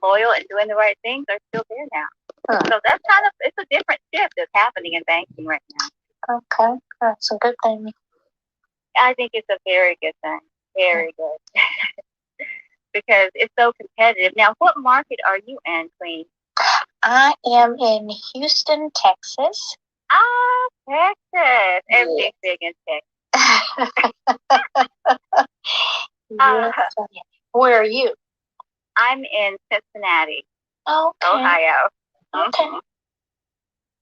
loyal and doing the right things are still there now. Huh. So that's it's a different shift that's happening in banking right now. Okay, that's a good thing. I think it's a very good thing. Very good. Because it's so competitive. Now, what market are you in, Queen? I am in Houston, Texas. Ah, Texas. Everything's big in Texas. Yes. Where are you? I'm in Cincinnati, Ohio. Okay.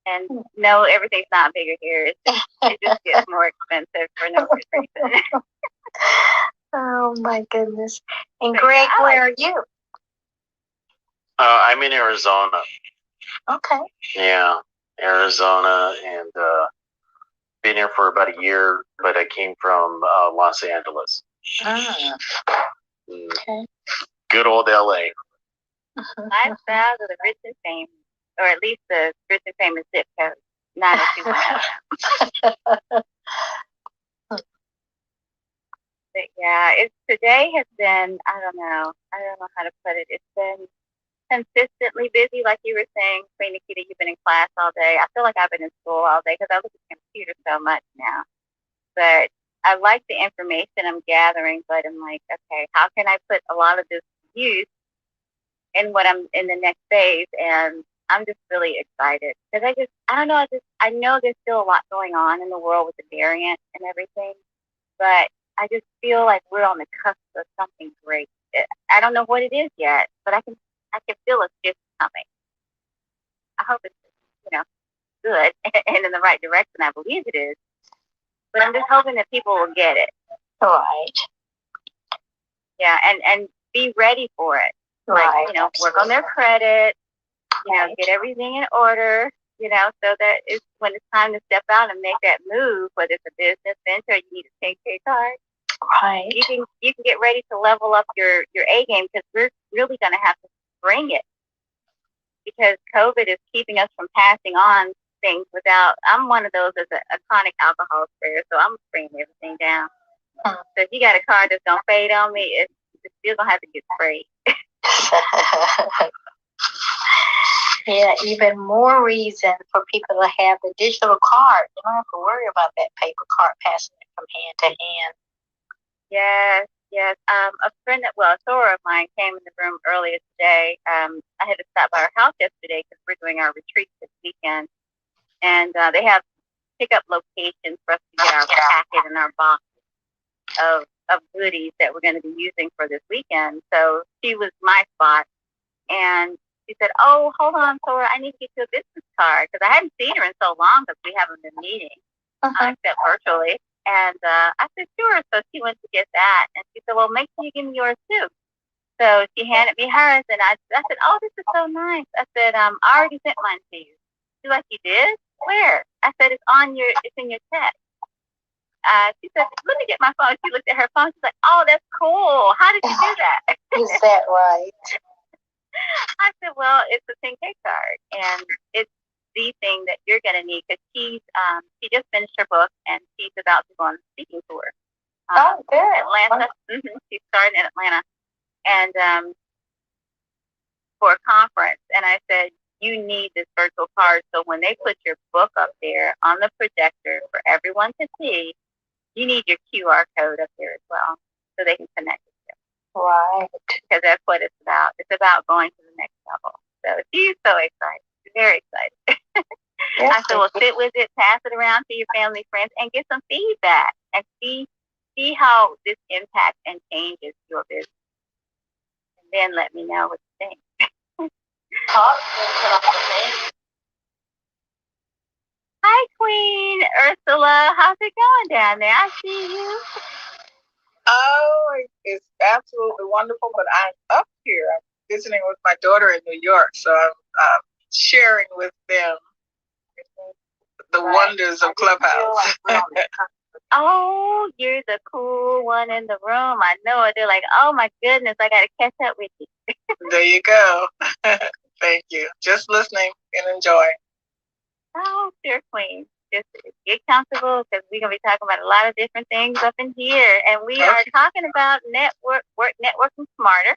And no, everything's not bigger here. It just gets more expensive for no reason. Oh my goodness. And Greg, where are you? I'm in Arizona. Okay. Yeah, Arizona, and been here for about a year, but I came from Los Angeles. Okay. Good old LA. Lifestyles of the rich and famous, or at least the rich and famous zip code. 90210. But yeah, today has been, I don't know how to put it. It's been consistently busy, like you were saying, Queen Nikita, you've been in class all day. I feel like I've been in school all day because I look at the computer so much now. But I like the information I'm gathering, but I'm like, okay, how can I put a lot of this to use in what I'm in the next phase? And I'm just really excited because I know there's still a lot going on in the world with the variant and everything, but I just feel like we're on the cusp of something great. I don't know what it is yet, but I can feel a shift coming. I hope it's, good and in the right direction. I believe it is. But I'm just hoping that people will get it. Right. Yeah, and be ready for it. Right. Like, work on their credit, get everything in order, so that when it's time to step out and make that move, whether it's a business venture, you need a 10K card. Right. You can get ready to level up your A game because we're really going to have to bring it because COVID is keeping us from passing on things without. I'm one of those as a chronic alcohol sprayer, so I'm spraying everything down. So if you got a card that's gonna fade on me, it's still gonna have to get sprayed. Yeah, even more reason for people to have the digital card. You don't have to worry about that paper card passing from hand to hand. Yes. A Sora of mine came in the room earlier today. I had to stop by her house yesterday because we're doing our retreat this weekend, and they have pickup locations for us to get our packet and our box of goodies that we're going to be using for this weekend. So she was my spot, and she said, "Oh, hold on, Sora, I need to get you a business card because I hadn't seen her in so long because we haven't been meeting except virtually." And I said, "Sure." So she went to get that, and she said, "Well, make sure you give me yours too." So she handed me hers, and I said, "Oh, this is so nice." I said, "I already sent mine to you." She's like, "You did? Where?" I said, "It's in your text." She said, "Let me get my phone." She looked at her phone. She's like, "Oh, that's cool. How did you do that?" Is that right? I said, "Well, it's a 10K card, and it's the thing that you're going to need because she just finished her book and she's about to go on a speaking tour. Good. Atlanta. She's starting in Atlanta, and for a conference. And I said, you need this virtual card. So when they put your book up there on the projector for everyone to see, you need your QR code up there as well so they can connect with you. Right. Because that's what it's about. It's about going to the next level. So she's so excited. Very excited. I said, well, sit with it, pass it around to your family, friends, and get some feedback and see how this impacts and changes your business. And then let me know what you think. Hi, Queen Ursula. How's it going down there? I see you. Oh, it's absolutely wonderful, but I'm up here. I'm visiting with my daughter in New York, so I'm sharing with them the wonders of Clubhouse. Oh, you're the cool one in the room. I know it. They're like, oh my goodness, I got to catch up with you. There you go. Thank you. Just listening and enjoying. Oh, dear Queen. Just get comfortable because we're going to be talking about a lot of different things up in here. And we are talking about networking smarter.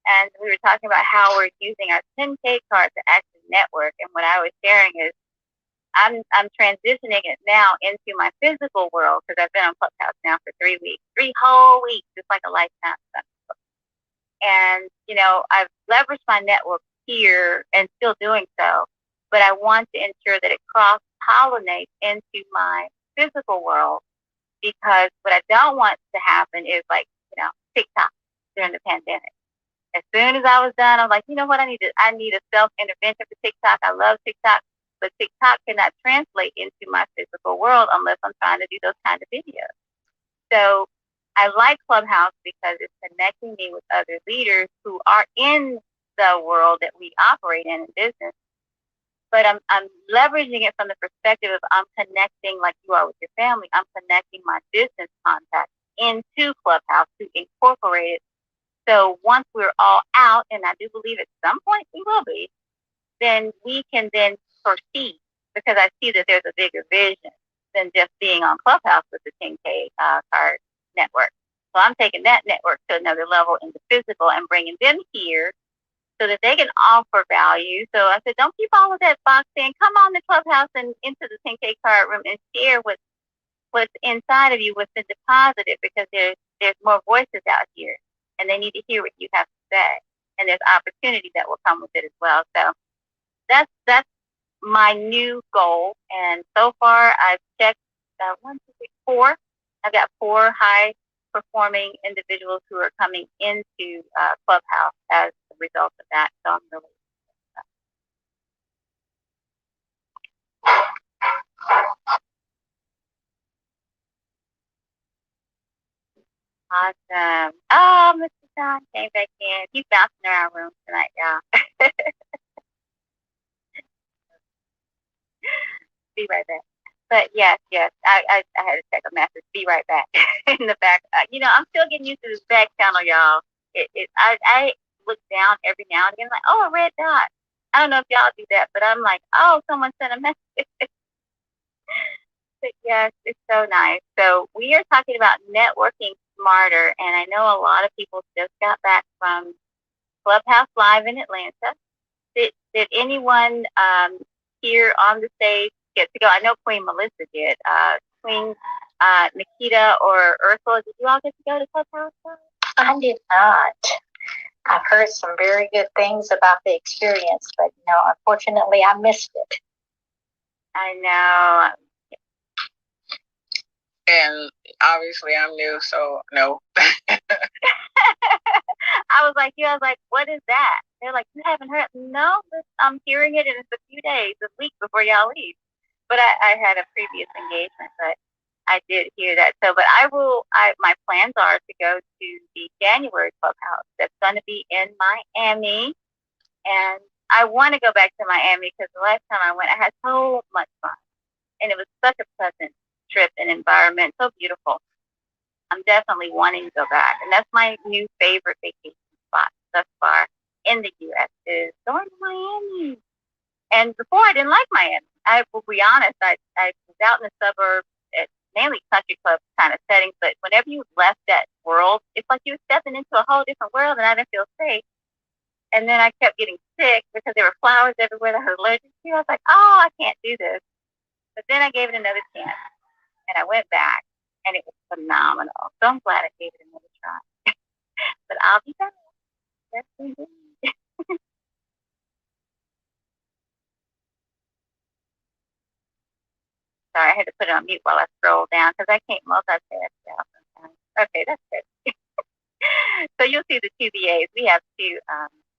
and we were talking about how we're using our 10K card to actually network. And what I was sharing is I'm transitioning it now into my physical world because I've been on Clubhouse now for 3 weeks, 3 whole weeks. It's like a lifetime. And, I've leveraged my network here and still doing so, but I want to ensure that it cross-pollinates into my physical world, because what I don't want to happen is like, TikTok during the pandemic. As soon as I was done, I'm like, you know what? I need a self-intervention for TikTok. I love TikTok, but TikTok cannot translate into my physical world unless I'm trying to do those kind of videos. So I like Clubhouse because it's connecting me with other leaders who are in the world that we operate in business. But I'm leveraging it from the perspective of I'm connecting like you are with your family. I'm connecting my business contacts into Clubhouse to incorporate it. So once we're all out, and I do believe at some point we will be, then we can then proceed, because I see that there's a bigger vision than just being on Clubhouse with the 10K card network. So I'm taking that network to another level in the physical and bringing them here so that they can offer value. So I said, don't keep all of that boxed in. Come on to Clubhouse and into the 10K card room and share what's inside of you, what's been deposited, because there's more voices out here, and they need to hear what you have to say. And there's opportunity that will come with it as well. So that's my new goal. And so far, I've checked 4. I've got 4 high performing individuals who are coming into Clubhouse as a result of that. So I'm really awesome. Oh, Mr. John came back in. He's bouncing around rooms tonight, y'all. Be right back. But yes, I had to check a message. Be right back in the back. I'm still getting used to this back channel, y'all. I look down every now and again, like, oh, a red dot. I don't know if y'all do that, but I'm like, oh, someone sent a message. But yes, it's so nice. So we are talking about networking smarter, and I know a lot of people just got back from Clubhouse Live in Atlanta. Did anyone here on the stage get to go? I know Queen Melissa did. Queen Nikita or Ursula, did you all get to go to Clubhouse? I did not. I've heard some very good things about the experience, but unfortunately, I missed it. I know. And obviously, I'm new, so no. I was like, what is that? They're like, you haven't heard? No, I'm hearing it, and it's a few days, a week before y'all leave. But I had a previous engagement, but I did hear that. So, but my plans are to go to the January Clubhouse. That's going to be in Miami. And I want to go back to Miami because the last time I went, I had so much fun. And it was such a pleasant trip and environment, so beautiful. I'm definitely wanting to go back. And that's my new favorite vacation spot thus far in the U.S. is going to Miami. And before, I didn't like Miami. I will be honest, I was out in the suburbs at mainly country club kind of settings, but whenever you left that world, it's like you were stepping into a whole different world, and I didn't feel safe. And then I kept getting sick because there were flowers everywhere that I was allergic to. I was like, oh, I can't do this. But then I gave it another chance, and I went back, and it was phenomenal. So I'm glad I gave it another try. But I'll be back. Yes, indeed. Sorry, I had to put it on mute while I scroll down because I can't multitask now sometimes. Okay, that's good. So you'll see the 2 VAs. We have 2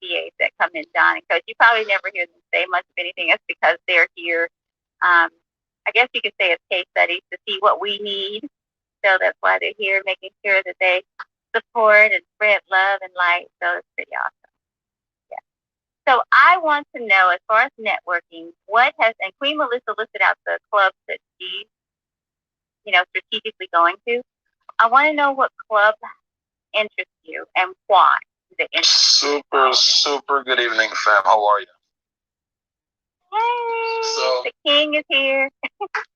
VAs that come in, John and Coach. You probably never hear them say much of anything. It's because they're here. I guess you could say it's case studies to see what we need. So that's why they're here, making sure that they support and spread love and light. So it's pretty awesome. Yeah. So I want to know, as far as networking, and Queen Melissa listed out the clubs that she's, strategically going to. I want to know what club interests you and why. Super good evening, fam. How are you? Hey, so, the king is here.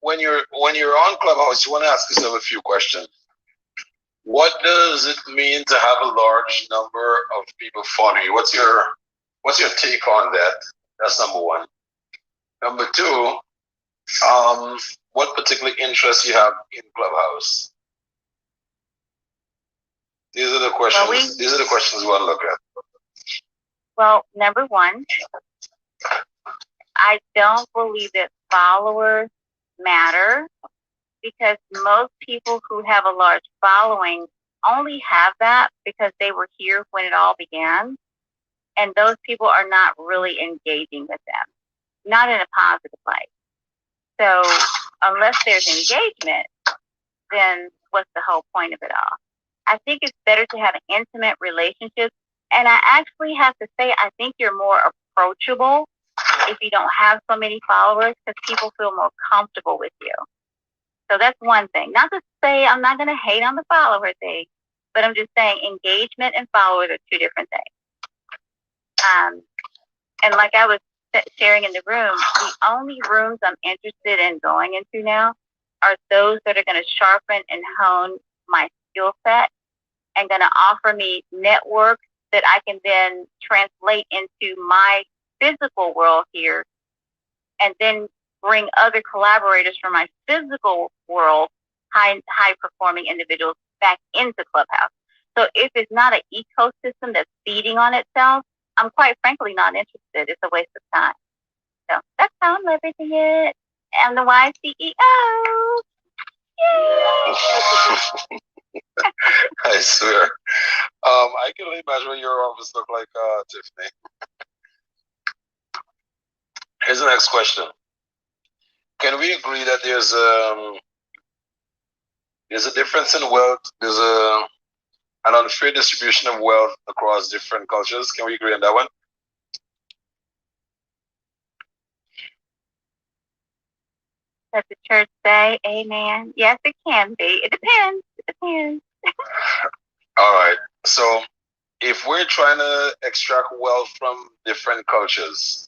when you're on Clubhouse, you want to ask yourself a few questions. What does it mean to have a large number of people following you? What's your take on that? That's number one. Number two, what particular interests you have in Clubhouse? These are the questions. These are the questions we want to look at. Well, number one, I don't believe that followers matter, because most people who have a large following only have that because they were here when it all began. And those people are not really engaging with them, not in a positive light. So unless there's engagement, then what's the whole point of it all? I think it's better to have an intimate relationship. And I actually have to say, I think you're more approachable if you don't have so many followers, because people feel more comfortable with you. So that's one thing. Not to say I'm not going to hate on the follower thing, but I'm just saying engagement and followers are two different things. And like I was sharing in the room, the only rooms I'm interested in going into now are those that are going to sharpen and hone my skill set and going to offer me network that I can then translate into my physical world here, and then bring other collaborators from my physical world, high performing individuals, back into Clubhouse. So if it's not an ecosystem that's feeding on itself, I'm quite frankly not interested. It's a waste of time. So that's how I'm leveraging it. I'm the wise CEO. Yay! I swear. I can only imagine what your office look like, Tiffany. Here's the next question. Can we agree that there's a difference in wealth? There's an unfair distribution of wealth across different cultures. Can we agree on that one? Does the church say amen? Yes, it can be. It depends. It depends. All right. So if we're trying to extract wealth from different cultures,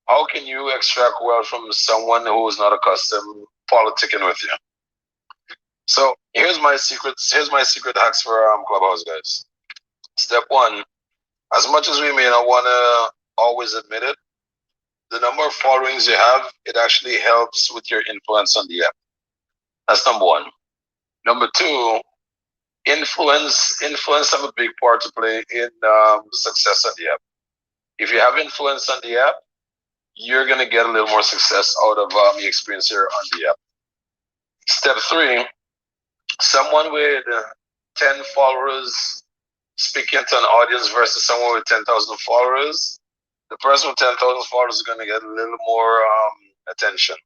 how can you extract wealth from someone who is not accustomed politicking with you? So here's my secret hacks for Clubhouse, guys. Step one, as much as we may not want to always admit it, the number of followings you have, it actually helps with your influence on the app. That's number one. Number two, influence have a big part to play in success on the app. If you have influence on the app, you're going to get a little more success out of the experience here on the app. Step three, someone with 10 followers speaking to an audience versus someone with 10,000 followers, the person with 10,000 followers is going to get a little more attention.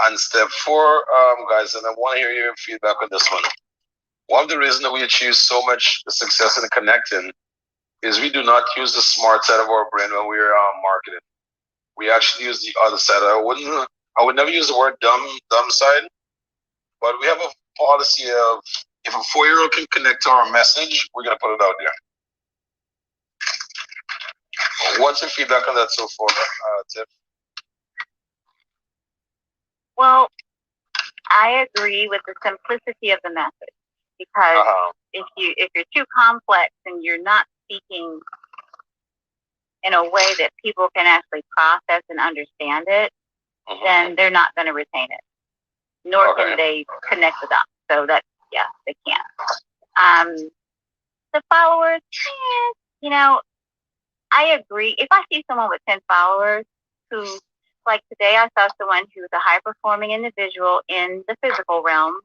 And step four, guys, and I want to hear your feedback on this one. One of the reasons that we achieve so much success in connecting is we do not use the smart side of our brain when we're marketing. We actually use the other side. I would never use the word dumb side, but we have a policy of, if a 4-year-old can connect to our message, we're going to put it out there. What's your feedback on that so far, Tiff? Well, I agree with the simplicity of the message, because if you're too complex and you're not speaking in a way that people can actually process and understand it, then they're not going to retain it, nor can they connect the dots. So that, yeah, they can't. The followers, I agree. If I see someone with 10 followers who, like today, I saw someone who's a high-performing individual in the physical realm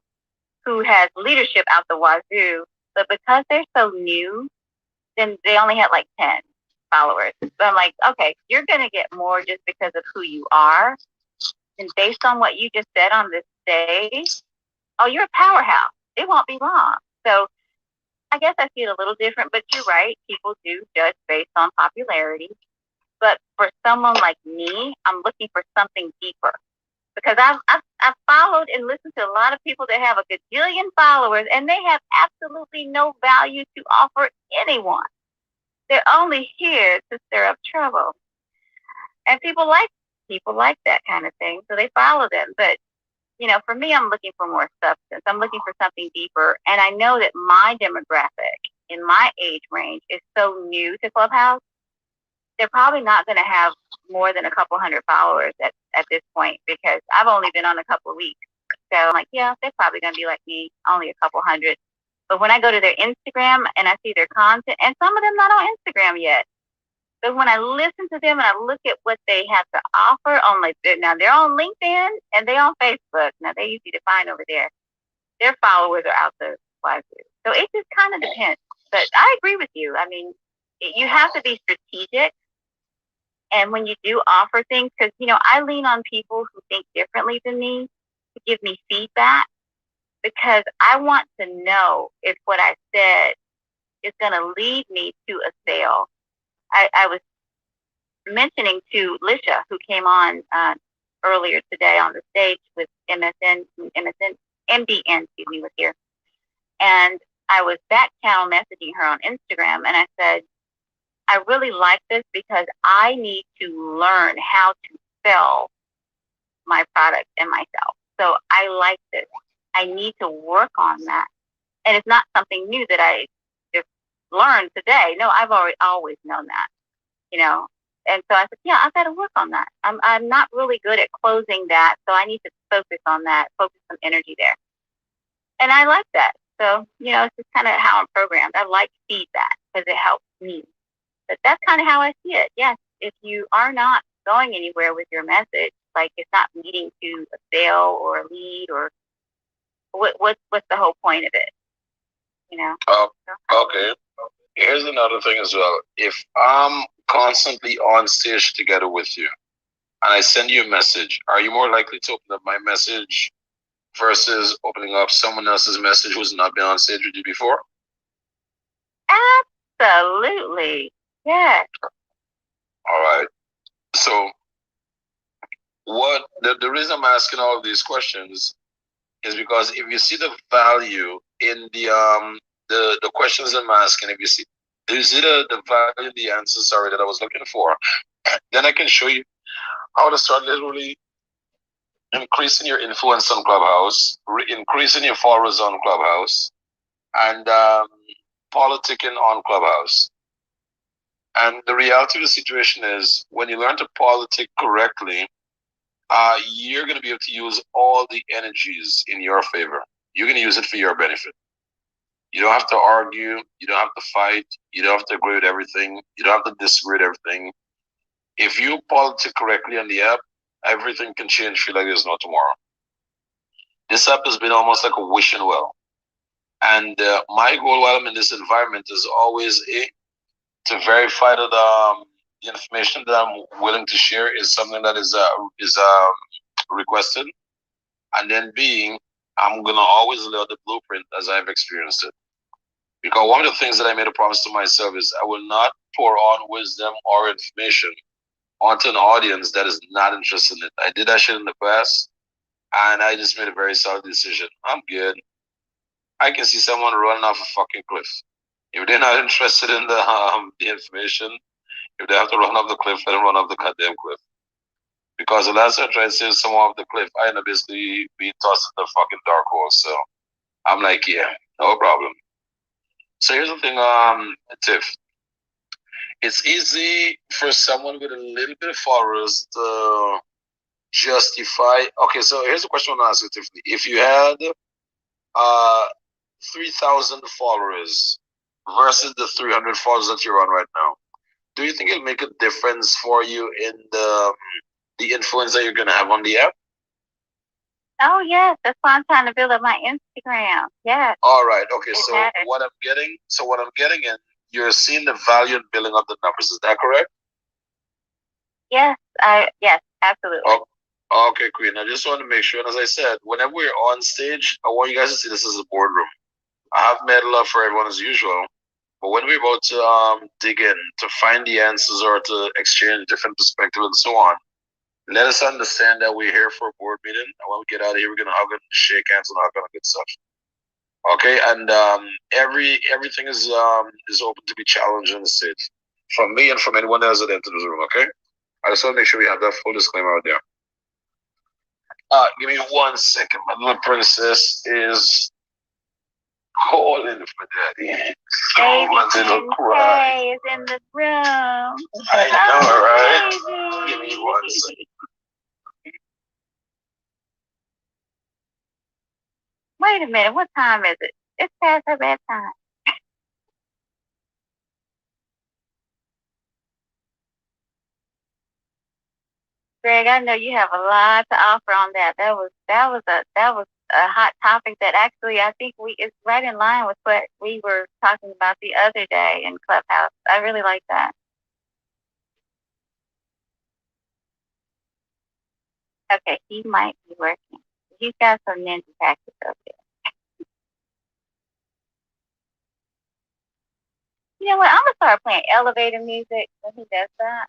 who has leadership out the wazoo, but because they're so new, then they only had like 10 followers. So I'm like, okay, you're going to get more just because of who you are. And based on what you just said on this stage, oh, you're a powerhouse. It won't be long. So I guess I see it a little different, but you're right. People do judge based on popularity. But for someone like me, I'm looking for something deeper, because I've followed and listened to a lot of people that have a gajillion followers, and they have absolutely no value to offer anyone. They're only here to stir up trouble. And people like that kind of thing, so they follow them. But for me, I'm looking for more substance. I'm looking for something deeper. And I know that my demographic in my age range is so new to Clubhouse. They're probably not going to have more than a couple hundred followers at this point, because I've only been on a couple of weeks. So I'm like, yeah, they're probably going to be like me, only a couple hundred. But when I go to their Instagram and I see their content, and some of them not on Instagram yet, but when I listen to them and I look at what they have to offer on, like, now they're on LinkedIn and they're on Facebook. Now they're easy to find over there. Their followers are out the wazoo. So it just kind of depends. But I agree with you. I mean, you have to be strategic. And when you do offer things, because, I lean on people who think differently than me to give me feedback, because I want to know if what I said is going to lead me to a sale. I was mentioning to Lisha, who came on earlier today on the stage with MBN, was here. And I was back channel messaging her on Instagram, and I said, I really like this because I need to learn how to sell my product and myself. So I like this. I need to work on that. And it's not something new that I just learned today. No, I've always known that, And so I said, yeah, I've got to work on that. I'm not really good at closing that, so I need to focus on that, focus some energy there. And I like that. So, it's just kind of how I'm programmed. I like feedback because it helps me. But that's kind of how I see it. Yes, if you are not going anywhere with your message, like it's not leading to a sale or a lead, or what's the whole point of it? Okay. Here's another thing as well. If I'm constantly on stage together with you and I send you a message, are you more likely to open up my message versus opening up someone else's message who's not been on stage with you before? Absolutely. Yeah. All right. So what the reason I'm asking all of these questions is because if you see the value in the questions I'm asking, if you see the value in the answers, that I was looking for, then I can show you how to start literally increasing your influence on Clubhouse, increasing your followers on Clubhouse, and politicking on Clubhouse. And the reality of the situation is, when you learn to politic correctly, you're going to be able to use all the energies in your favor. You're going to use it for your benefit. You don't have to argue. You don't have to fight. You don't have to agree with everything. You don't have to disagree with everything. If you politic correctly on the app, everything can change for you like there's no tomorrow. This app has been almost like a wishing well. And my goal while I'm in this environment is always to verify that the information that I'm willing to share is something that is requested, and then I'm gonna always lay the blueprint as I've experienced it. Because one of the things that I made a promise to myself is I will not pour on wisdom or information onto an audience that is not interested in it. I did that shit in the past, and I just made a very solid decision. I'm good. I can see someone running off a fucking cliff. If they're not interested in the information, if they have to run off the cliff, let them run off the goddamn cliff. Because the last time I tried to save someone off the cliff, I ended up basically being tossed in the fucking dark hole. So I'm like, yeah, no problem. So here's the thing, Tiff. It's easy for someone with a little bit of followers to justify. Okay, so here's a question I want to ask you, Tiffany. If you had 3,000 followers versus the 300 followers that you're on right now, do you think it'll make a difference for you in the influence that you're going to have on the app? Oh, yes. That's why I'm trying to build up my Instagram. Yes. All right. Okay. So what I'm getting in, you're seeing the value in building up the numbers. Is that correct? Yes. Yes, absolutely. Oh, okay, Queen. I just want to make sure. And as I said, whenever we're on stage, I want you guys to see this as a boardroom. I have made love for everyone as usual. But when we're about to dig in, to find the answers or to exchange different perspectives and so on, let us understand that we're here for a board meeting. And when we get out of here, we're going to hug and shake hands and all kind of good stuff. Okay? And everything is open to be challenged on the stage. From me and from anyone else that enters the room, okay? I just want to make sure we have that full disclaimer out there. Give me 1 second. My little princess is calling for daddy. Oh, my little cry. Hey, is in the room. I know, right? Baby. Give me 1 second. Wait a minute. What time is it? It's past her bedtime. Greg, I know you have a lot to offer on that. That was a hot topic that actually I think it's right in line with what we were talking about the other day in Clubhouse. I really like that. Okay, he might be working. He's got some ninja tactics up there. You know what? I'm gonna start playing elevator music when he does that.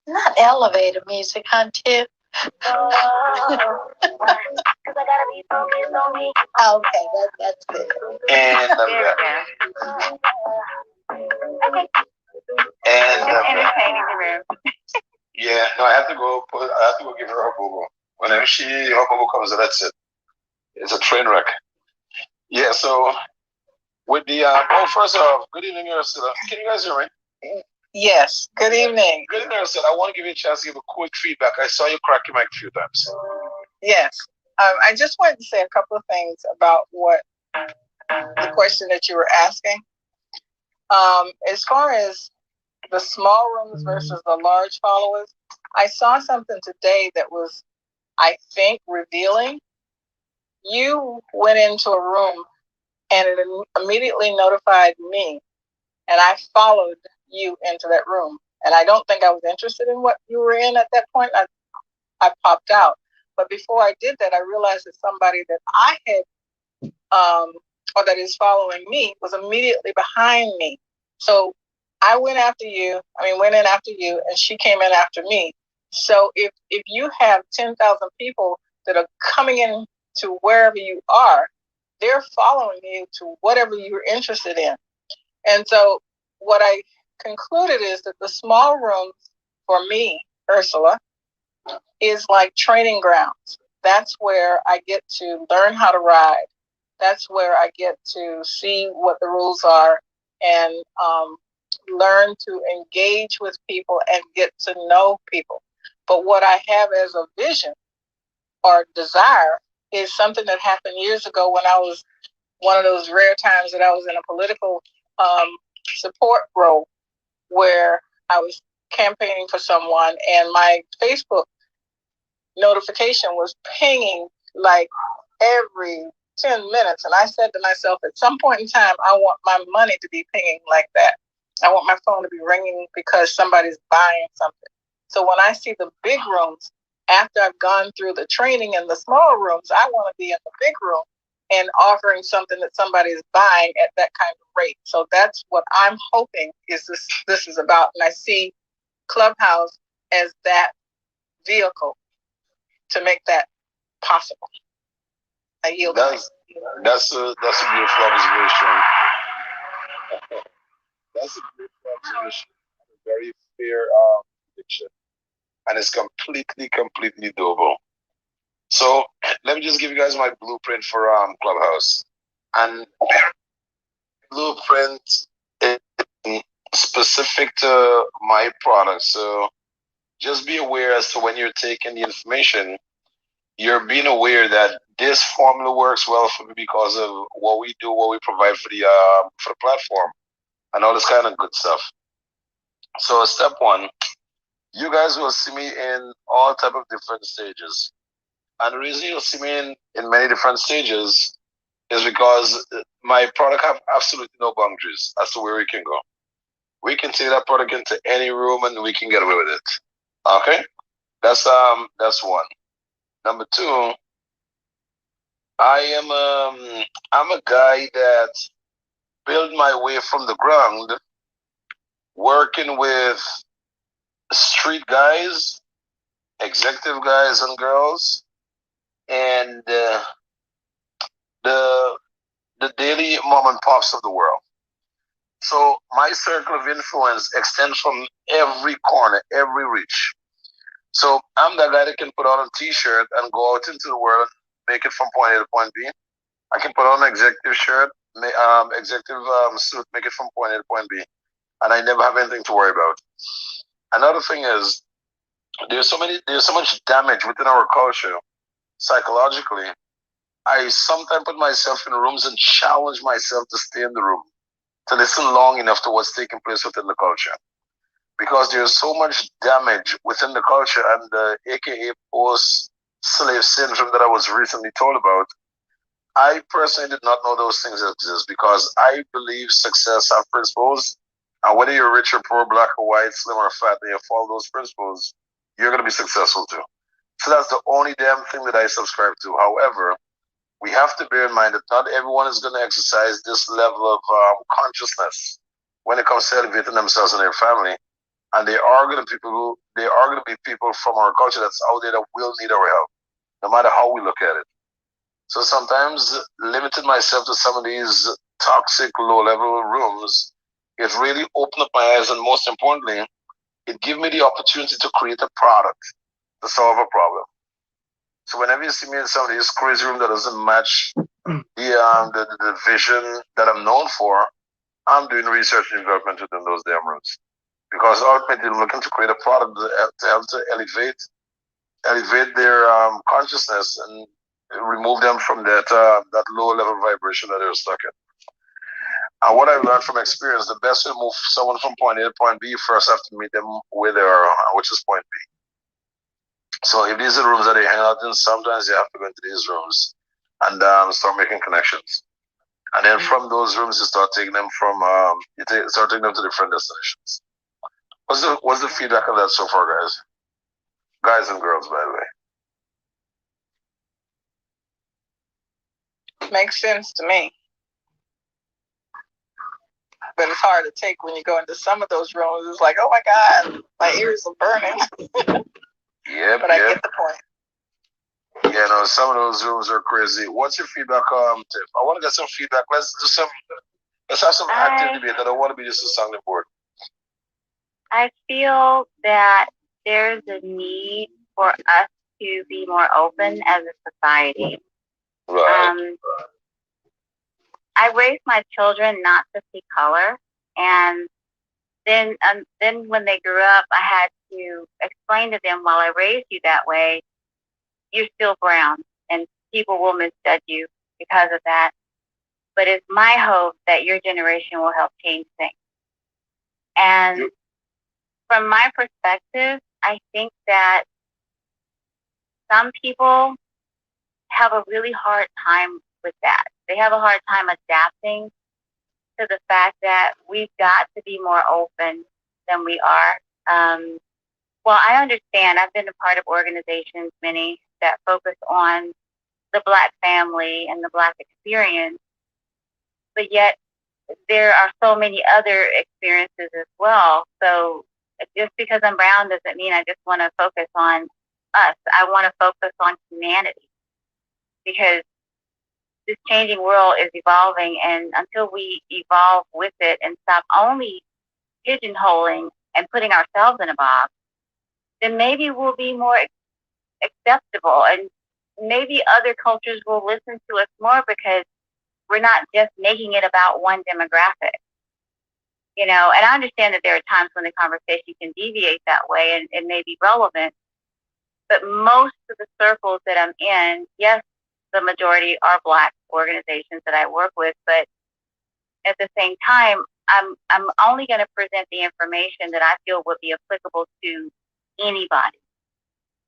Not elevator music, huh, Tiff? Cause I gotta be focused on me. Okay, that's good. And I'm There back. we go. Okay. And Just I'm back. entertaining the room. Yeah, no, I have to go give her a boo-boo. Whenever her boo-boo comes, that's it. It's a train wreck. Yeah, so with the first off, good evening, Ursula. Can you guys hear me? Yes. Good evening. Good evening, Ursula. I want to give you a chance to give a quick feedback. I saw you crack your mic a few times. Yes. I just wanted to say a couple of things about what the question that you were asking. As far as the small rooms versus the large followers, I saw something today that was, I think, revealing. You went into a room and it immediately notified me, and I followed you into that room. And I don't think I was interested in what you were in at that point. I popped out. But before I did that, I realized that somebody that I had, or that is following me, was immediately behind me. So I went in after you, and she came in after me. So if you have 10,000 people that are coming in to wherever you are, they're following you to whatever you're interested in. And so what I concluded is that the small rooms for me, Ursula, is like training grounds. That's where I get to learn how to ride. That's where I get to see what the rules are and learn to engage with people and get to know people. But what I have as a vision or desire is something that happened years ago when I was one of those rare times that I was in a political support role where I was campaigning for someone, and my Facebook notification was pinging like every 10 minutes. And I said to myself, at some point in time, I want my money to be pinging like that. I want my phone to be ringing because somebody's buying something. So when I see the big rooms, after I've gone through the training in the small rooms, I want to be in the big room and offering something that somebody is buying at that kind of rate. So that's what I'm hoping is this is about. And I see Clubhouse as that vehicle to make that possible. I yield. That's a beautiful observation. That's a beautiful observation. A very fair prediction, and it's completely doable. So let me just give you guys my blueprint for Clubhouse, and blueprint is specific to my product. So just be aware as to when you're taking the information, you're being aware that this formula works well for me because of what we do, what we provide for the platform, and all this kind of good stuff. So step one, you guys will see me in all type of different stages. And the reason you'll see me in many different stages is because my product have absolutely no boundaries as to where we can go. We can take that product into any room and we can get away with it. Okay? That's one. Number two, I'm a guy that built my way from the ground, working with street guys, executive guys and girls, and the daily mom and pops of the world. So my my circle of influence extends from every corner, every reach. So I'm the guy that can put on a T-shirt and go out into the world and make it from point A to point B. I can put on an executive shirt, executive suit, make it from point A to point B, and I never have anything to worry about. Another thing is there's so much damage within our culture psychologically. I sometimes put myself in rooms and challenge myself to stay in the room, to listen long enough to what's taking place within the culture. Because there's so much damage within the culture and the AKA post slave syndrome that I was recently told about. I personally did not know those things exist because I believe success have principles. And whether you're rich or poor, black or white, slim or fat, and you follow those principles, you're going to be successful too. So that's the only damn thing that I subscribe to. However, we have to bear in mind that not everyone is going to exercise this level of consciousness when it comes to elevating themselves and their family. And there are going to be people from our culture that's out there that will need our help, no matter how we look at it. So sometimes limiting myself to some of these toxic low-level rooms, it really opened up my eyes, and most importantly, it gave me the opportunity to create a product to solve a problem. So whenever you see me in some of these crazy rooms that doesn't match the vision that I'm known for, I'm doing research and development within those damn rooms. Because ultimately looking to create a product to help to elevate their consciousness and remove them from that low level vibration that they're stuck in. And what I learned from experience, the best way to move someone from point A to point B, first have to meet them where they are, which is point B. So if these are rooms that they hang out in, sometimes you have to go into these rooms and start making connections. And then from those rooms, you start taking them start taking them to different destinations. What's the feedback of that so far, guys? Guys and girls, by the way. Makes sense to me. But it's hard to take when you go into some of those rooms. It's like, oh my God, my ears are burning. Yeah, but I get the point. Yeah, no, some of those rooms are crazy. What's your feedback, Tiff? I want to get some feedback. Let's have some active debate. I don't want to be just a sounding board. I feel that there's a need for us to be more open as a society. Right. I raised my children not to see color, and then when they grew up, I had to explain to them, while I raised you that way, you're still brown, and people will misjudge you because of that. But it's my hope that your generation will help change things. And from my perspective, I think that some people have a really hard time with that. They have a hard time adapting to the fact that we've got to be more open than we are. Well, I understand. I've been a part of organizations, many, that focus on the Black family and the Black experience, but yet there are so many other experiences as well. So just because I'm brown doesn't mean I just want to focus on us. I want to focus on humanity, because this changing world is evolving, and until we evolve with it and stop only pigeonholing and putting ourselves in a box, then maybe we'll be more acceptable, and maybe other cultures will listen to us more, because we're not just making it about one demographic. And I understand that there are times when the conversation can deviate that way, and it may be relevant, but most of the circles that I'm in, yes, the majority are Black organizations that I work with, but at the same time, I'm only going to present the information that I feel would be applicable to anybody,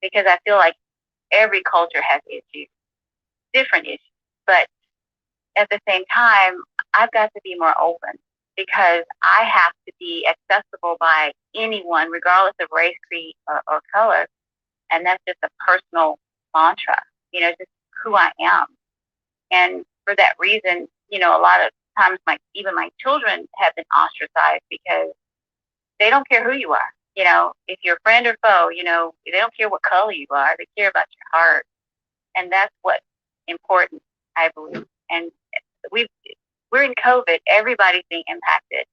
because I feel like every culture has issues, different issues, but at the same time, I've got to be more open, because I have to be accessible by anyone, regardless of race, creed, or color. And that's just a personal mantra, just who I am. And for that reason, a lot of times even my children have been ostracized, because they don't care who you are. If you're friend or foe, they don't care what color you are. They care about your heart. And that's what's important, I believe. And we're in COVID. Everybody's being impacted.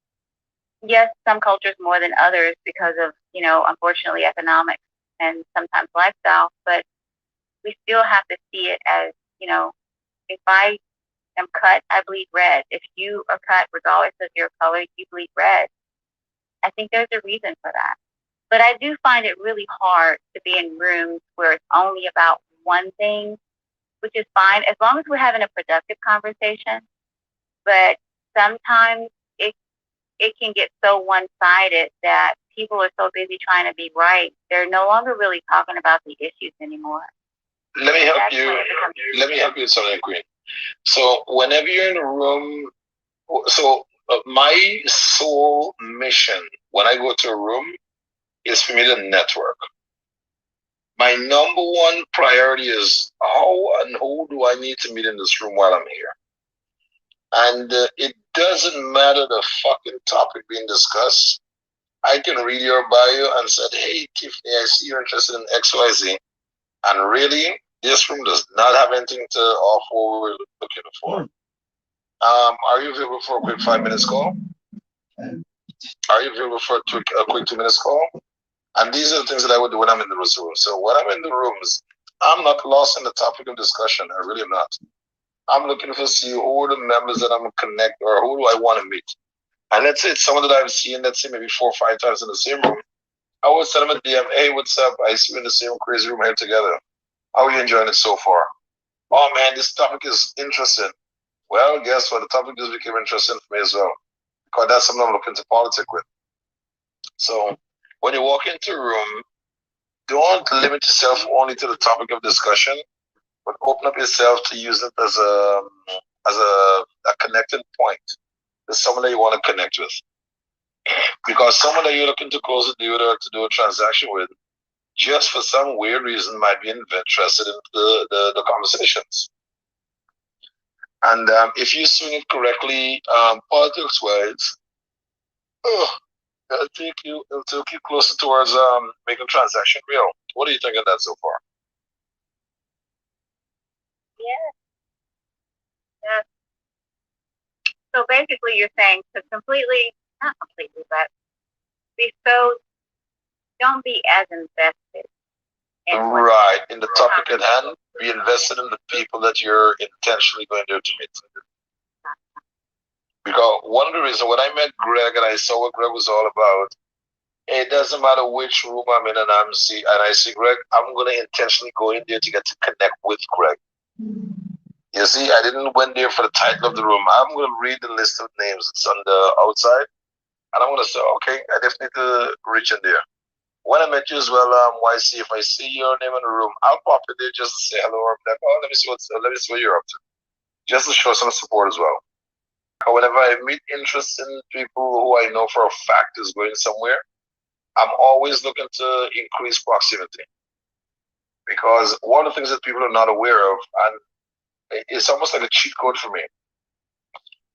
yes, some cultures more than others because of, unfortunately, economics and sometimes lifestyle, but we still have to see it as, if I am cut, I bleed red. If you are cut, regardless of your color, you bleed red. I think there's a reason for that. But I do find it really hard to be in rooms where it's only about one thing, which is fine as long as we're having a productive conversation. But sometimes it it can get so one sided that people are so busy trying to be right, they're no longer really talking about the issues anymore. Let me help you. Let me help you with something, Queen. So whenever you're in a room, my sole mission when I go to a room is for me to network. My number one priority is how and who do I need to meet in this room while I'm here. And it doesn't matter the fucking topic being discussed. I can read your bio and said, hey, Tiffany, I see you're interested in XYZ. And really, this room does not have anything to offer what we're looking for. Are you available for a quick 5 minutes call? Are you available for a quick 2 minutes call? And these are the things that I would do when I'm in the room. So when I'm in the rooms, I'm not lost in the topic of discussion. I really am not. I'm looking to see who are the members that I'm going to connect or who do I want to meet. And let's say it's someone that I've seen, let's say maybe 4 or 5 times in the same room. I would send them a DM, hey, what's up? I see you in the same crazy room here together. How are you enjoying it so far? Oh man, this topic is interesting. Well, guess what? The topic just became interesting for me as well. Because that's something I'm looking to politic with. So when you walk into a room, don't limit yourself only to the topic of discussion, but open up yourself to use it as a connecting point to someone that you want to connect with. Because someone that you're looking to close a deal or to do a transaction with, just for some weird reason, might be interested in the conversations. And if you swing it correctly, politics-wise, it'll take you closer towards making transaction real. What do you think of that so far? Yeah. Yeah. So basically, you're saying to completely, not completely, but don't be as invested right in the topic at hand. Be invested in the people that you're intentionally going there to meet. Because one of the reasons when I met Greg and I saw what Greg was all about, it doesn't matter which room I'm in and I see Greg, I'm gonna intentionally go in there to get to connect with Greg. You see, I didn't went there for the title of the room. I'm gonna read the list of names. It's on the outside, and I'm gonna say, okay, I definitely need to reach in there. When I met you as well, YC, if I see your name in the room, I'll pop in there just to say hello or like, oh, let me see what you're up to, just to show some support as well. Whenever I meet interesting people who I know for a fact is going somewhere, I'm always looking to increase proximity. Because one of the things that people are not aware of, and it's almost like a cheat code for me.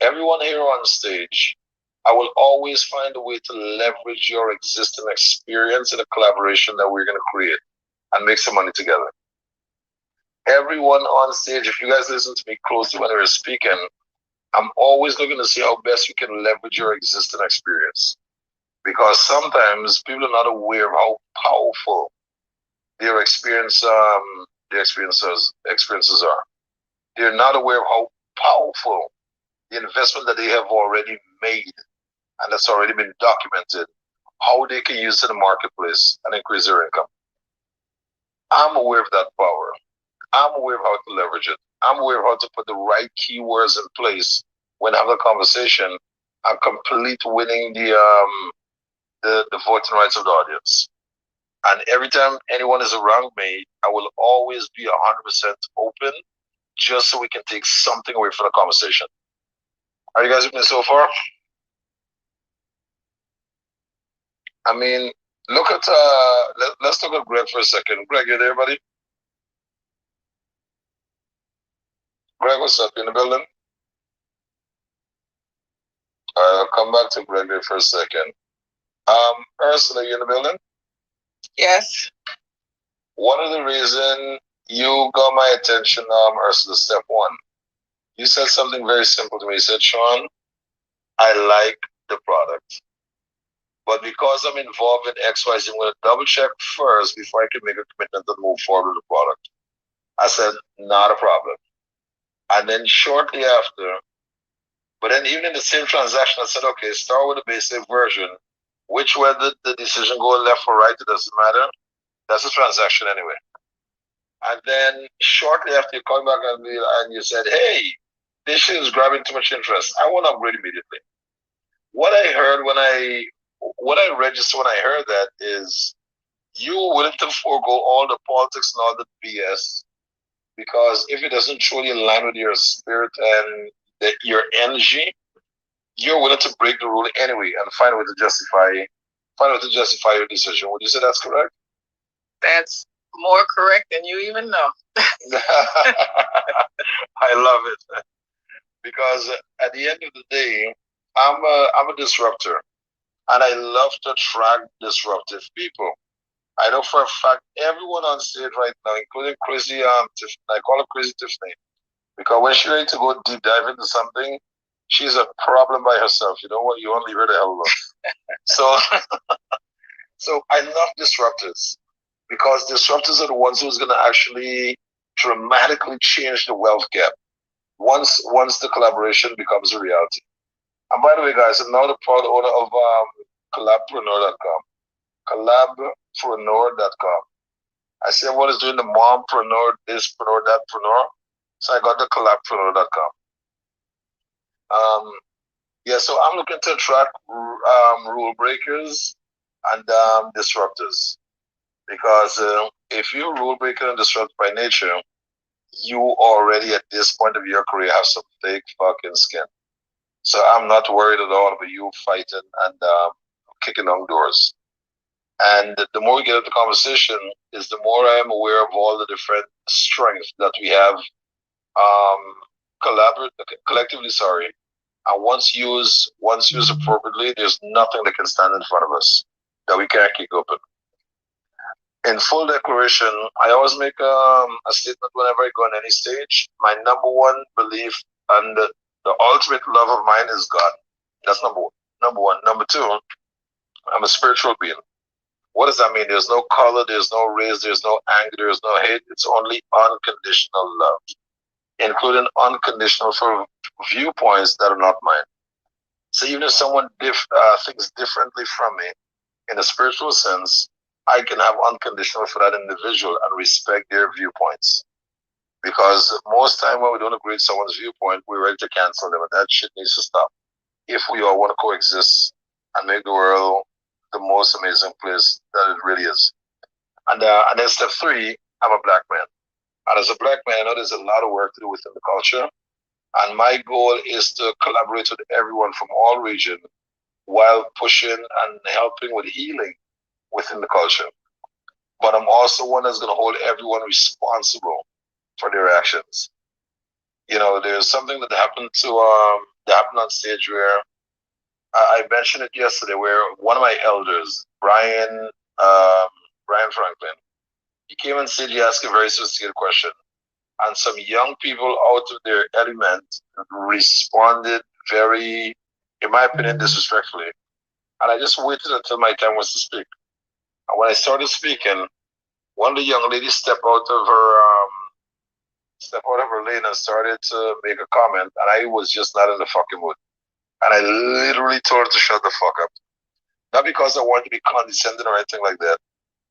Everyone here on stage, I will always find a way to leverage your existing experience in a collaboration that we're going to create and make some money together. Everyone on stage, if you guys listen to me closely when we're speaking, I'm always looking to see how best we can leverage your existing experience. Because sometimes people are not aware of how powerful their experiences are. They're not aware of how powerful the investment that they have already made and that's already been documented, how they can use it in the marketplace and increase their income. I'm aware of that power. I'm aware of how to leverage it. I'm aware of how to put the right keywords in place when having a conversation and complete winning the voting rights of the audience. And every time anyone is around me, I will always be 100% open just so we can take something away from the conversation. Are you guys with me so far? I mean, look at, let's look at Greg for a second. Greg, you there, buddy? Greg, what's up? You in the building? I'll come back to Greg there for a second. Ursula, you in the building? Yes. One of the reasons you got my attention, Ursula, step one. You said something very simple to me. You said, Sean, I like the product. But because I'm involved in XYZ, I'm going to double check first before I can make a commitment and move forward with the product. I said, not a problem. And then shortly after, but then even in the same transaction, I said, okay, start with the basic version. Which way the decision go, left or right, it doesn't matter. That's a transaction anyway. And then shortly after you called back and you said, hey, this shit is grabbing too much interest. I want to upgrade immediately. What I heard what I registered when I heard that is you were willing to forego all the politics and all the BS because if it doesn't truly align with your spirit and your energy, you're willing to break the rule anyway and find a way to justify your decision. Would you say that's correct? That's more correct than you even know. I love it because at the end of the day, I'm a disruptor, and I love to attract disruptive people. I know for a fact everyone on stage right now, including Crazy Tiffany, I call her Crazy Tiffany, because when she's ready to go deep dive into something, she's a problem by herself. You know what? You want to leave her the hell alone. So, so I love disruptors because disruptors are the ones who's going to actually dramatically change the wealth gap once the collaboration becomes a reality. And by the way, guys, I'm now the proud owner of collabpreneur.com. Collabpreneur.com. I see everyone is doing the mompreneur, thispreneur, thatpreneur. So I got the collabpreneur.com. Yeah, so I'm looking to attract rule breakers and disruptors. Because if you're a rule breaker and disrupt by nature, you already at this point of your career have some thick fucking skin. So I'm not worried at all about you fighting and kicking on doors. And the more we get into the conversation, is the more I am aware of all the different strengths that we have collectively. Sorry, and once used appropriately, there's nothing that can stand in front of us that we can't kick open. In full declaration, I always make a statement whenever I go on any stage. My number one belief and the ultimate love of mine is God. That's number one. Number one. Number two, I'm a spiritual being. What does that mean? There's no color, there's no race, there's no anger, there's no hate. It's only unconditional love, including unconditional for viewpoints that are not mine. So even if someone thinks differently from me in a spiritual sense, I can have unconditional for that individual and respect their viewpoints. Because most time when we don't agree with someone's viewpoint, we're ready to cancel them, and that shit needs to stop. If we all want to coexist and make the world the most amazing place that it really is. And then step three, I'm a black man. And as a black man, I know there's a lot of work to do within the culture. And my goal is to collaborate with everyone from all regions while pushing and helping with healing within the culture. But I'm also one that's going to hold everyone responsible for their actions. You know, there's something that happened on stage where I mentioned it yesterday, where one of my elders, Brian Franklin, he came on stage, he asked a very sophisticated question, and some young people out of their element responded very, in my opinion, disrespectfully. And I just waited until my time was to speak. And when I started speaking, one of the young ladies stepped out of her lane and started to make a comment, and I was just not in the fucking mood. And I literally told her to shut the fuck up. Not because I wanted to be condescending or anything like that,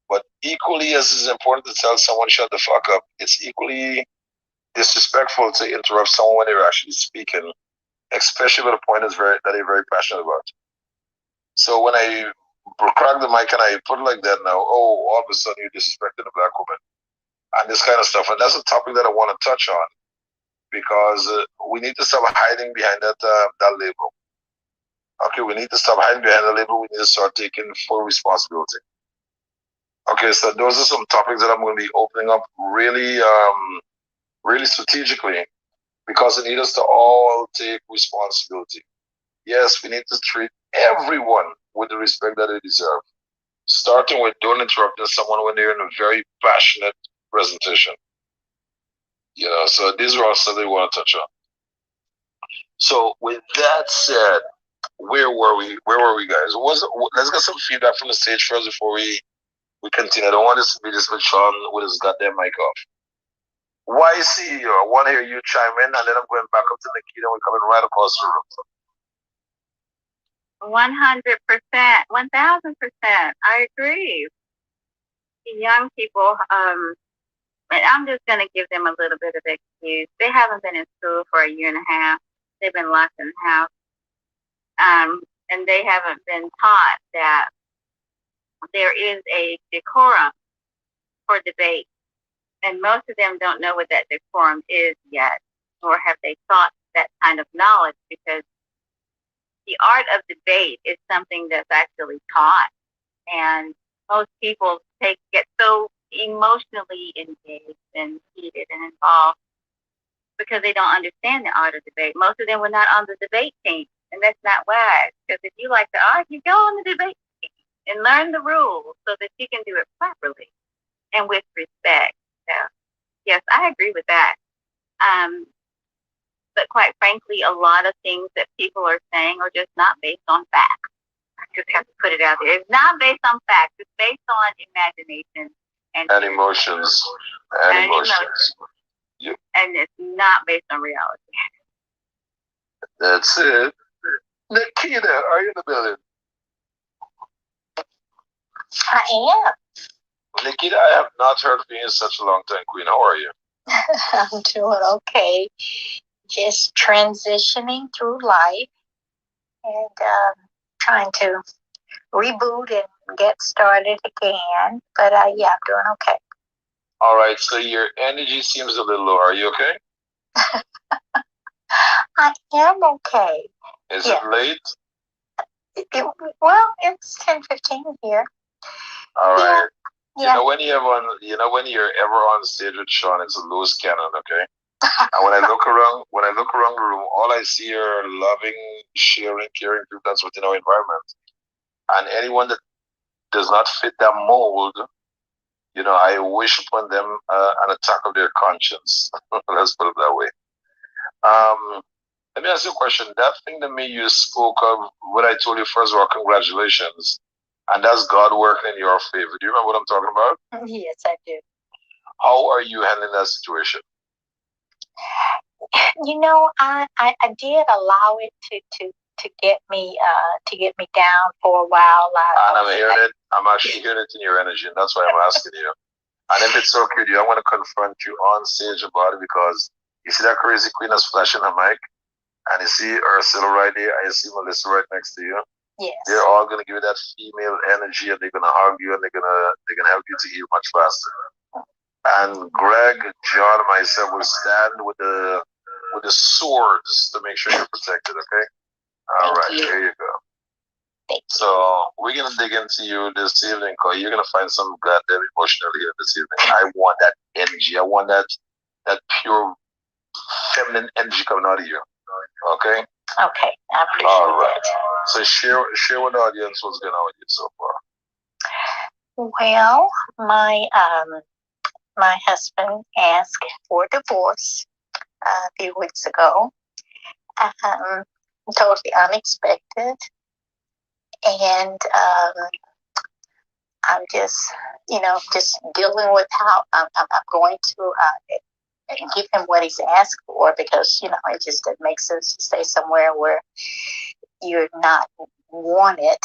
but equally as it's important to tell someone shut the fuck up, it's equally disrespectful to interrupt someone when they're actually speaking, especially with a point that they're very passionate about. So when I crack the mic and I put it like that now, oh, all of a sudden you're disrespecting a black woman and this kind of stuff. And that's a topic that I want to touch on because we need to stop hiding behind that label. Okay, we need to stop hiding behind the label. We need to start taking full responsibility. Okay, so those are some topics that I'm going to be opening up really, really strategically because it needs us to all take responsibility. Yes, we need to treat everyone with the respect that they deserve, starting with don't interrupting someone when they're in a very passionate presentation. You know, so these are all something we want to touch on. So with that said, where were we? Where were we, guys? Let's get some feedback from the stage first before we continue. I don't want this to be this with Sean with his goddamn mic off. Why CEO? I want to hear you chime in, and then I'm going back up to Nikita. We're coming right across the room. 100%, 1000%. I agree. The young people, and I'm just going to give them a little bit of excuse. They haven't been in school for a year and a half. They've been locked in the house. And they haven't been taught that there is a decorum for debate. And most of them don't know what that decorum is yet, nor have they sought that kind of knowledge, because the art of debate is something that's actually taught. And most people get so emotionally engaged and heated and involved because they don't understand the art of debate. Most of them were not on the debate team, and that's not wise. Because if you like to argue, go on the debate team and learn the rules so that you can do it properly and with respect. So, yes, I agree with that. But quite frankly, a lot of things that people are saying are just not based on facts. I just have to put it out there. It's not based on facts. It's based on imagination and emotions. And emotions. Yep. And it's not based on reality. That's it. Nikita, are you in the building? I am. Nikita, I have not heard of you in such a long time, Queen. How are you? I'm doing okay. Just transitioning through life and trying to reboot and get started again. But yeah, I'm doing okay. All right, so your energy seems a little low. Are you okay? I am okay. Is it late? Well, it's 10:15 here. All right. Yeah. You know when you're ever on stage with Sean, it's a loose cannon, okay? And when I look around the room, all I see are loving, sharing, caring people that's within our environment. And anyone that does not fit that mold, I wish upon them an attack of their conscience. Let's put it that way. Let me ask you a question. That thing that me you spoke of, what I told you first of all, congratulations. And that's God working in your favor. Do you remember what I'm talking about? Yes, I do. How are you handling that situation? I did allow it to get me down for a while. And I'm actually hearing it in your energy, and that's why I'm asking you. And if it's okay with you, I'm going to confront you on stage about it, because you see that crazy queen that's flashing her mic, and you see Ursula right there, and you see Melissa right next to you. Yes. They're all going to give you that female energy, and they're going to hug you, and they're going to help you to heal much faster. And Greg, John, and myself will stand with the swords to make sure you're protected. Okay. All right. There you go. So we're gonna dig into you this evening, because you're gonna find some goddamn emotional here this evening. I want that energy. I want that pure feminine energy coming out of you. Okay. Okay, I appreciate that. So share with the audience what's going on with you so far. Well, my husband asked for divorce a few weeks ago. Totally unexpected. And I'm just dealing with how I'm going to give him what he's asked for, because, it just doesn't make sense to stay somewhere where you're not wanted.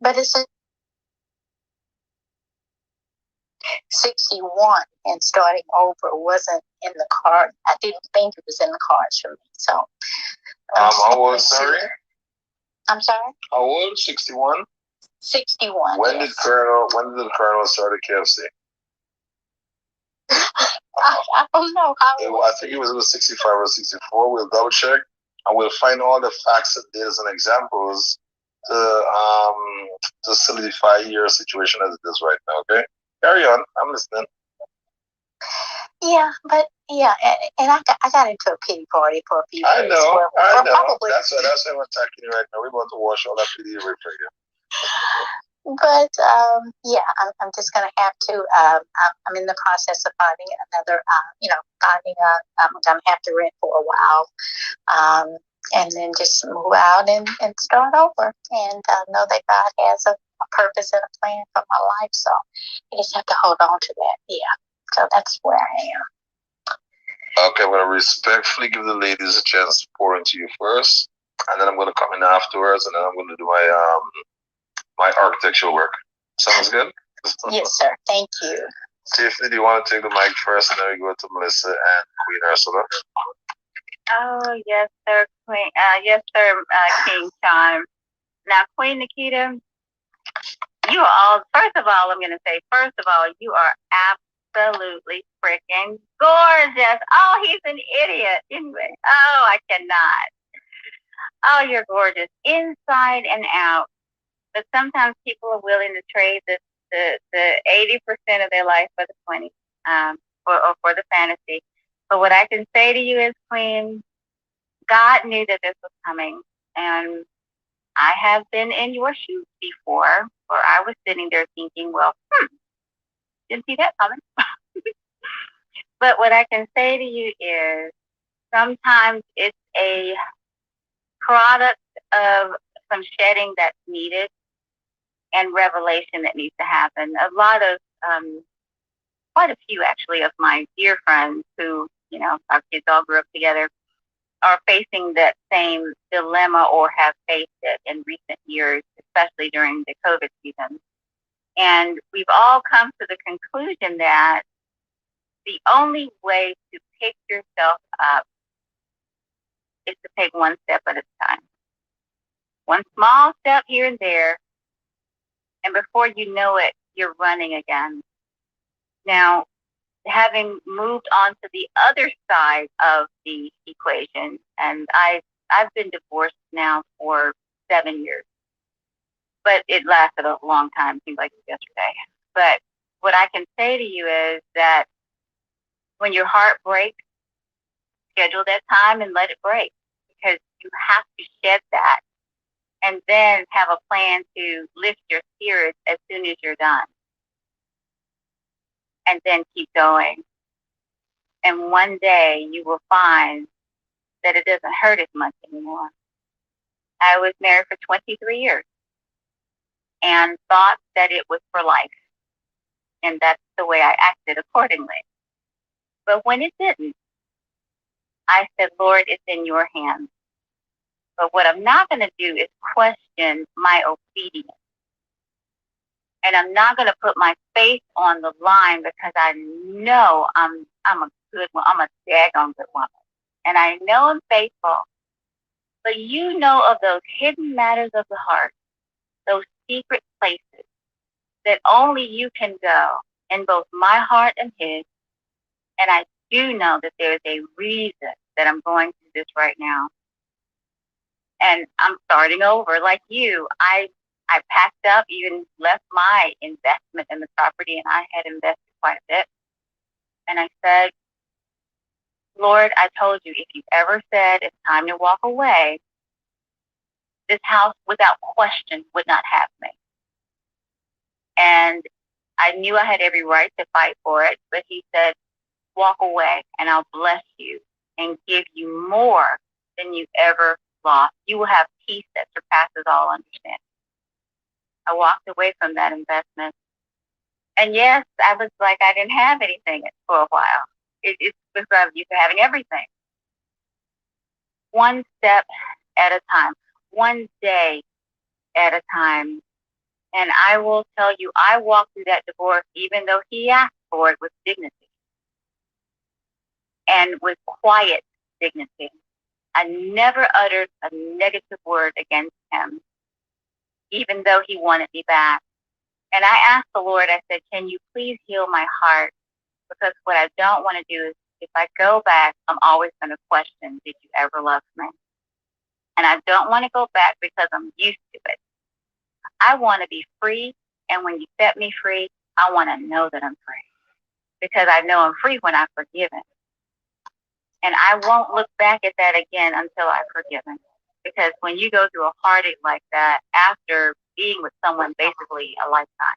But it's 61, and starting over wasn't in the card. I didn't think it was in the cards for me. So, how old, sorry? I'm sorry? How old? 61? 61. When did the Colonel start at KFC? I don't know how. I think it was 65 or 64. We'll double check, and we'll find all the facts and data and examples to solidify your situation as it is right now. Okay, carry on. I'm listening. Yeah, but and I got into a pity party for a few days. I know. That's why I'm attacking you right now. We're going to wash all that pity away from you. But I'm just gonna have to. I'm in the process of finding another. I'm gonna have to rent for a while. and then just move out and start over and know that God has a purpose and a plan for my life. So I just have to hold on to that. Yeah. So that's where I am. Okay, I'm going to respectfully give the ladies a chance to pour into you first, and then I'm going to come in afterwards, and then I'm going to do my architectural work. Sounds good? Yes, sir. Thank you. Tiffany, do you want to take the mic first, and then we go to Melissa and Queen Ursula? Oh, yes, sir, Queen. Yes, sir, King Chime. Now, Queen Nikita, you are all, first of all, I'm going to say, first of all, you are absolutely freaking gorgeous. Oh, he's an idiot. Anyway, oh, I cannot. Oh, you're gorgeous inside and out. But sometimes people are willing to trade the 80% of their life for the 20, for the fantasy. But what I can say to you is, Queen, God knew that this was coming, and I have been in your shoes before, where I was sitting there thinking, well, didn't see that coming. But what I can say to you is sometimes it's a product of some shedding that's needed and revelation that needs to happen. A lot of, quite a few actually, of my dear friends who, our kids all grew up together, are facing that same dilemma or have faced it in recent years, especially during the COVID season. And we've all come to the conclusion that the only way to pick yourself up is to take one step at a time. One small step here and there, and before you know it, you're running again. Now, having moved on to the other side of the equation, and I've been divorced now for 7 years, but it lasted a long time, seems like it was yesterday. But what I can say to you is that when your heart breaks, schedule that time and let it break, because you have to shed that and then have a plan to lift your spirits as soon as you're done, and then keep going. And one day you will find that it doesn't hurt as much anymore. I was married for 23 years and thought that it was for life. And that's the way I acted accordingly. But when it didn't, I said, Lord, it's in your hands. But what I'm not going to do is question my obedience. And I'm not going to put my faith on the line, because I know I'm a good one. I'm a daggone good woman. And I know I'm faithful. But you know of those hidden matters of the heart, those secret places that only you can go in both my heart and his. And I do know that there's a reason that I'm going through this right now. And I'm starting over like you. I packed up, even left my investment in the property, and I had invested quite a bit. And I said, Lord, I told you, if you ever said it's time to walk away, this house without question would not have me. And I knew I had every right to fight for it, but he said, walk away and I'll bless you and give you more than you ever lost. You will have peace that surpasses all understanding. I walked away from that investment. And yes, I was like, I didn't have anything for a while. It's because I'm used to having everything. One step at a time, one day at a time. And I will tell you, I walked through that divorce, even though he asked for it, with dignity and with quiet dignity. I never uttered a negative word against him, even though he wanted me back. And I asked the Lord, I said, can you please heal my heart? Because what I don't want to do is, if I go back, I'm always going to question, did you ever love me? And I don't want to go back because I'm used to it. I want to be free. And when you set me free, I want to know that I'm free. Because I know I'm free when I've forgiven. And I won't look back at that again until I've forgiven. Because when you go through a heartache like that, after being with someone basically a lifetime,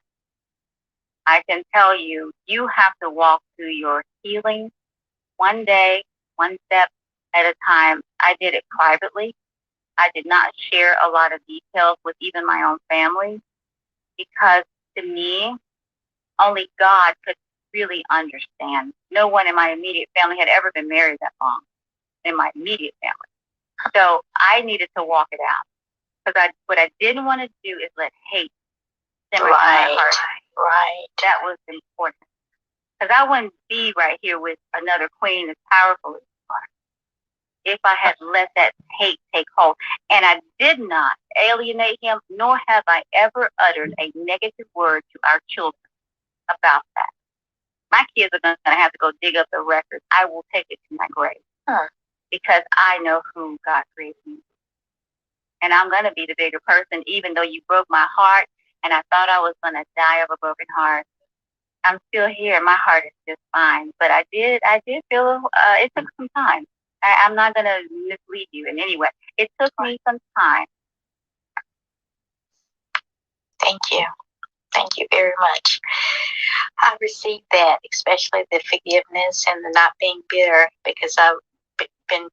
I can tell you, you have to walk through your healing one day, one step at a time. I did it privately. I did not share a lot of details with even my own family because to me, only God could really understand. No one in my immediate family had ever been married that long in my immediate family. So I needed to walk it out because what I didn't want to do is let hate simmer in my heart. Right. That was important because I wouldn't be right here with another queen as powerful as you are if I had let that hate take hold. And I did not alienate him, nor have I ever uttered a negative word to our children about that. My kids are going to have to go dig up the records. I will take it to my grave because I know who God created me. And I'm going to be the bigger person, even though you broke my heart and I thought I was going to die of a broken heart. I'm still here. My heart is just fine. But I did feel it took some time. I'm not going to mislead you in any way. It took me some time. Thank you. Thank you very much. I received that, especially the forgiveness and the not being bitter, because I've been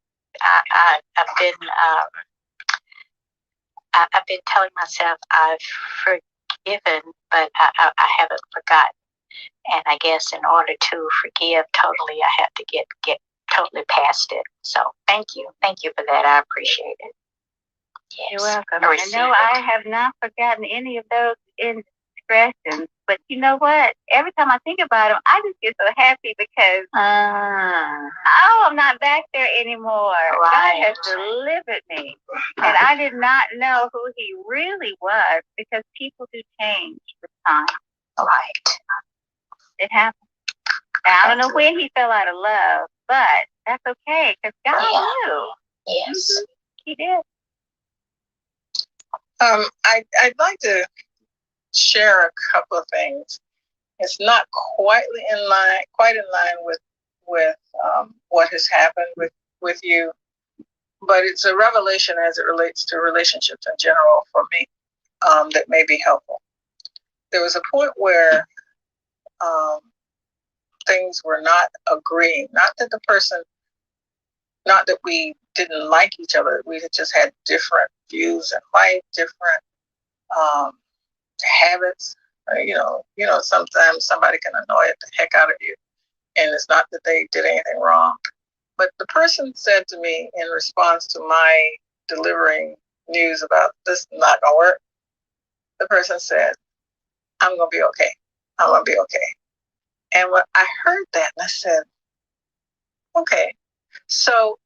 telling myself I've forgiven, but I haven't forgotten. And I guess in order to forgive totally, I have to get totally past it. So thank you for that. I appreciate it. Yes. You're welcome. I know I have not forgotten any of those indiscretions, but you know what? Every time I think about them, I just get so happy because I'm not back there anymore. Right. God has delivered me, and I did not know who He really was because people do change with time. Right. It happens. I don't know when He fell out of love, but that's okay because God knew. Yes. Mm-hmm. He did. I'd like to share a couple of things. It's not quite in line with what has happened with you, but it's a revelation as it relates to relationships in general for me that may be helpful. There was a point where things were not agreeing. Not that we didn't like each other. We just had different views in life, different habits. Sometimes somebody can annoy the heck out of you, and it's not that they did anything wrong. But the person said to me in response to my delivering news about this not gonna work, the person said, "I'm gonna be okay. I'm gonna be okay." And when I heard that, and I said, "Okay." So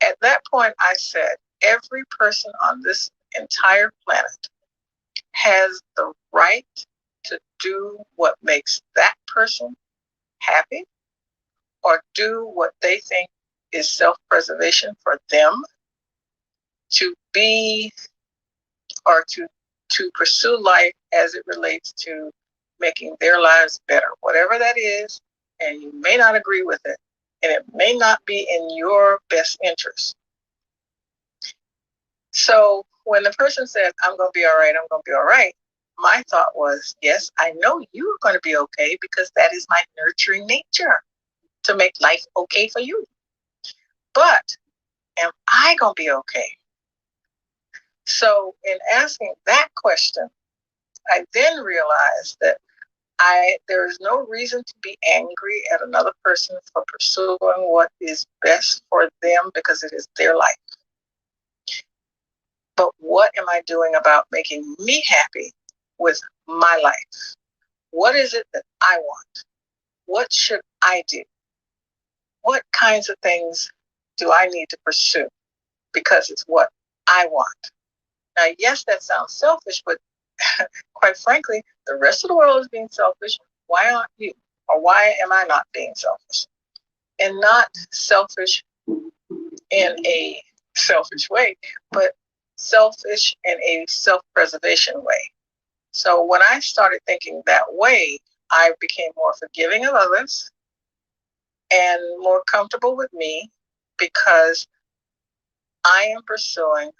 at that point, I said, every person on this entire planet has the right to do what makes that person happy or do what they think is self-preservation for them to be or to pursue life as it relates to making their lives better, whatever that is. And you may not agree with it, and it may not be in your best interest. So when the person said, "I'm going to be all right, I'm going to be all right," my thought was, yes, I know you're going to be okay because that is my nurturing nature to make life okay for you. But am I going to be okay? So in asking that question, I then realized that there is no reason to be angry at another person for pursuing what is best for them because it is their life. But what am I doing about making me happy with my life? What is it that I want? What should I do? What kinds of things do I need to pursue? Because it's what I want. Now, yes, that sounds selfish, but quite frankly, the rest of the world is being selfish. Why aren't you? Or why am I not being selfish? And not selfish in a selfish way, but selfish in a self-preservation way. So when I started thinking that way, I became more forgiving of others and more comfortable with me because I am pursuing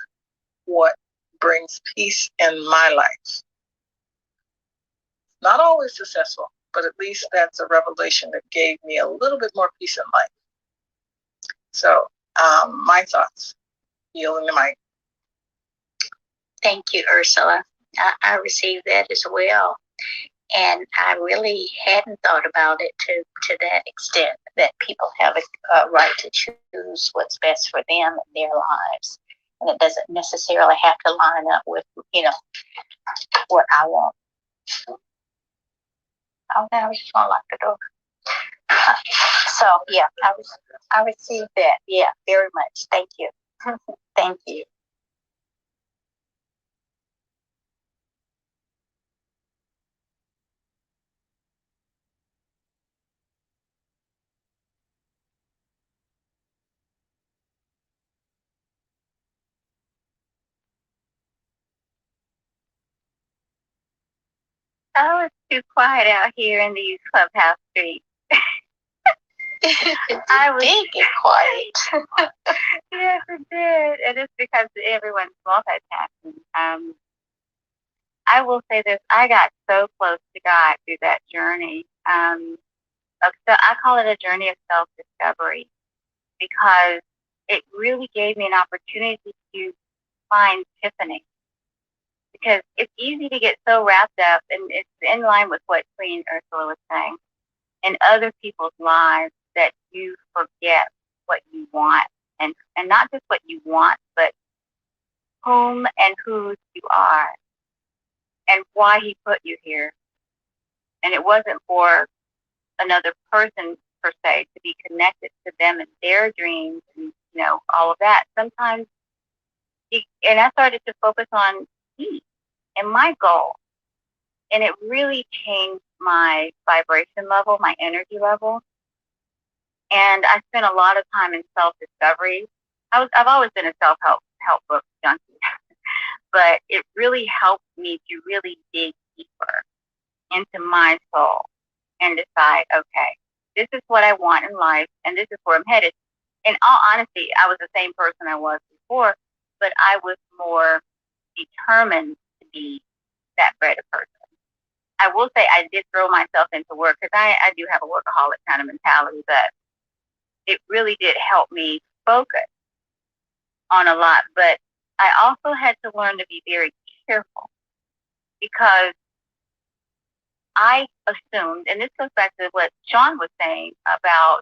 what brings peace in my life. Not always successful, but at least that's a revelation that gave me a little bit more peace in life. So my thoughts. Yielding the mic. Thank you, Ursula. I received that as well. And I really hadn't thought about it to that extent, that people have a right to choose what's best for them in their lives. And it doesn't necessarily have to line up with, what I want. Oh, now I was just going to lock the door. So, yeah, I received that. Yeah, very much. Thank you. Thank you. Oh, it's too quiet out here in these clubhouse streets. I did get quiet. Yes, it did. And it's because everyone's multitasking. I will say this, I got so close to God through that journey. So I call it a journey of self-discovery because it really gave me an opportunity to find Tiffany. Because it's easy to get so wrapped up, and it's in line with what Queen Ursula was saying, in other people's lives that you forget what you want. And not just what you want, but whom and whose you are and why he put you here. And it wasn't for another person per se to be connected to them and their dreams and all of that. Sometimes, and I started to focus on me and my goal, and it really changed my vibration level, my energy level. And I spent a lot of time in self-discovery. I've always been a self-help book junkie, but it really helped me to really dig deeper into my soul and decide, okay, this is what I want in life, and this is where I'm headed. In all honesty, I was the same person I was before, but I was more determined to be that better person. I will say I did throw myself into work because I do have a workaholic kind of mentality, but it really did help me focus on a lot. But I also had to learn to be very careful because I assumed, and this goes back to what Sean was saying about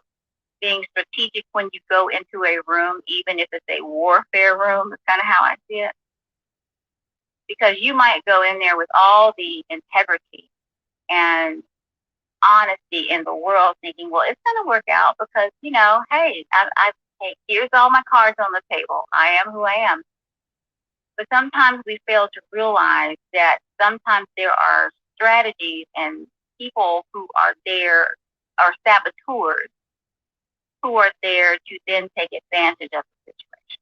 being strategic when you go into a room, even if it's a warfare room. It's kind of how I see it. Because you might go in there with all the integrity and honesty in the world thinking, well, it's going to work out because, hey, hey, here's all my cards on the table. I am who I am. But sometimes we fail to realize that sometimes there are strategies and people who are there, are saboteurs, who are there to then take advantage of the situation.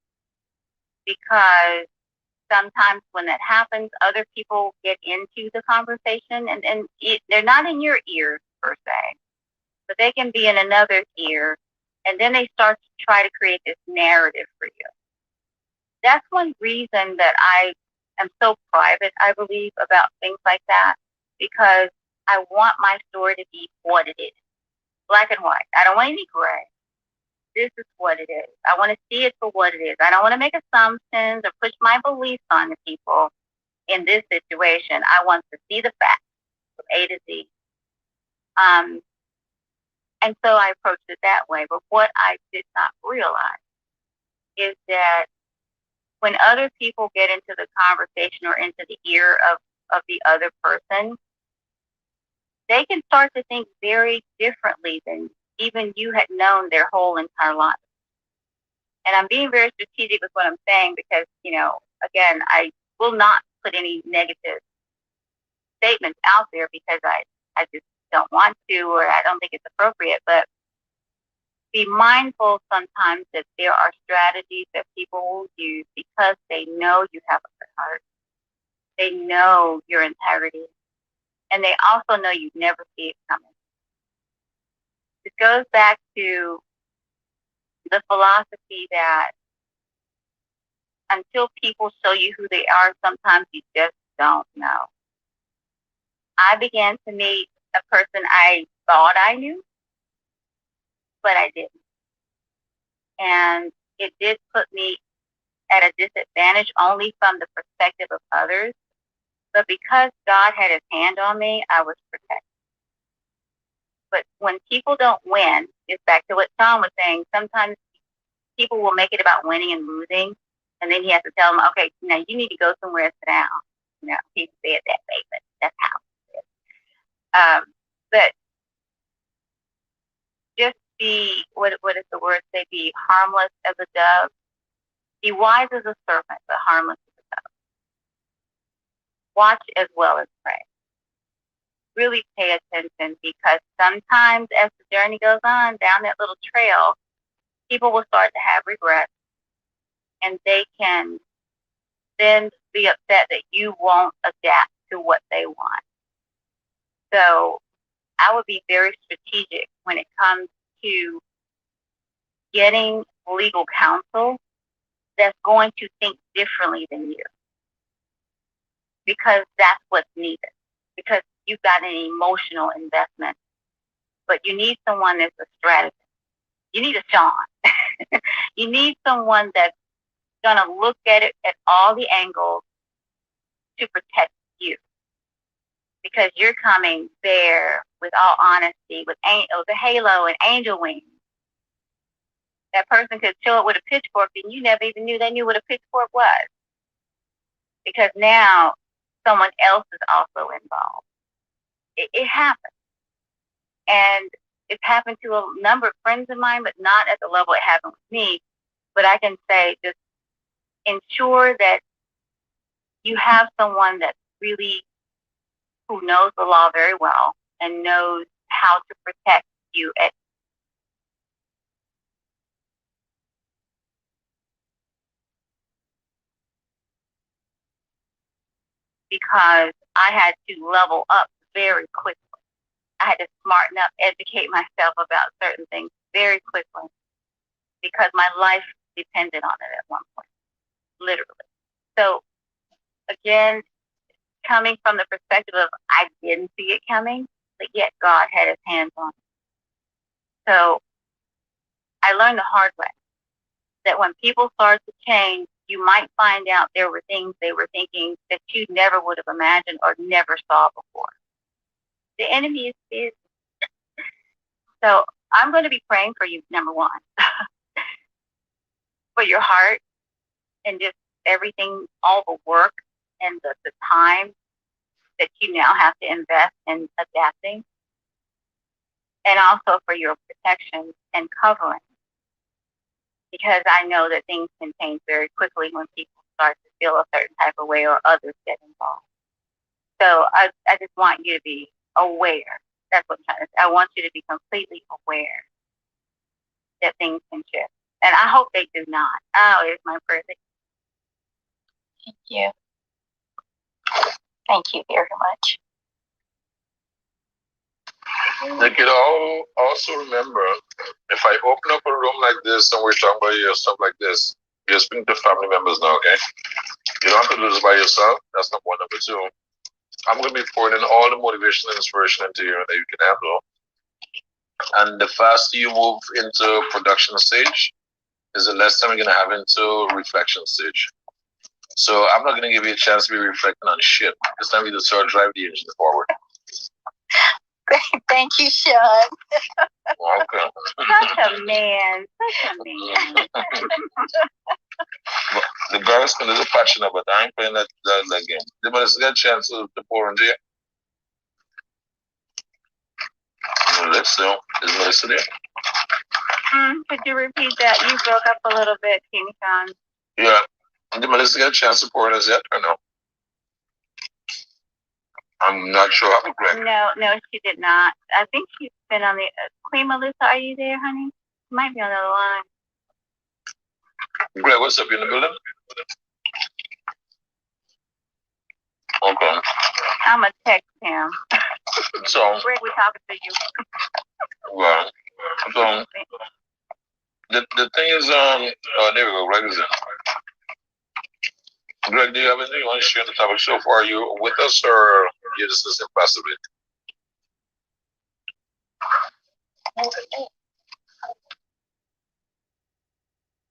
Because sometimes when that happens, other people get into the conversation and they're not in your ears per se, but they can be in another ear, and then they start to try to create this narrative for you. That's one reason that I am so private, I believe, about things like that, because I want my story to be what it is, black and white. I don't want any gray. This is what it is. I want to see it for what it is. I don't want to make assumptions or push my beliefs on the people in this situation. I want to see the facts from A to Z. And so I approached it that way. But what I did not realize is that when other people get into the conversation or into the ear of the other person, they can start to think very differently than even you had known their whole entire life. And I'm being very strategic with what I'm saying because, again, I will not put any negative statements out there because I just don't want to, or I don't think it's appropriate. But be mindful sometimes that there are strategies that people will use because they know you have a good heart. They know your integrity. And they also know you never see it coming. It goes back to the philosophy that until people show you who they are, sometimes you just don't know. I began to meet a person I thought I knew, but I didn't. And it did put me at a disadvantage only from the perspective of others. But because God had his hand on me, I was protected. But when people don't win, it's back to what Tom was saying. Sometimes people will make it about winning and losing, and then he has to tell them, okay, now you need to go somewhere and sit down. He said that way, but that's how it is. But just be, what does the word say? Be harmless as a dove. Be wise as a serpent, but harmless as a dove. Watch as well as pray. Really pay attention, because sometimes as the journey goes on down that little trail, people will start to have regrets, and they can then be upset that you won't adapt to what they want. So I would be very strategic when it comes to getting legal counsel that's going to think differently than you, because that's what's needed. Because you've got an emotional investment, but you need someone that's a strategist. You need a Sean. You need someone that's going to look at it at all the angles to protect you, because you're coming there with all honesty, with the halo and angel wings. That person could show up with a pitchfork and you never even knew they knew what a pitchfork was, because now someone else is also involved. It happens. And it's happened to a number of friends of mine, but not at the level it happened with me. But I can say, just ensure that you have someone that's really, who knows the law very well and knows how to protect you at because I had to level up very quickly. I had to smarten up, educate myself about certain things very quickly, because my life depended on it at one point, literally. So again, coming from the perspective of I didn't see it coming, but yet God had his hands on it. So I learned the hard way that when people start to change, you might find out there were things they were thinking that you never would have imagined or never saw before. The enemy is busy. So I'm going to be praying for you, number one, for your heart and just everything, all the work and the time that you now have to invest in adapting, and also for your protection and covering, because I know that things can change very quickly when people start to feel a certain type of way or others get involved. So I just want you to be aware. That's what I'm trying to say. I want you to be completely aware that things can shift. And I hope they do not. Oh, it's my prayer. Thank you. Thank you very much. They could all also remember, if I open up a room like this and we're talking about your stuff like this, you're speaking to family members now, okay? You don't have to do this by yourself. That's number one. Number two, I'm going to be pouring in all the motivation and inspiration into you that you can handle. And the faster you move into production stage is the less time you're going to have into reflection stage. So I'm not going to give you a chance to be reflecting on shit. It's time for you to start driving the engine forward. Thank you, Sean. Okay. Such a man. Such a man. The girls can do passionate, but I ain't playing that game. They must get a chance to pour into it. Let's know. Is Melissa there? Could you repeat that? You broke up a little bit, King Sean. Yeah. Did Melissa get a chance to pour in us yet or no? I'm not sure. I'm Greg. No, she did not. I think she's been on the Queen Melissa. Are you there, honey? She might be on the other line. Greg, what's up? You in the building? Okay. I'm gonna text him. So, Greg, we're talking to you. well, so the thing is, there we go. Greg is in. Greg, do you have anything you want to share on the topic so far? Are you with us or you just listening passively?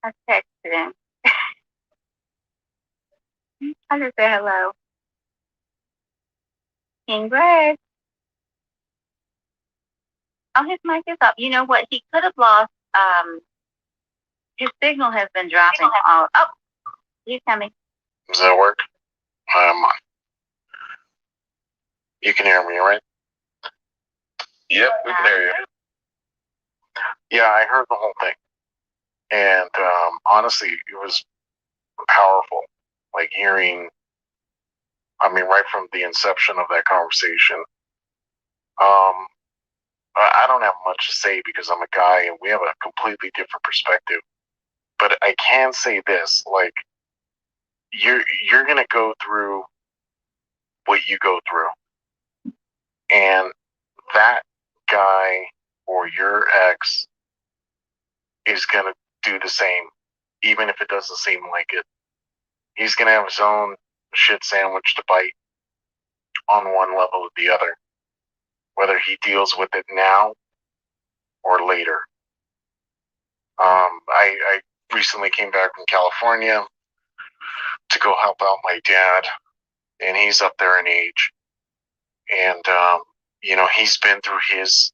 I texted him. I just said hello. King Greg. Oh, his mic is up. You know what? He could have lost. His signal has been dropping. Oh, he's coming. Does that work? You can hear me, right? Yep, we can hear you. Yeah, I heard the whole thing. And honestly, it was powerful. Like hearing, right from the inception of that conversation. I don't have much to say because I'm a guy and we have a completely different perspective. But I can say this, like, you're gonna go through what you go through. And that guy or your ex is gonna do the same, even if it doesn't seem like it. He's gonna have his own shit sandwich to bite on one level or the other, whether he deals with it now or later. I recently came back from California to go help out my dad, and he's up there in age. And, he's been through his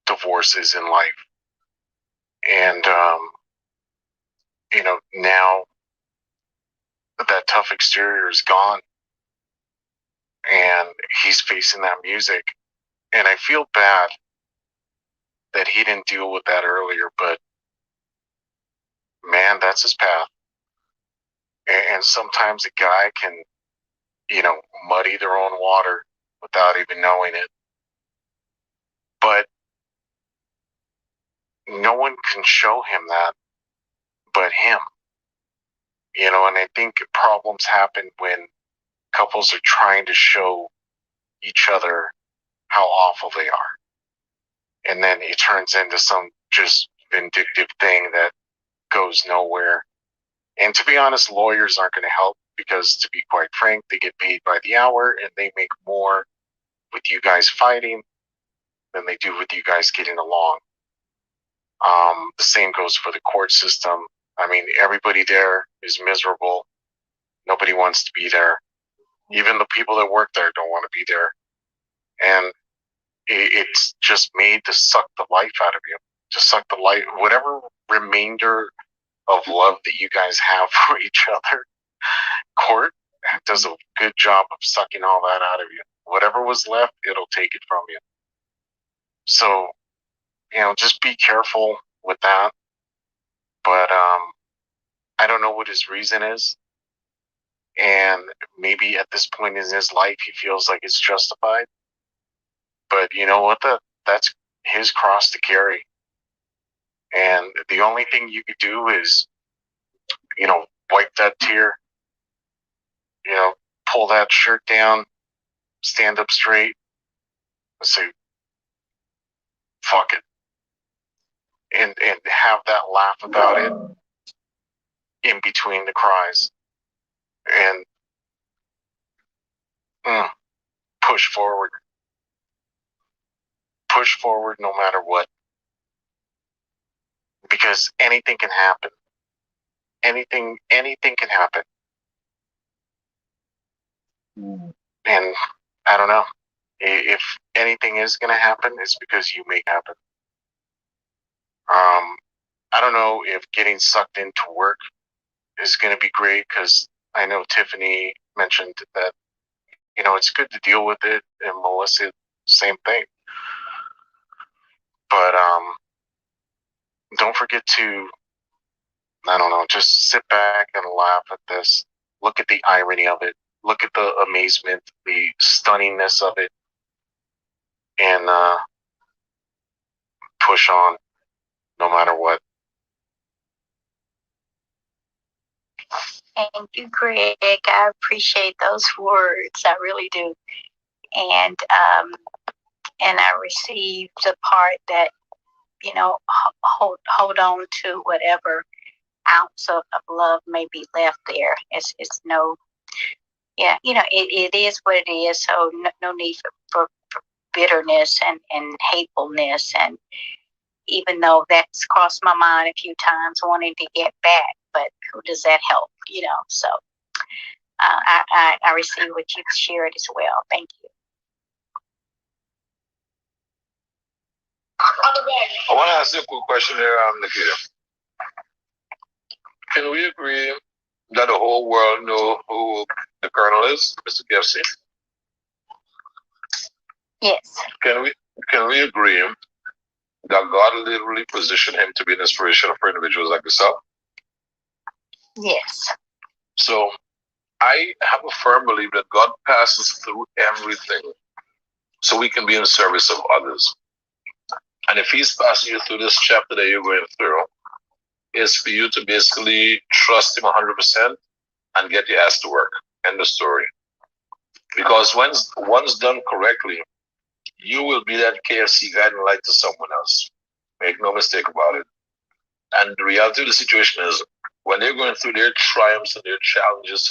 divorces in life. And, now that tough exterior is gone, and he's facing that music. And I feel bad that he didn't deal with that earlier, but man, that's his path. And sometimes a guy can, muddy their own water without even knowing it. But no one can show him that but him. And I think problems happen when couples are trying to show each other how awful they are. And then it turns into some just vindictive thing that goes nowhere. And to be honest, lawyers aren't going to help because, to be quite frank, they get paid by the hour and they make more with you guys fighting than they do with you guys getting along. The same goes for the court system. Everybody there is miserable. Nobody wants to be there. Even the people that work there don't want to be there. And it's just made to suck the life out of you, to suck the life, whatever remainder of love that you guys have for each other. Court does a good job of sucking all that out of you. Whatever was left, it'll take it from you. So, just be careful with that. But I don't know what his reason is. And maybe at this point in his life, he feels like it's justified. But you know what? That's his cross to carry. And the only thing you could do is, wipe that tear, pull that shirt down, stand up straight, and say, fuck it. And have that laugh about it in between the cries. And push forward. Push forward no matter what. Because anything can happen. Anything can happen. And I don't know. If anything is going to happen, it's because you make it happen. I don't know if getting sucked into work is going to be great, because I know Tiffany mentioned that, it's good to deal with it, and Melissa, same thing. But don't forget to, I don't know, just sit back and laugh at this. Look at the irony of it. Look at the amazement, the stunningness of it, and push on no matter what. Thank you, Greg. I appreciate those words. I really do. And I received the part that, hold on to whatever ounce of love may be left there. It's no, it is what it is. So no need for bitterness and hatefulness. And, even though that's crossed my mind a few times, wanting to get back, but who does that help? So I receive what you've shared as well. Thank you. I want to ask you a quick question here, Nikita. Can we agree that the whole world know who the Colonel is, Mr. KFC? Yes. Can we agree that God literally positioned him to be an inspiration for individuals like yourself? Yes. So I have a firm belief that God passes through everything so we can be in service of others. And if he's passing you through this chapter that you're going through, is for you to basically trust him 100% and get your ass to work. End of story. Because once done correctly, you will be that KFC guiding light to someone else. Make no mistake about it. And the reality of the situation is, when they're going through their triumphs and their challenges,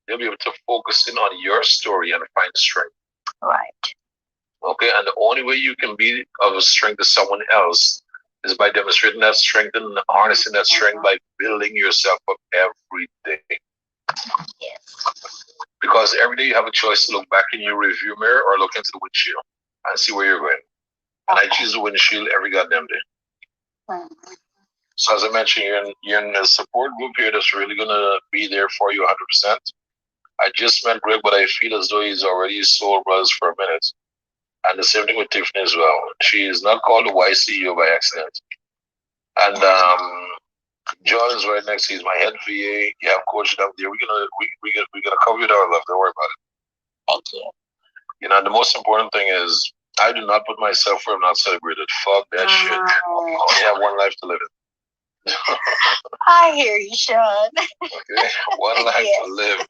they'll be able to focus in on your story and find strength. Right. Okay, and the only way you can be of strength to someone else is by demonstrating that strength and harnessing that strength by building yourself up every day. Yes. Because every day you have a choice to look back in your review mirror or look into the windshield and see where you're going. And I choose the windshield every goddamn day. Mm-hmm. So as I mentioned, you're in a support group here that's really going to be there for you 100%. I just met Greg, but I feel as though he's already soul brothers for a minute. And the same thing with Tiffany as well. She is not called the YCEO by accident. And John is right next. He's my head VA. You have Coach down there. We're gonna cover you with our love. Don't worry about it. Thank you. The most important thing is I do not put myself where I'm not celebrated. Fuck that shit. I only have one life to live in. I hear you, Sean. Okay, one life to live.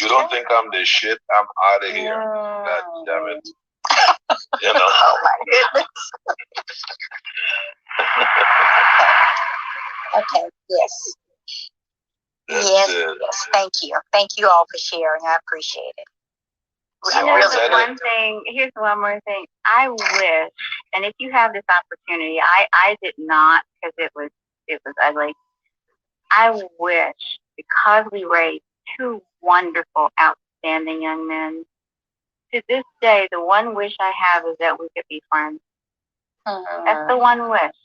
You don't think I'm this shit? I'm out of here. God damn it. Oh my goodness. Okay. Yes. Yes. Thank you. Thank you all for sharing. I appreciate it. Here's one more thing. I wish, and if you have this opportunity, I did not because it was ugly. I wish, because we raised two wonderful, outstanding young men, to this day, the one wish I have is that we could be friends. That's the one wish.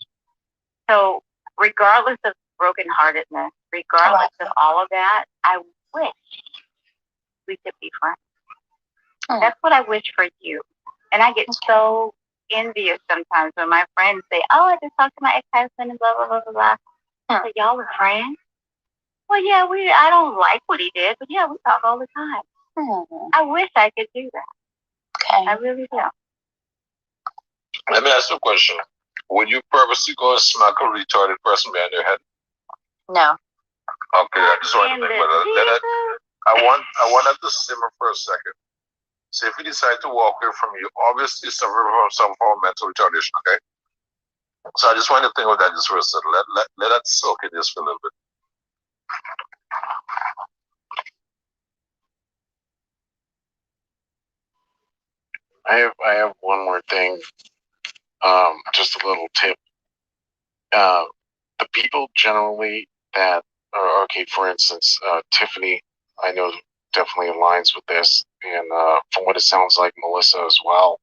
So regardless of brokenheartedness, regardless of all of that, I wish we could be friends. That's what I wish for you. And I get so envious sometimes when my friends say, oh, I just talked to my ex-husband and blah, blah, blah, blah, blah. So y'all were friends? Well, yeah, I don't like what he did, but yeah, we talk all the time. I wish I could do that. Okay. I really do. Let me ask you a question. Would you purposely go and smack a retarded person behind their head? No. Okay, I just want to think about it. I want that to simmer for a second. So if you decide to walk away from you, obviously suffer from some form of mental retardation, okay? So I just want to think about that just for a second. Let that soak in just for a little bit. I have one more thing. Just a little tip. The people generally that are okay, for instance, Tiffany, I know definitely aligns with this, and from what it sounds like, Melissa as well.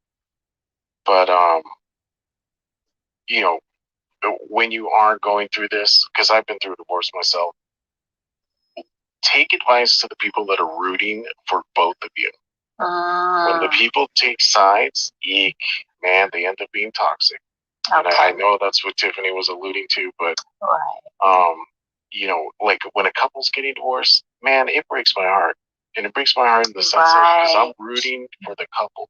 But when you are going through this, because I've been through a divorce myself, take advice to the people that are rooting for both of you. When the people take sides, man, they end up being toxic. Okay. And I know that's what Tiffany was alluding to, but like when a couple's getting divorced, man, it breaks my heart. And it breaks my heart in the sense of, because I'm rooting for the couple.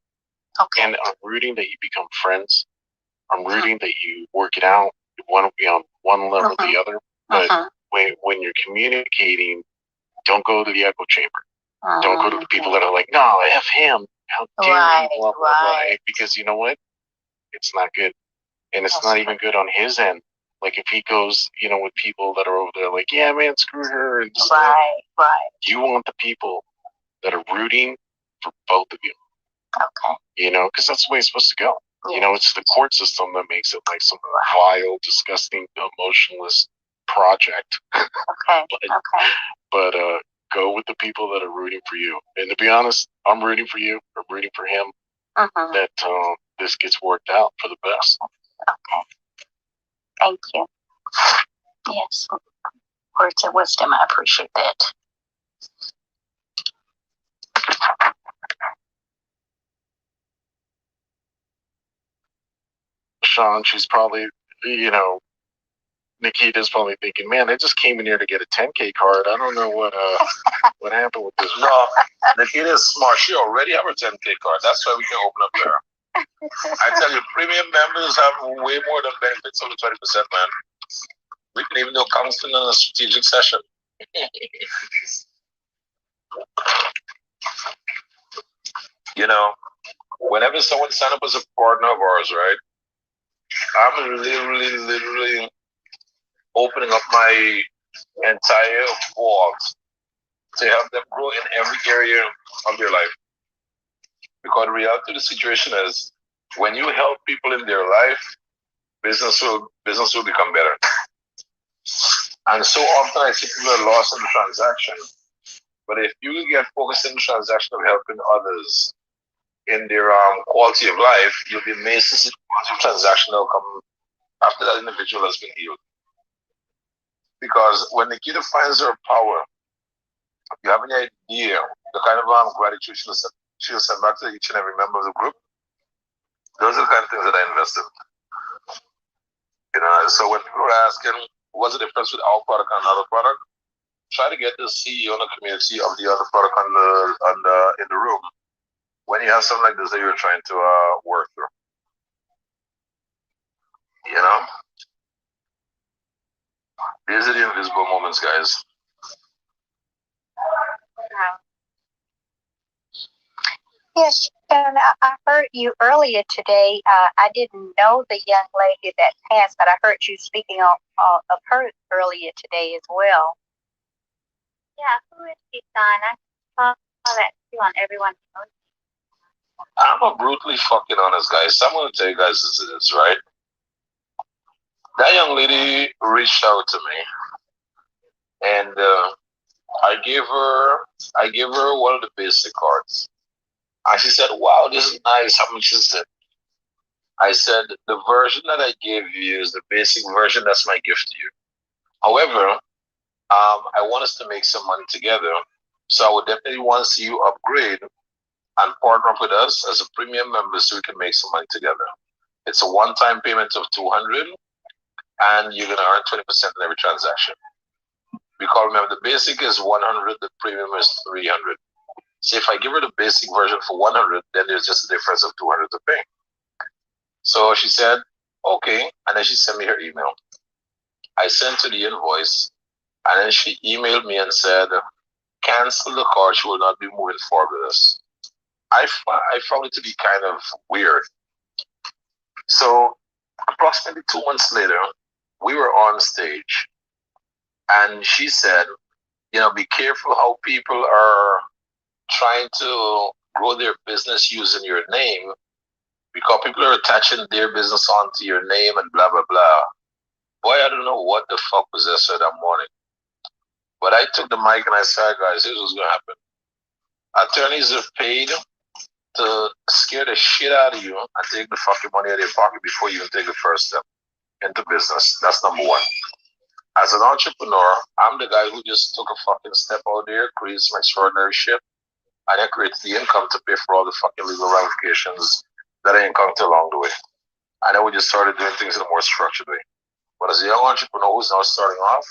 Okay. And I'm rooting that you become friends. I'm rooting that you work it out. You want to be on one level or the other. But when you're communicating, don't go to the echo chamber. Don't go to the people that are like, no, F him. How dare you, blah, blah, blah. Because you know what? It's not good. And it's not even good on his end. Like if he goes, with people that are over there like, yeah, man, screw her. And right. You want the people that are rooting for both of you. Okay. Because that's the way it's supposed to go. You know, it's the court system that makes it like some vile, disgusting, emotionless project. Okay. But go with the people that are rooting for you. And to be honest, I'm rooting for you. I'm rooting for him. That this gets worked out for the best. Okay. Thank you. Yes. Words of wisdom. I appreciate that. Sean, she's probably, you know, Nikita's probably thinking, man, I just came in here to get a 10K card. I don't know what happened with this. No, Nikita is smart. She already have her 10K card. That's why we can open up there. I tell you, premium members have way more than benefits of the 20%, man. We can even do counseling in a strategic session. You know, whenever someone sign up as a partner of ours, right? I'm literally opening up my entire vault to help them grow in every area of their life. Because the reality of the situation is, when you help people in their life, business will become better. And so often I see people are lost in the transaction. But if you get focused in the transaction of helping others in their quality of life, you'll be amazed to see the quality of transaction that will come after that individual has been healed. Because when Nikita finds her power, you have any idea the kind of gratitude she'll send back to each and every member of the group? Those are the kind of things that I invest in. You know, so when people are asking, what's the difference with our product and another product? Try to get the CEO in the community of the other product in the room when you have something like this that you're trying to work through. You know? These are the invisible moments, guys. Yes, and I heard you earlier today. I didn't know the young lady that passed, but I heard you speaking of her earlier today as well. Yeah, who is she, son? I saw that too on everyone's post. I'm a brutally fucking honest guy. So I'm going to tell you guys this is right. That young lady reached out to me, and I gave her one of the basic cards. And she said, "Wow, this is nice. How much is it?" I said, "The version that I gave you is the basic version. That's my gift to you. However, I want us to make some money together. So I would definitely want to see you upgrade and partner up with us as a premium member so we can make some money together. It's a one-time payment of $200, and you're gonna earn 20% in every transaction. Because remember, the basic is 100, the premium is 300. So if I give her the basic version for 100, then there's just a difference of 200 to pay." So she said, "Okay," and then she sent me her email. I sent her the invoice, and then she emailed me and said, "Cancel the card. She will not be moving forward with us." I found it to be kind of weird. So approximately 2 months later, we were on stage, and she said, "You know, be careful how people are trying to grow their business using your name, because people are attaching their business onto your name and blah, blah, blah." Boy, I don't know what the fuck was that morning. But I took the mic and I said, "Guys, here's what's going to happen. Attorneys are paid to scare the shit out of you and take the fucking money out of your pocket before you even take the first step into business. That's number one. As an entrepreneur, I'm the guy who just took a fucking step out there, created some extraordinary shit, and I created the income to pay for all the fucking legal ramifications that I encountered along the way. And then we just started doing things in a more structured way. But as a young entrepreneur who's now starting off,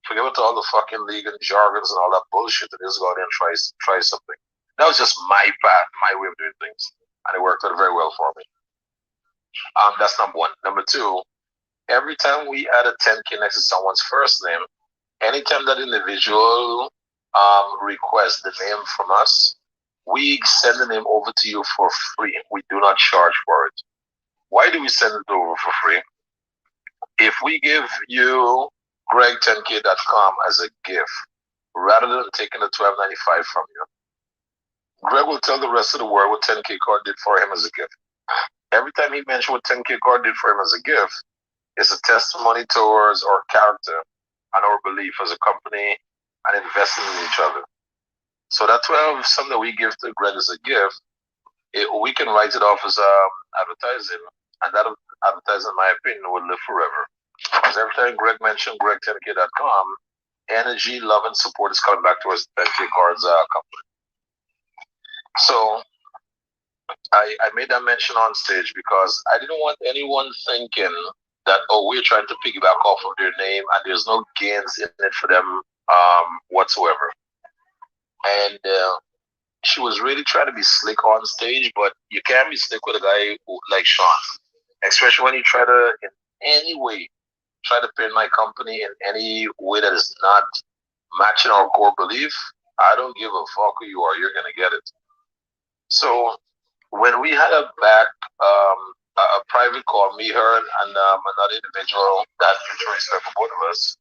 forget about all the fucking legal jargons and all that bullshit and just go out there and try something. That was just my path, my way of doing things. And it worked out very well for me. That's number one. Number two, every time we add a 10K next to someone's first name, anytime that individual requests the name from us, we send the name over to you for free. We do not charge for it. Why do we send it over for free? If we give you greg10k.com as a gift, rather than taking the $12.95 from you, Greg will tell the rest of the world what 10K card did for him as a gift. every time he mentioned what 10K card did for him as a gift, it's a testimony towards our character and our belief as a company and investing in each other. So that 12, something that we give to Greg as a gift, we can write it off as advertising, and that advertising, in my opinion, will live forever. Because every time Greg mentioned greg10k.com, energy, love, and support is coming back towards the 10K cards company. So I made that mention on stage because I didn't want anyone thinking that, oh, we're trying to piggyback off of their name and there's no gains in it for them whatsoever. And she was really trying to be slick on stage, but you can't be slick with a guy like Sean, especially when you try to, in any way, try to pin my company in any way that is not matching our core belief. I don't give a fuck who you are, you're going to get it. So when we had a private call, me, her, and another individual that mutual respect for both of us,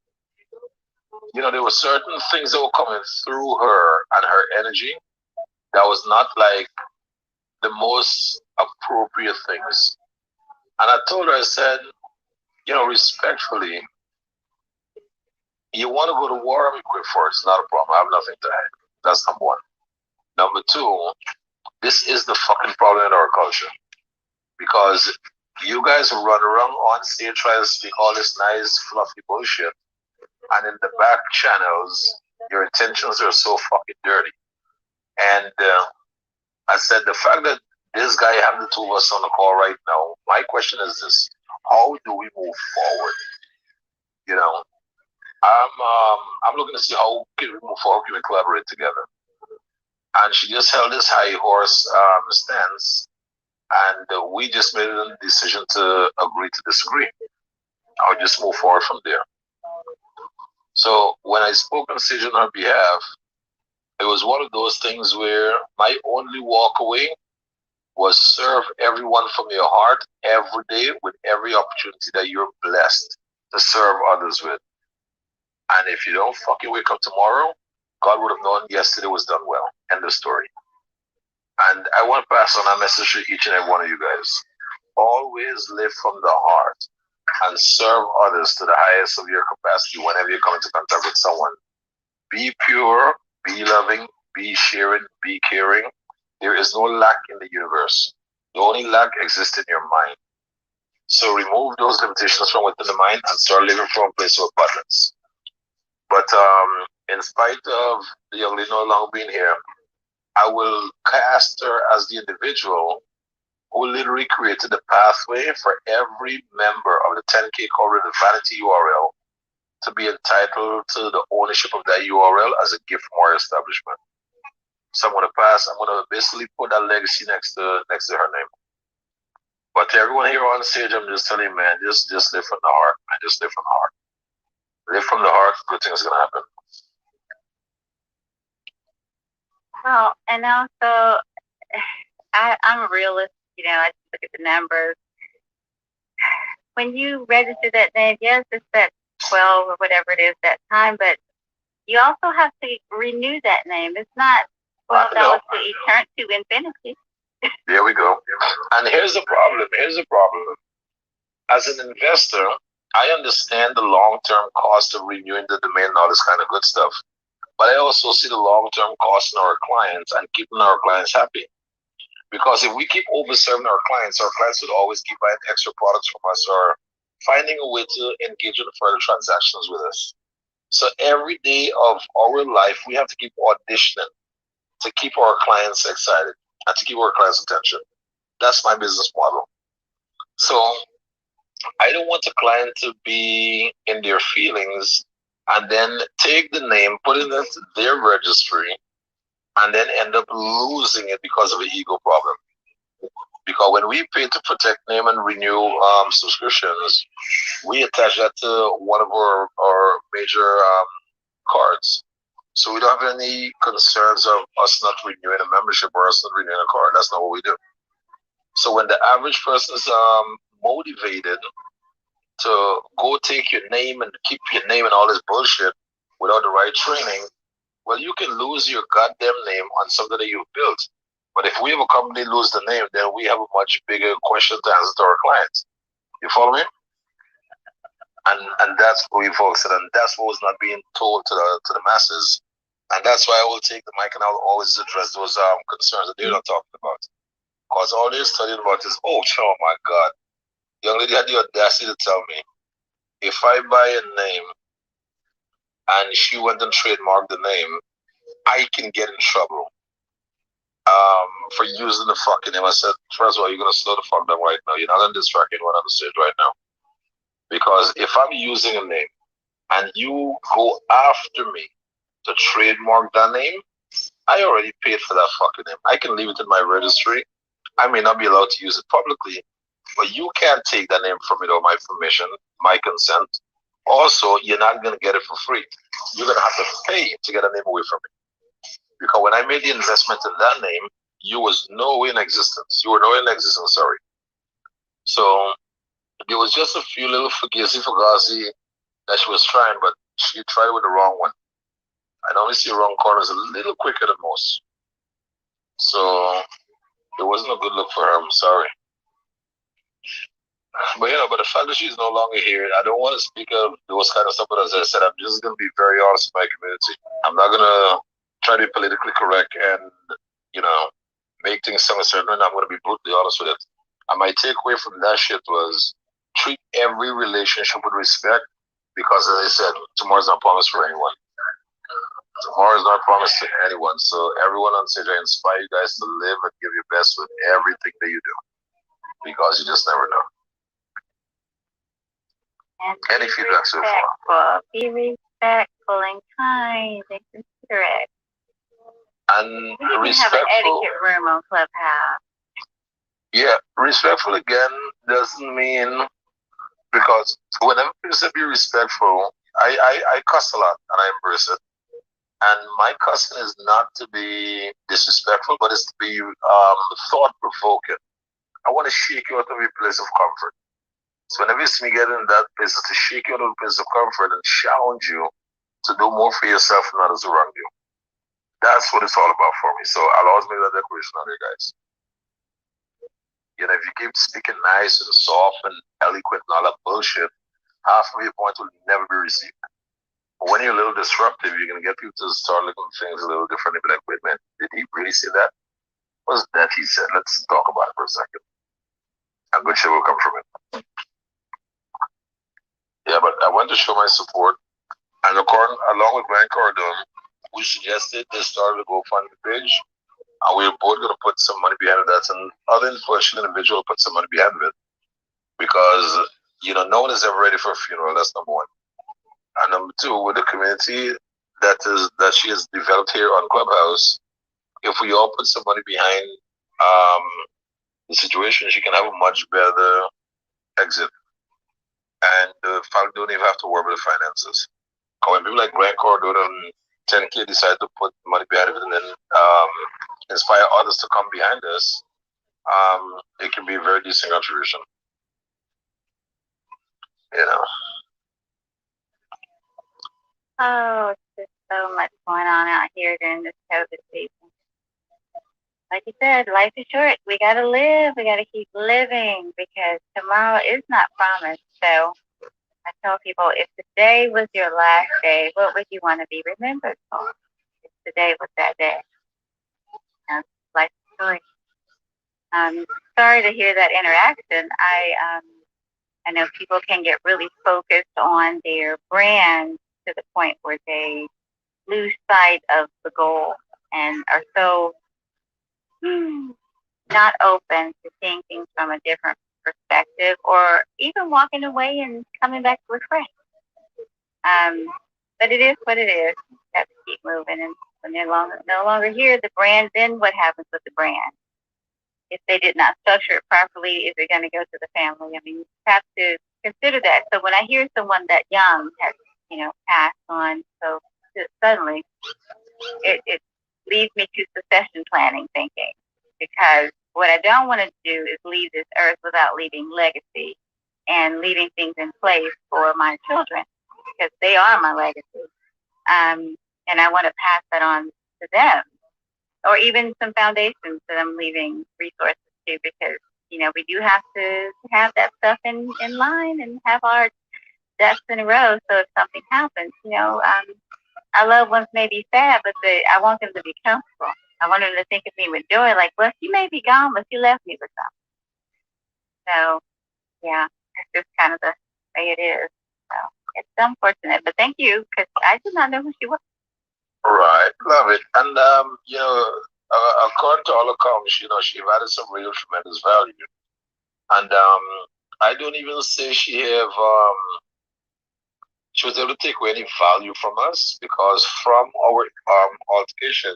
there were certain things that were coming through her and her energy that was not like the most appropriate things. And I told her, I said, respectfully, you want to go to war, I'm equipped for it. It's not a problem. I have nothing to hide. That's number one. Number two, this is the fucking problem in our culture. Because you guys run around on stage trying to speak all this nice, fluffy bullshit. And in the back channels, your intentions are so fucking dirty. And I said, the fact that this guy have the two of us on the call right now, my question is this: how do we move forward? I'm looking to see how can we move forward, can we collaborate together. And she just held this high horse stance, and we just made a decision to agree to disagree. I'll just move forward from there. So when I spoke on stage on her behalf, it was one of those things where my only walk away was serve everyone from your heart every day with every opportunity that you're blessed to serve others with. And if you don't fucking wake up tomorrow, God would have known yesterday was done well. End of story. And I want to pass on that message to each and every one of you guys. Always live from the heart and serve others to the highest of your capacity whenever you come into contact with someone. Be pure, be loving, be sharing, be caring. There is no lack in the universe. The only lack exists in your mind. So remove those limitations from within the mind and start living from a place of abundance. But in spite of the young lady no longer being here, I will cast her as the individual who literally created the pathway for every member of the 10K card the vanity URL to be entitled to the ownership of that URL as a gift from our establishment. So I'm going to basically put that legacy next to her name. But to everyone here on stage, I'm just telling you, man, just live from the heart, man. Just live from the heart. Live from the heart, good things are going to happen. Well, and also, I'm a realist. I just look at the numbers. When you register that name, yes, it's that 12 or whatever it is that time, but you also have to renew that name. It's not $12 to infinity. There we go. And here's the problem. As an investor, I understand the long-term cost of renewing the domain and all this kind of good stuff. But I also see the long-term cost in our clients and keeping our clients happy. Because if we keep over-serving our clients would always keep buying extra products from us or finding a way to engage in further transactions with us. So every day of our life, we have to keep auditioning to keep our clients excited and to keep our clients' attention. That's my business model. So I don't want a client to be in their feelings and then take the name, put it into their registry, and then end up losing it because of an ego problem. Because when we pay to protect name and renew subscriptions, we attach that to one of our major cards. So we don't have any concerns of us not renewing a membership or us not renewing a card. That's not what we do. So when the average person is motivated to go take your name and keep your name and all this bullshit without the right training, well, you can lose your goddamn name on something that you've built. But if we have a company lose the name, then we have a much bigger question to answer to our clients. You follow me? And that's what we focus on, and that's what was not being told to the masses. And that's why I will take the mic and I will always address those concerns that they're not talking about. Because all they're studying about is, oh my God. Young lady had the audacity to tell me, if I buy a name and she went and trademarked the name, I can get in trouble for using the fucking name. I said, first of all, you're going to slow the fuck down right now. You're not going to distract anyone on the stage right now. Because if I'm using a name and you go after me to trademark that name, I already paid for that fucking name. I can leave it in my registry. I may not be allowed to use it publicly, but you can't take that name from me without my permission, my consent. Also, you're not going to get it for free. You're going to have to pay to get a name away from me. Because when I made the investment in that name, you was nowhere in existence. You were nowhere in existence, sorry. So there was just a few little fugazi that she was trying, but she tried with the wrong one. I normally see wrong corners a little quicker than most. So it wasn't a good look for her, I'm sorry. But but the fact that she's no longer here, I don't want to speak of those kind of stuff, but as I said, I'm just gonna be very honest with my community. I'm not gonna try to be politically correct and, make things sound certain, and I'm gonna be brutally honest with it. And my takeaway from that shit was treat every relationship with respect, because as I said, tomorrow's not promised for anyone. Tomorrow is not promised to anyone. So everyone on stage, I inspire you guys to live and give your best with everything that you do, because you just never know. And any feedback so far? Be respectful and kind and considerate. And we have an etiquette room on Clubhouse. Yeah, respectful again doesn't mean, because whenever people say be respectful, I cuss a lot and I embrace it. And my cussing is not to be disrespectful, but it's to be thought provoking. I want to shake you out of your place of comfort. So whenever you see me get in that place, it's to shake you out of a place of comfort and challenge you to do more for yourself and others around you. That's what it's all about for me. So I'll always make that declaration on you guys. If you keep speaking nice and soft and eloquent and all that bullshit, half of your point will never be received. But when you're a little disruptive, you're going to get people to start looking at things a little differently. Be like, wait, man, did he really say that? What's that he said? Let's talk about it for a second. A good shit will come from it. Yeah, but I want to show my support. And along with Grant Cardone, we suggested they started a GoFundMe page. And we're both going to put some money behind that. And other influential individual put some money behind it. Because, no one is ever ready for a funeral. That's number one. And number two, with the community that she has developed here on Clubhouse, if we all put some money behind the situation, she can have a much better exit. And the family don't even have to worry about the finances. When people like Grant Cardone and 10K decide to put money behind it and then inspire others to come behind us, it can be a very decent contribution. Oh, there's so much going on out here during this COVID season. Like you said, life is short. We got to live. We got to keep living, because tomorrow is not promised. So I tell people, if today was your last day, what would you want to be remembered for? If today was that day. Life is short. Sorry to hear that interaction. I know people can get really focused on their brand to the point where they lose sight of the goal and are so not open to seeing things from a different perspective, or even walking away and coming back refreshed. But it is what it is. You have to keep moving, and when they're no longer here, the brand, then what happens with the brand? If they did not structure it properly, is it going to go to the family? I mean, you have to consider that. So when I hear someone that young has, passed on so suddenly, it leads me to succession planning thinking, because what I don't want to do is leave this earth without leaving legacy and leaving things in place for my children, because they are my legacy. And I want to pass that on to them. or even some foundations that I'm leaving resources to, because we do have to have that stuff in line and have our ducks in a row. So if something happens, our loved ones may be sad, but I want them to be comfortable. I want them to think of me with joy, like, well, she may be gone, but she left me with something. So yeah, it's just kind of the way it is. So it's unfortunate, but thank you, because I did not know who she was. Right, love it. And according to all accounts, she added some real tremendous value. And I don't even say she was able to take away any value from us, because from our altercation,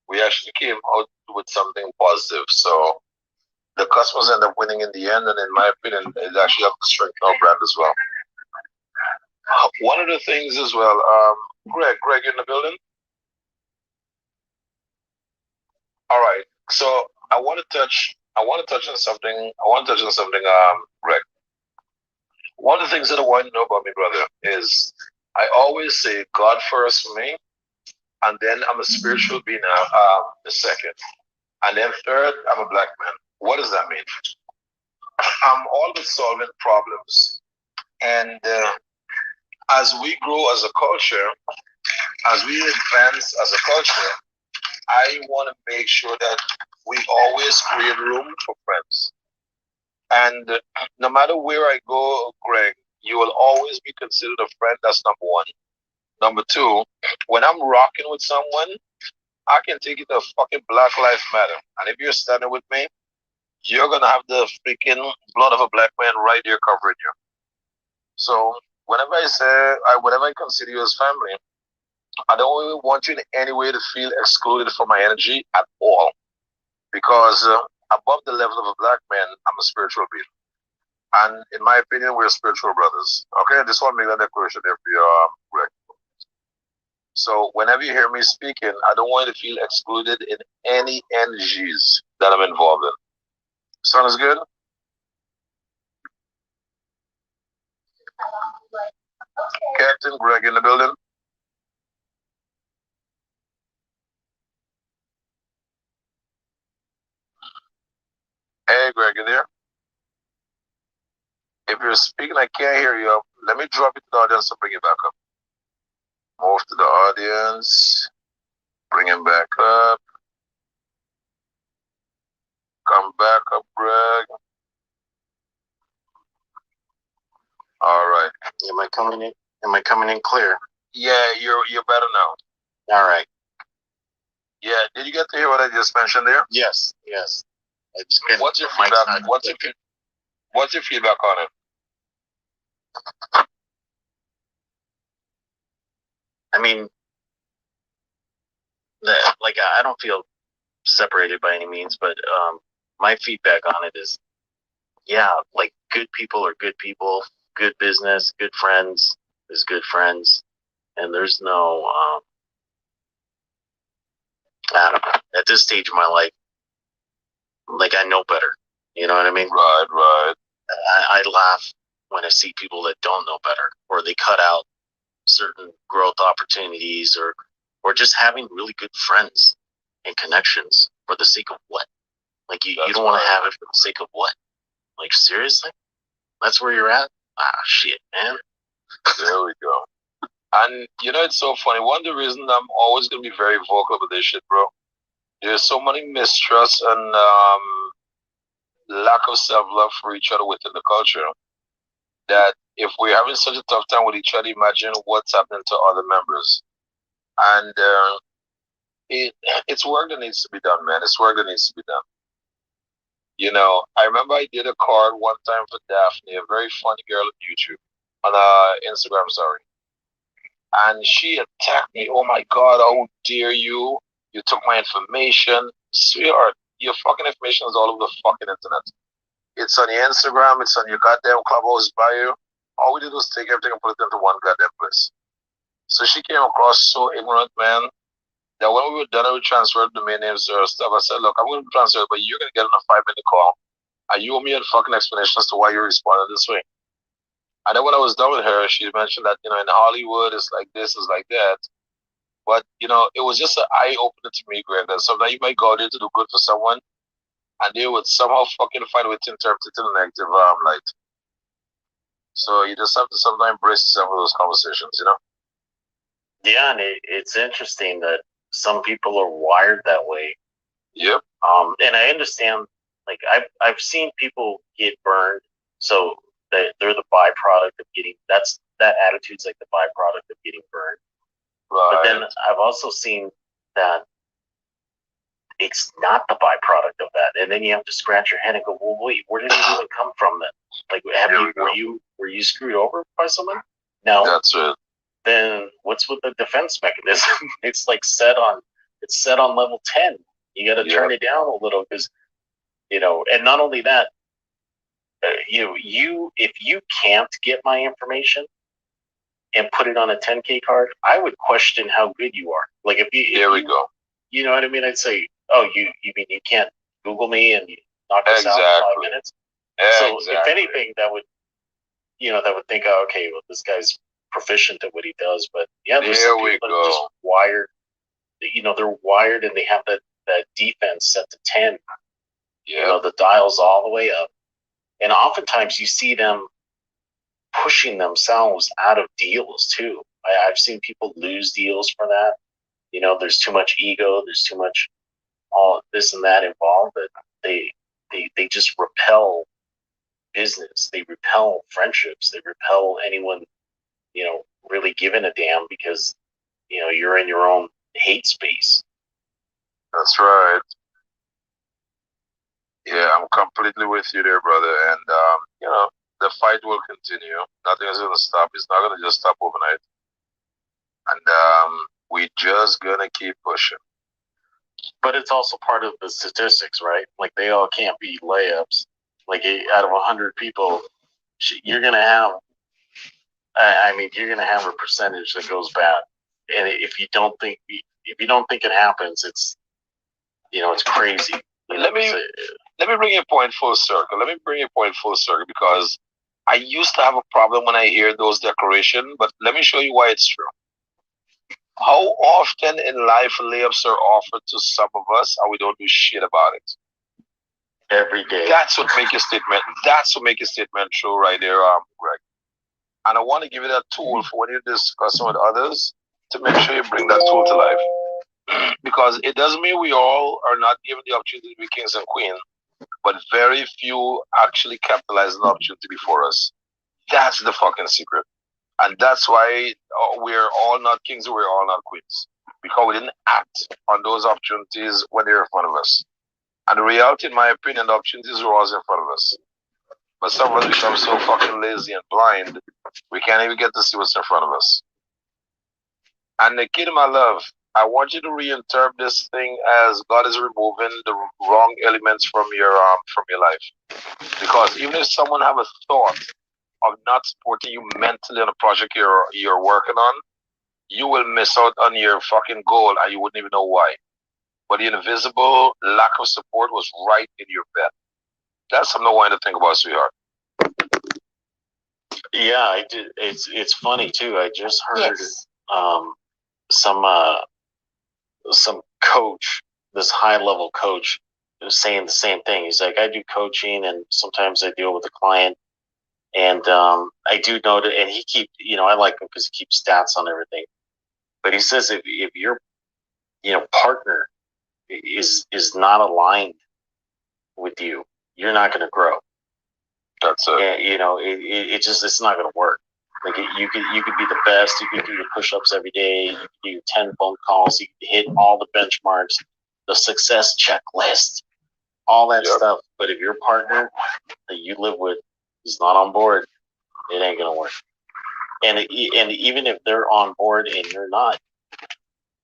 we actually came out with something positive. So the customers end up winning in the end, and in my opinion, it actually helped strengthen our brand as well. One of the things as well, Greg, you in the building? All right. So I want to touch on something. Greg. One of the things that I want you to know about me, brother, is I always say God first for me, and then I'm a spiritual being the second, and then third, I'm a black man. What does that mean? I'm all about solving problems, and as we grow as a culture, as we advance as a culture, I want to make sure that we always create room for friends. And no matter where I go, Greg, you will always be considered a friend. That's number one. Number two, when I'm rocking with someone, I can take it to fucking Black Lives Matter. And if you're standing with me, you're going to have the freaking blood of a black man right there covering you. So whenever whenever I consider you as family, I don't really want you in any way to feel excluded from my energy at all. Because above the level of a black man, I'm a spiritual being. And in my opinion, we're spiritual brothers. Okay, I just want to make that declaration there for you, Greg. So whenever you hear me speaking, I don't want you to feel excluded in any energies that I'm involved in. Sounds good? Captain Greg in the building. Hey, Greg, you there? If you're speaking, I can't hear you. Let me drop you to the audience and bring you back up. Move to the audience. Bring him back up. Come back up, Greg. All right. Am I coming in? Am I coming in clear? Yeah, you're better now. All right. Yeah. Did you get to hear what I just mentioned there? Yes. What's your feedback? What's your feedback on it? I mean, I don't feel separated by any means, but my feedback on it is, yeah, like good people are good people, good business, good friends is good friends, and there's no, I don't know, at this stage of my life, like I know better. You know what I mean? Right. I laugh when I see people that don't know better, or they cut out certain growth opportunities, or just having really good friends and connections for the sake of what? Like you don't want to have it for the sake of what? Like seriously? That's where you're at? Ah, shit, man. There we go. And it's so funny. One of the reasons I'm always gonna be very vocal about this shit, bro. There's so many mistrust and lack of self-love for each other within the culture that if we're having such a tough time with each other, imagine what's happening to other members. And it's work that needs to be done, man. It's work that needs to be done. I remember I did a card one time for Daphne, a very funny girl on YouTube, on Instagram, sorry. And she attacked me. Oh my God, how dare you? You took my information. Sweetheart, your fucking information is all over the fucking internet. It's on your Instagram, it's on your goddamn Clubhouse bio. All we did was take everything and put it into one goddamn place. So she came across so ignorant, man, that when we were done, we transferred domain names or stuff. I said, look, I'm going to transfer, but you're going to get on a 5-minute call. And you owe me a fucking explanation as to why you responded this way. And then when I was done with her, she mentioned that, in Hollywood, it's like this, it's like that. But it was just an eye opener to me, Greg. That sometimes you might go out there to do good for someone, and they would somehow fucking find a way to interpret it in a negative light. So you just have to sometimes embrace some of those conversations. Yeah, and it's interesting that some people are wired that way. Yep. And I understand. Like I've seen people get burned, so they're the byproduct of getting. That attitude's like the byproduct of getting burned. Right. But then I've also seen that it's not the byproduct of that, and then you have to scratch your head and go, "Well, wait, where did it even come from then? Like, were you screwed over by someone? No, that's it. Then what's with the defense mechanism? It's set on level 10. You got to turn it down a little because and not only that, if you can't get my information and put it on a 10K card, I would question how good you are. Like there we go. You know what I mean? I'd say, oh, you mean you can't Google me and knock us out in 5 minutes? So if anything, that would think, oh, okay, well, this guy's proficient at what he does. But yeah, there's some people that are just wired. They're wired and they have that defense set to 10. The dial's all the way up. And oftentimes you see them pushing themselves out of deals too. I've seen people lose deals for that. There's too much ego. There's too much all this and that involved that they just repel business. They repel friendships. They repel anyone, really giving a damn because, you're in your own hate space. That's right. Yeah, I'm completely with you there, brother. And, the fight will continue. Nothing is going to stop. It's not going to just stop overnight. And we're just going to keep pushing. But it's also part of the statistics, right? Like, they all can't be layups. Like, out of 100 people, you're going to have, you're going to have a percentage that goes bad. And if you don't think it happens, it's crazy. Let me bring your point full circle. Because I used to have a problem when I hear those declarations, but let me show you why it's true. How often in life layups are offered to some of us and we don't do shit about it? Every day. That's what make a statement. True right there, Greg. And I want to give you that tool for when you're discussing with others to make sure you bring that tool to life. Because it doesn't mean we all are not given the opportunity to be kings and queens, but very few actually capitalize on the opportunity before us. That's the fucking secret. And that's why we're all not kings and we're all not queens. Because we didn't act on those opportunities when they were in front of us. And the reality, in my opinion, the opportunities were always in front of us. But some of us become so fucking lazy and blind, we can't even get to see what's in front of us. And the kid, my love, I want you to reinterpret this thing as God is removing the wrong elements from your life. Because even if someone have a thought of not supporting you mentally on a project you're working on, you will miss out on your fucking goal and you wouldn't even know why. But the invisible lack of support was right in your bed. That's something I want to think about, sweetheart. Yeah, I did. It's funny too. I just heard some coach, this high level coach, was saying the same thing. He's like, I do coaching, and sometimes I deal with a client, and I do know that. And he I like him because he keeps stats on everything. But he says if your partner is not aligned with you, you're not going to grow. That's it. And, it's not going to work. Like you could be the best. You could do your push-ups every day. You could do your 10 phone calls. You could hit all the benchmarks, the success checklist, all that stuff. But if your partner that you live with is not on board, it ain't going to work. And even if they're on board and you're not,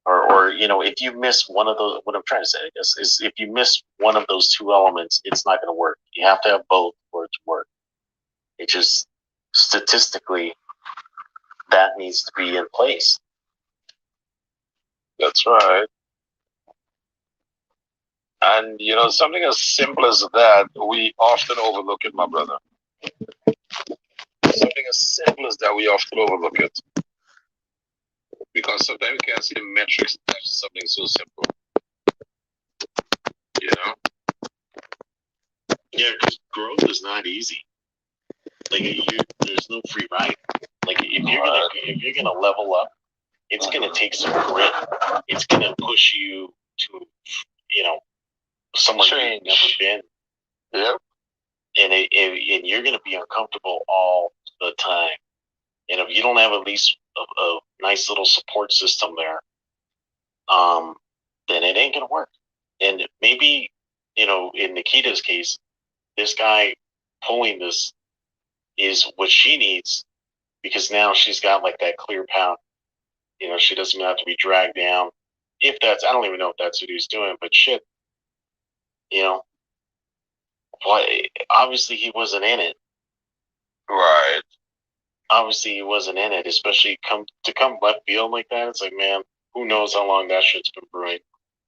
or if you miss one of those, what I'm trying to say, I guess, is if you miss one of those two elements, it's not going to work. You have to have both for it to work. It just statistically, that needs to be in place. That's right. And something as simple as that, we often overlook it, my brother. Something as simple as that, we often overlook it. Because sometimes you can't see the metrics of something so simple. You know? Yeah, because growth is not easy. Like there's no free ride. Like if you're gonna level up, it's gonna take some grit. It's gonna push you to somewhere you've never been. Yep. And you're gonna be uncomfortable all the time. And if you don't have at least a nice little support system there, then it ain't gonna work. And maybe, in Nikita's case, this guy pulling this is what she needs, because now she's got like that clear path. She doesn't have to be dragged down. I don't even know if that's what he's doing, but shit, why? Obviously he wasn't in it. Right. Obviously he wasn't in it, especially come left field like that. It's like, man, who knows how long that shit's been brewing.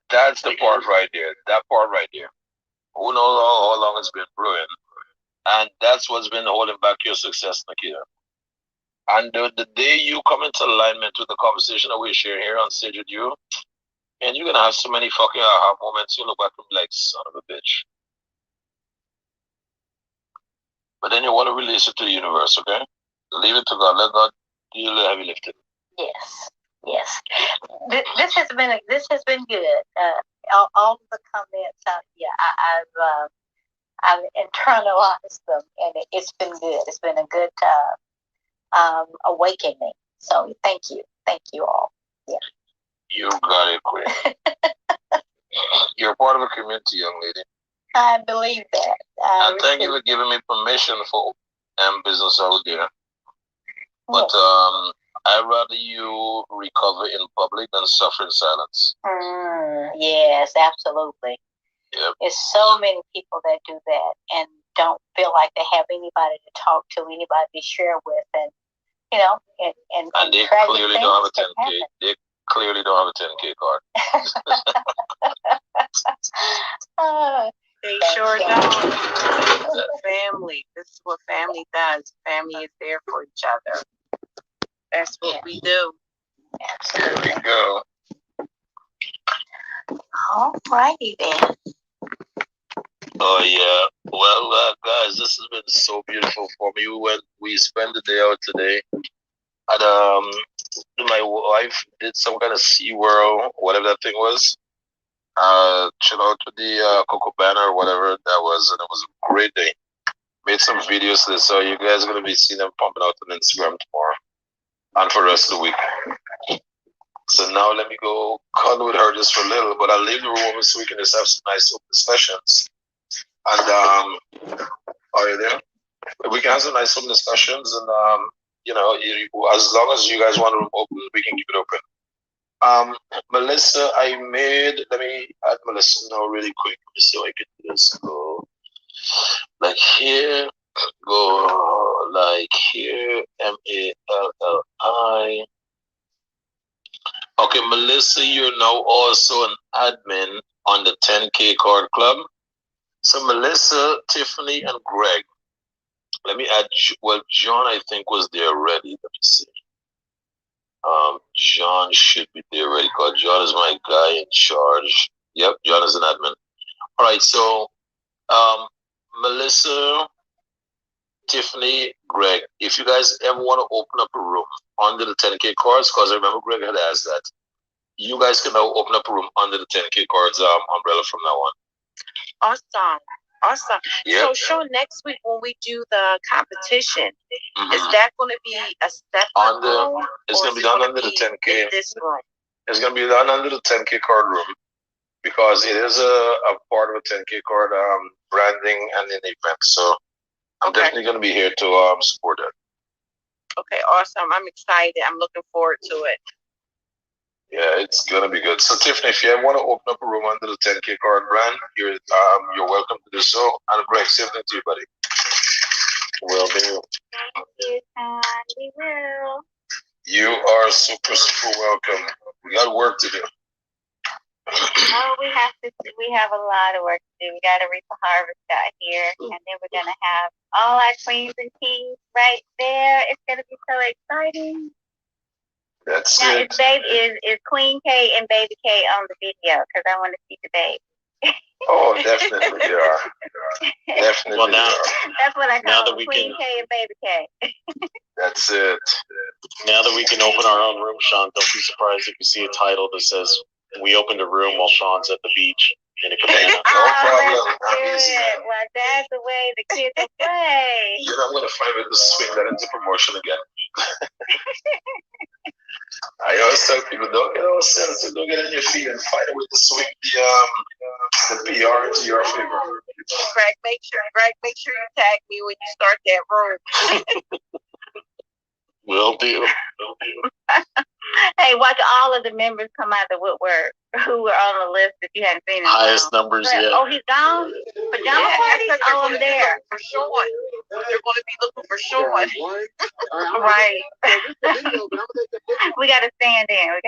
That's the part right there. That part right there. Who knows how long it's been brewing? And that's what's been holding back your success, Nikita. And the day you come into alignment with the conversation that we share here on stage with you, and you're gonna have so many fucking aha moments, you look back and be like, son of a bitch. But then you want to release it to the universe, okay? Leave it to God. Let God do the heavy lifting. Yes, yes. This has been good. All of the comments, I've internalized them, and it's been good. It's been a good awakening. So thank you all. Yeah. You got it, Queen. You're part of a community, young lady. I believe that. And thank you for giving me permission for business out there. But I'd rather you recover in public than suffer in silence. Yes, absolutely. Yep. There's so many people that do that and don't feel like they have anybody to talk to, anybody to share with, and and they clearly don't have a 10K. They clearly don't have a 10K card. They sure don't. Family. This is what family does. Family is there for each other. That's what we do. There we go. All righty then. Oh yeah. Well, guys, this has been so beautiful for me. When we spent the day out today, and my wife did some kind of SeaWorld, whatever that thing was. Chill out to the Coco Banner or whatever that was, and it was a great day. Made some videos, so you guys are gonna be seeing them pumping out on Instagram tomorrow and for the rest of the week. So now let me go cuddle with her just for a little, but I'll leave the room so we can just have some nice open discussions. And are you there? We can have some nice open discussions, and as long as you guys want the room open, we can keep it open. Melissa, let me add Melissa now really quick so I can just go like here, go like here, MALLI. Okay, Melissa, you're now also an admin on the 10K Card Club. So Melissa, Tiffany, and Greg. Let me add, John, I think, was there already. Let me see. John should be there already because John is my guy in charge. Yep, John is an admin. All right, so Melissa, Tiffany, Greg, if you guys ever want to open up a room under the 10K cards, because I remember Greg had asked that, you guys can now open up a room under the 10K cards umbrella from now on. Awesome. Yep. So, Sean, next week when we do the competition, is that going to be a separate room? It's going to be done under the 10K. This room. It's going to be done under the 10K card room because it is a part of a 10K card branding and an event. So I'm definitely going to be here to support it. Okay, awesome. I'm excited. I'm looking forward to it. Yeah, it's gonna be good. So Tiffany, if you ever want to open up a room under the 10K card brand, you're welcome to do so. And Greg, same thing to you, buddy. Will do. Thank you, we will. You are super welcome. We got work to do. Oh, we have a lot of work to do. We got to reap the harvest out here, and then we're gonna have all our queens and kings right there. It's gonna be so exciting. That's Now it. is Queen K and Baby K on the video? Because I want to see the baby. Oh, definitely they are. Definitely Well, now, they are. That's what I now call that them, we Queen can, K and Baby K. That's it. now that we can open our own room, Sean, don't be surprised if you see a title that says "We opened a room while Sean's at the beach in a cabana." No Oh, problem. that's good. Well, that's the way the kids will play. You know, I'm gonna find a way to swing that into promotion again. I always tell people, don't get all sensitive, don't get on your feet, and find a way to swing the PR into your favor. Greg, make sure you tag me when you start that room. Will do. Hey, watch all of the members come out the woodwork who were on the list if you hadn't seen them. Highest numbers yet. Oh, he's gone? Pajama parties? Oh, I'm there. For Sean. They're going to be looking for Sean. Right. We got to stand in.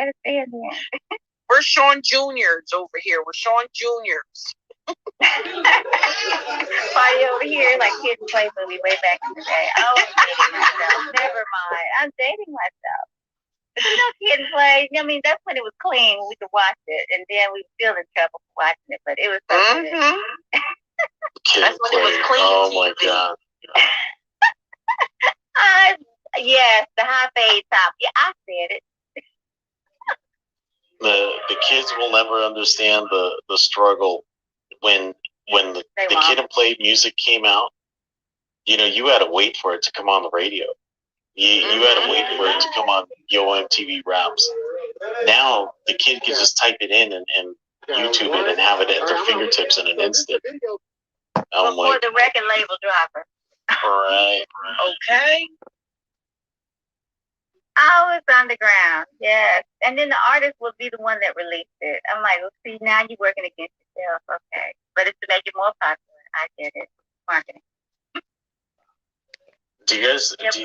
We're Sean Juniors over here. We're Sean Juniors. Party over here like Kids Play movie way back in the day. Oh, I'm dating myself. Never mind. I'm dating myself. But you know, Kid and Play, I mean, that's when it was clean. We could watch it. And then we were still in trouble for watching it. But it was so good. That's when it was clean. Oh, TV. my God. Yes, the high fade top. Yeah, I said it. The kids will never understand the struggle when the Kid and Play music came out. You know, you had to wait for it to come on the radio. You had to wait for it to come on Yo MTV Raps. Now the kid can just type it in and YouTube it and have it at their fingertips in an instant. Before the record label dropper. Right. Okay. Oh, it's underground. Yes. And then the artist will be the one that released it. I'm like, well, see, now you're working against yourself. Okay. But it's to make it more popular. I get it. Marketing. Do you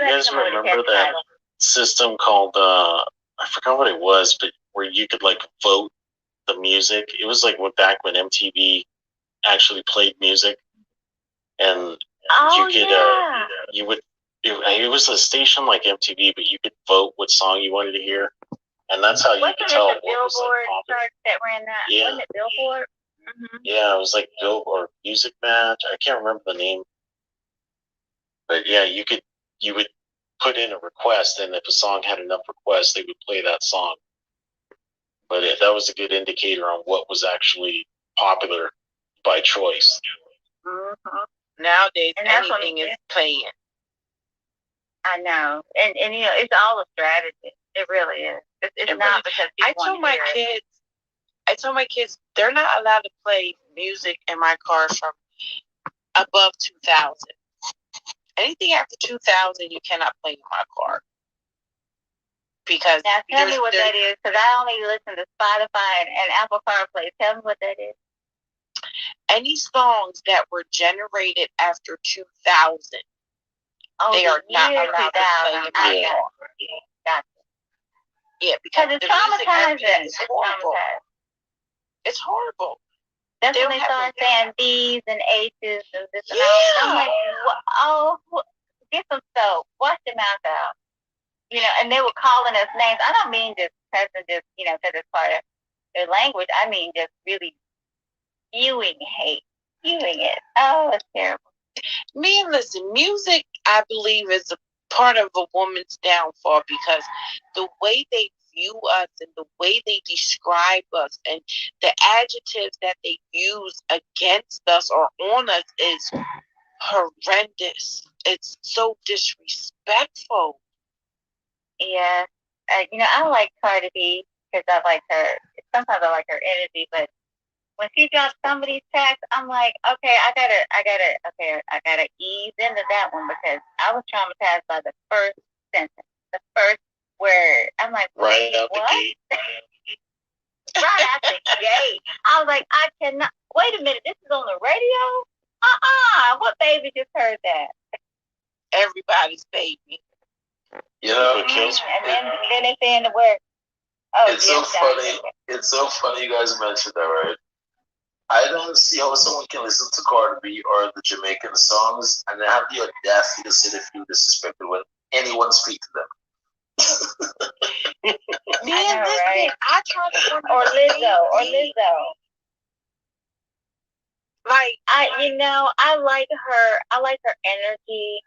guys remember that system called I forgot what it was, but where you could like vote the music? It was like back when MTV actually played music, and you would. It was a station like MTV, but you could vote what song you wanted to hear, and that's how you could tell what was like popular. That ran that? Yeah. Wasn't it Billboard? Mm-hmm. Yeah, it was like Billboard Music Match. I can't remember the name, but yeah, you would put in a request, and if a song had enough requests, they would play that song. But that was a good indicator on what was actually popular by choice. Mm-hmm. Nowadays, anything is playing. I know, and you know, it's all a strategy. It really is. It's not because I told my kids they're not allowed to play music in my car from above 2000. Anything after 2000, you cannot play in my car. Because now tell me what that is, because I only listen to Spotify and Apple CarPlay. Tell me what that is. Any songs that were generated after 2000. They are not allowed to play in my car. Gotcha. Yeah, because it's traumatizing. It's horrible. It's horrible. That's when they start saying B's and H's and this and that. I'm like, oh, get some soap. Wash your mouth out. You know, and they were calling us names. I don't mean just cussing, just, you know, because it's part of their language. I mean just really spewing hate. Spewing it. Oh, it's terrible. Man, listen, music, I believe, is a part of a woman's downfall because the way they view us and the way they describe us and the adjectives that they use against us or on us is horrendous. It's so disrespectful. Yeah. You know, I like Cardi B because I like her. Sometimes I like her energy, but when she drops some of these tracks, I'm like, okay, I gotta ease into that one because I was traumatized by the first sentence, the first word. I'm like, right out what? the gate. Right out the gate. I was like, I cannot. Wait a minute, this is on the radio? What baby just heard that? Everybody's baby. Yeah. And then they saying the word. Oh, it's so funny. It's so funny you guys mentioned that, right? I don't see how someone can listen to Cardi B or the Jamaican songs and have the audacity to say they feel disrespected when anyone speaks to them. Man, know, listen, right? I try to wonder Or what Lizzo, made me. Like, I like her. I like her energy,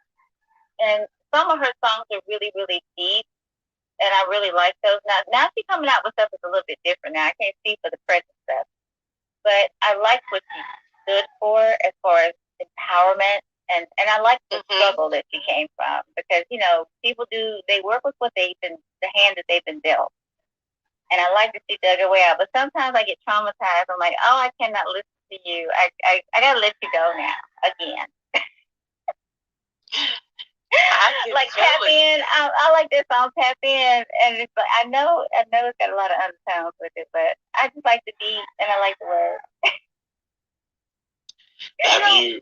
and some of her songs are really, really deep, and I really like those. Now she's coming out with stuff that's a little bit different. Now I can't see for the present stuff, but I like what she stood for as far as empowerment, and I like the struggle that she came from, because people they work with what the hand that they've been dealt. And I like to see dug her way out. But sometimes I get traumatized. I'm like, oh, I cannot listen to you. I gotta let you go now again. Like Tap In. I like this song Tap In, and it's like I know it's got a lot of undertones with it, but I just like the beat and I like the words.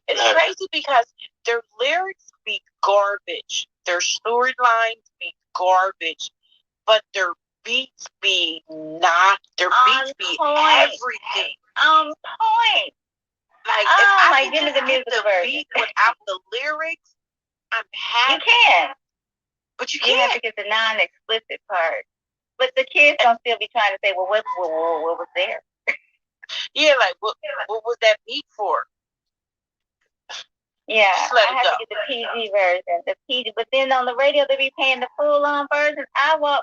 It's crazy because their lyrics be garbage, their storylines be garbage, but their beats be not. Their beats be everything. On point. Like, if I can just get the beat without the lyrics, I'm happy. You can. But you can't. You have to get the non-explicit part. But the kids don't still be trying to say, well, what was there? Yeah, like, what was that beat for? Yeah, I have to get the PG version. The PG, but then on the radio they be paying the full-on version. I was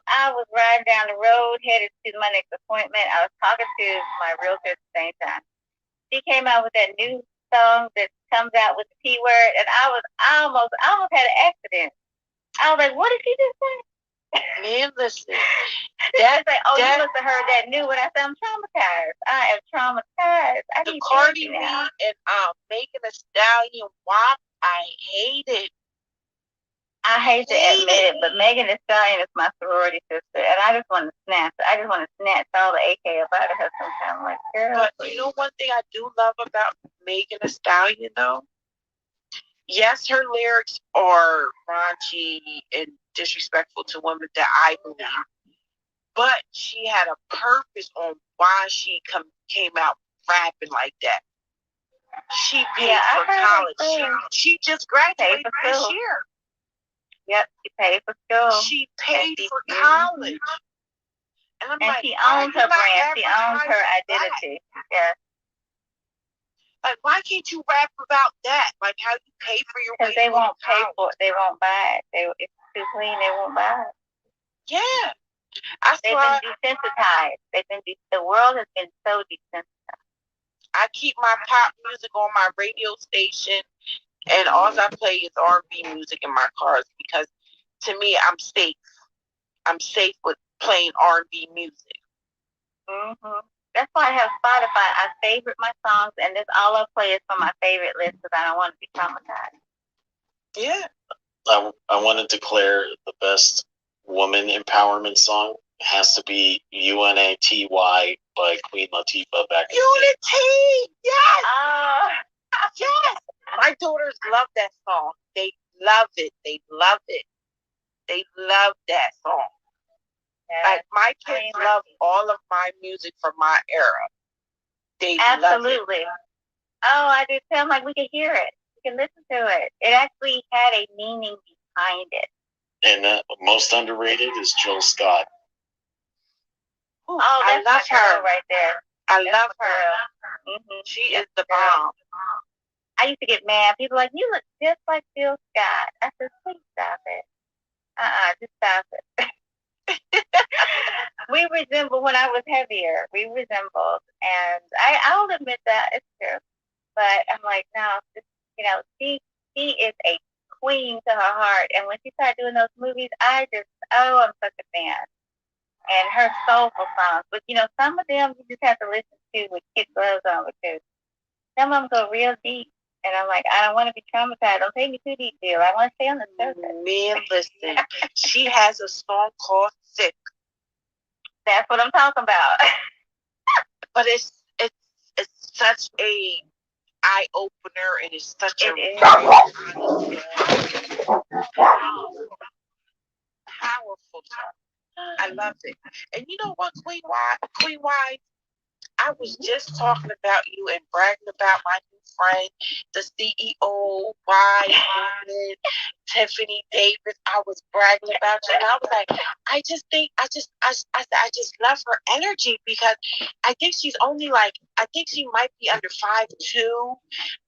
riding down the road headed to my next appointment. I was talking to my realtor at the same time. She came out with that new song that comes out with the P word, and I almost had an accident. I was like, what did she just say? Man, listen. That's like, you must have heard that new one. I said, I'm traumatized. I am traumatized. The Cardi B and Megan Thee Stallion WAP, I hate it. I hate to admit it, but Megan Thee Stallion is my sorority sister, and I just want to snatch all the AK up out of her sometimes. I'm like, girl. But please. You know one thing I do love about Megan Thee Stallion, though? Yes, her lyrics are raunchy and disrespectful to women that I believe, but she had a purpose on why she came out rapping like that. She paid for college. She just graduated this year. Yep, she paid for school. She paid for college. And I'm like, she owns her brand. She owns her identity. Yeah. Like, why can't you rap about that? Like, how you pay for your way? Because they won't pay for it. They won't buy it. It's too clean. They won't buy it. Yeah. They've been desensitized. The world has been so desensitized. I keep my pop music on my radio station, and all I play is R&B music in my cars, because to me, I'm safe. I'm safe with playing R&B music. Mm-hmm. That's why I have Spotify. I favorite my songs, and this all I play is from my favorite list because I don't want to be traumatized. Yeah. I want to declare the best woman empowerment song has to be UNATY by Queen Latifah back in the day. Unity! Yes! Yes! My daughters love that song. They love it. They love it. They love that song. Yeah. Like, my kids love all of my music from my era. They absolutely love it. Oh, I do tell them, like, we can hear it. We can listen to it. It actually had a meaning behind it. And most underrated is Jill Scott. Oh, that's I love her right there. I love her. Mm-hmm. She is the bomb. I used to get mad. People like, you look just like Jill Scott. I said, please stop it. Just stop it. We resemble when I was heavier. We resembled, and I'll admit that it's true. But I'm like, no, she is a queen to her heart. And when she started doing those movies, I'm such a fan. And her soulful songs, but some of them you just have to listen to with kid gloves on, because some of them go real deep. And I'm like, I don't want to be traumatized. Don't take me too deep, deal. I want to stay on the surface. Man, listen, she has a song called "Sick." That's what I'm talking about. But it's such a eye opener, and it's such a powerful song. I love it. And you know what, Queen Wise? I was just talking about you and bragging about my new friend, the CEO, woman, Tiffany Davis. I was bragging about you, and I was like, I just love her energy because I think she's only like, I think she might be under 5'2".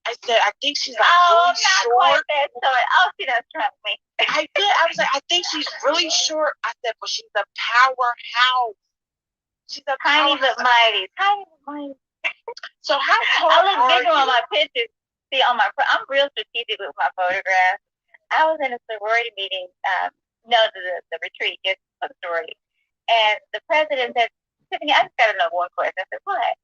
I said, I think she's like really short. Quite that short. Oh, she does trust me. I did. I was like, I think she's really short. I said, but she's a powerhouse. She's a tiny but mighty. Tiny but mighty. So how tall I look bigger are you? on my pictures. See, I'm real strategic with my photographs. I was in a sorority meeting, the retreat, just for the sorority. And the president said, Tiffany, I just got to know one question. I said, what?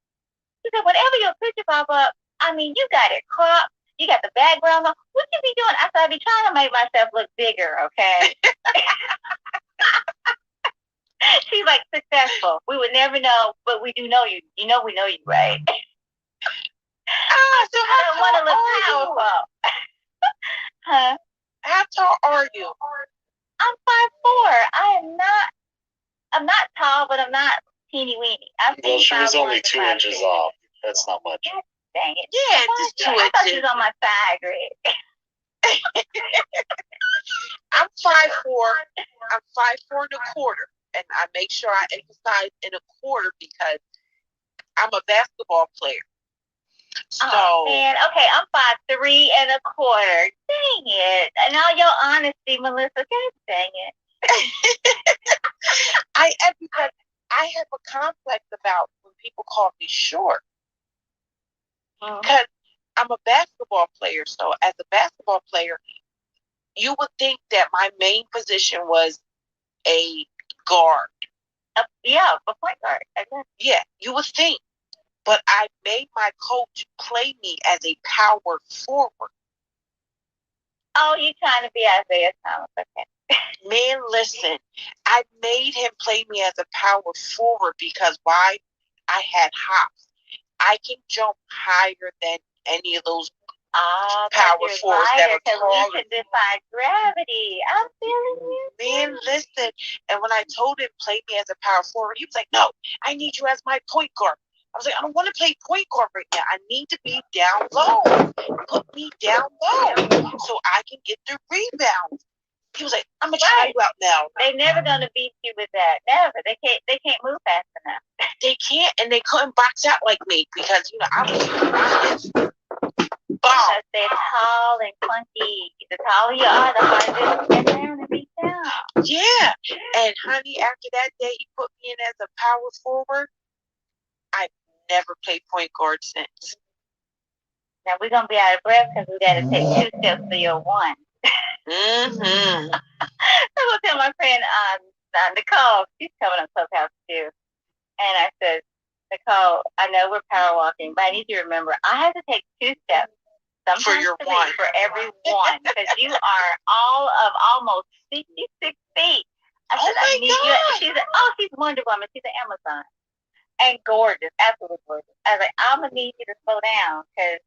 He said, whenever your picture pop up, I mean, you got it cropped. You got the background on. What you be doing? I said, I be trying to make myself look bigger, okay? She's like, successful. We would never know, but we do know you. You know we know you, right? So I don't want to look powerful. Huh? How tall are you? I'm 5'4". I'm not tall, but I'm not teeny weeny. Well, she was only 2 inches off. That's not much. God dang it. Yeah, just 2 inches. I thought she was on my side, Greg. I'm 5'4". I'm 5'4" and a quarter. And I make sure I emphasize in a quarter because I'm a basketball player. So, oh man, okay, I'm 5'3" and a quarter. Dang it! And all your honesty, Melissa. God dang it. because I have a complex about when people call me short. Because I'm a basketball player. So as a basketball player, you would think that my main position was a guard. Yeah, a point guard. Yeah, you would think. But I made my coach play me as a power forward. Oh, you trying to be Isaiah Thomas? Okay. Man, listen, I made him play me as a power forward because why? I had hops. I can jump higher than any of those power forwards that were taller. We can defy gravity. I'm feeling you. Man, listen. And when I told him play me as a power forward, he was like, "No, I need you as my point guard." I was like, "I don't want to play point guard right now. I need to be down low. Put me down low so I can get the rebounds." He was like, "I'm gonna try you out now." They're never gonna beat you with that. Never. They can't move fast enough. They can't, and they couldn't box out like me because I was because they're tall and clunky. The taller you are, the harder it is to get down and reach down. Yeah, and honey, after that day he put me in as a power forward, I've never played point guard since. Now we're gonna be out of breath because we gotta take 2 steps for your one. Mm-hmm. I will tell my friend Nicole, she's coming on Clubhouse too. And I said, Nicole, I know we're power walking, but I need you to remember I have to take 2 steps. Sometimes for your one. For every one. Because you are all of almost 66 feet. I said, I need you. She's Wonder Woman. She's an Amazon. And gorgeous, absolutely gorgeous. I was like, I'm going to need you to slow down because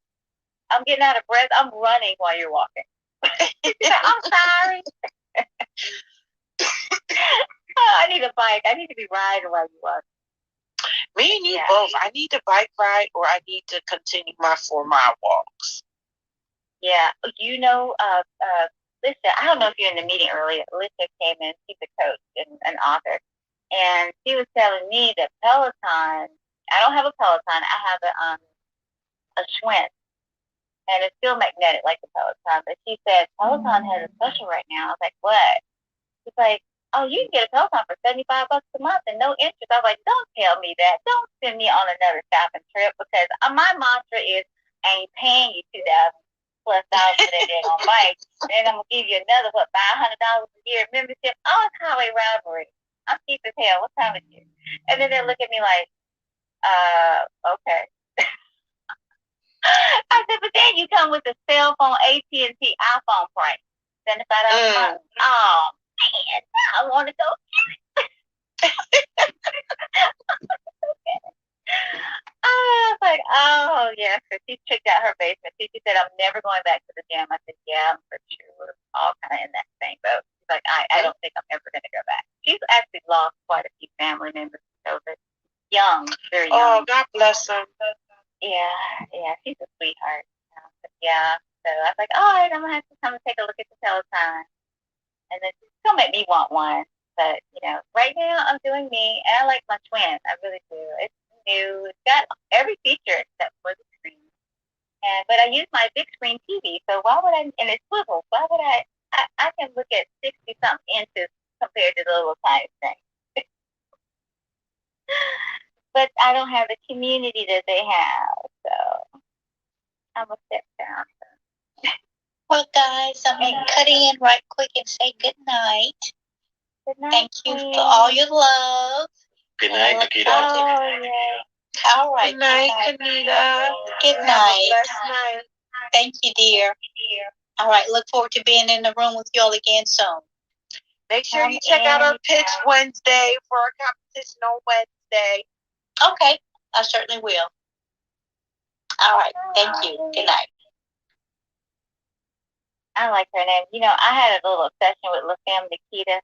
I'm getting out of breath. I'm running while you're walking. I'm sorry. I need a bike. I need to be riding while you walk. Me and you both. I need to bike ride or I need to continue my 4-mile walks. Yeah. Lisa, I don't know if you're in the meeting earlier. Lisa came in. She's a coach and an author. And she was telling me that Peloton, I don't have a Peloton. I have a Schwinn. And it's still magnetic like the Peloton. But she said, Peloton has a special right now. I was like, what? She's like, oh, you can get a Peloton for $75 a month and no interest. I was like, don't tell me that. Don't send me on another shopping trip because my mantra is, I ain't paying you $2,000+ for that on bike. And I'm going to give you another, $500 a year membership. Oh, it's highway robbery. I'm cheap as hell. What time is it? And then they look at me like, okay. I said, but then you come with the cell phone AT&T iPhone price. $75 a month. Oh, man, I want to go get it. I was like, oh, yeah. So she checked out her basement. She said, I'm never going back to the gym. I said, yeah, I'm for sure. We're all kind of in that same boat. She's like, I don't think I'm ever going to go back. She's actually lost quite a few family members to COVID. young, very young. Oh, God bless him. Yeah, she's a sweetheart. But yeah, so I was like, all right, I'm gonna have to come and take a look at the Peloton, and then she's gonna make me want one. But right now I'm doing me, and I like my twin. I really do. It's new. It's got every feature except for the screen. But I use my big screen TV, so why would I? And it swivels. Why would I? I can look at 60-something inches compared to the little tiny thing. But I don't have the community that they have, so I'm a step down. Well, guys, I'm going to cut in right quick and say good night. Good night. Thank you for all your love. Good night, Nikita. Oh, yeah. All right. Good night, Kanita. Good Have a night. blessed night. Thank you, dear. All right. Look forward to being in the room with y'all again soon. Make sure you check out our picks Wednesday for our competition on Wednesday. Okay. I certainly will. All right. Thank you. Good night. I like her name. I had a little obsession with La Femme Nikita.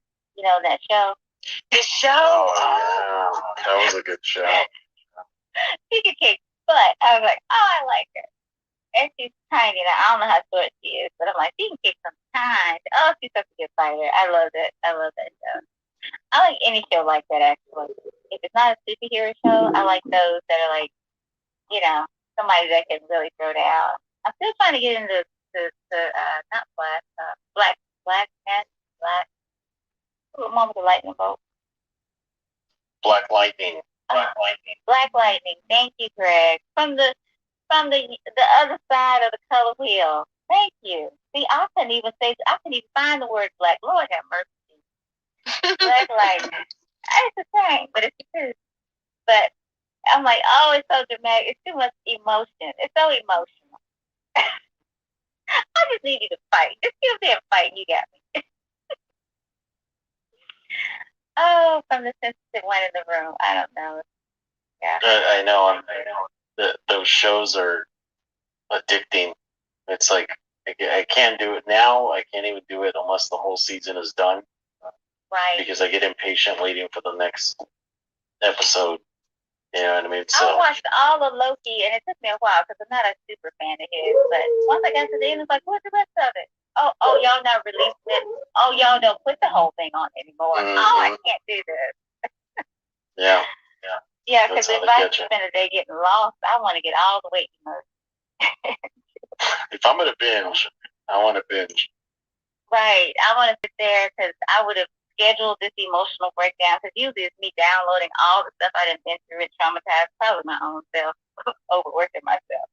That show. The show. Oh, yeah. That was a good show. She could kick butt. I was like, oh, I like her. And she's tiny. Now, I don't know how short she is, but I'm like, she can kick some time. Oh, she's such a good fighter. I love it. I love that show. I like any show like that, actually. If it's not a superhero show, I like those that are like, somebody that can really throw down. I'm still trying to get into not Black Black. What one with the lightning bolt? Black Lightning. Black Lightning. Thank you, Greg. From the other side of the color wheel. Thank you. See, I couldn't even find the word black. Lord have mercy. Black Lightning. It's the same, but it's the truth. But I'm like, oh, it's so dramatic. It's too much emotion. It's so emotional. I just need you to fight. Just give me a fight. You got me. Oh, from the sensitive one in the room. I don't know. Yeah. I know. Those shows are addicting. It's like I can't do it now. I can't even do it unless the whole season is done. Right. Because I get impatient waiting for the next episode. You know what I mean? So I watched all of Loki, and it took me a while because I'm not a super fan of his. But once I got to the end, it's like, what's the rest of it? Oh, y'all not releasing it. Oh, y'all don't put the whole thing on anymore. Mm-hmm. Oh, I can't do this. Yeah. Yeah, because if I spend a day getting lost, I want to get all the way immersed. If I'm gonna binge, I want to binge. Right. I want to sit there because I would have scheduled this emotional breakdown because usually it's me downloading all the stuff I didn't been through and traumatized, probably my own self, overworking myself.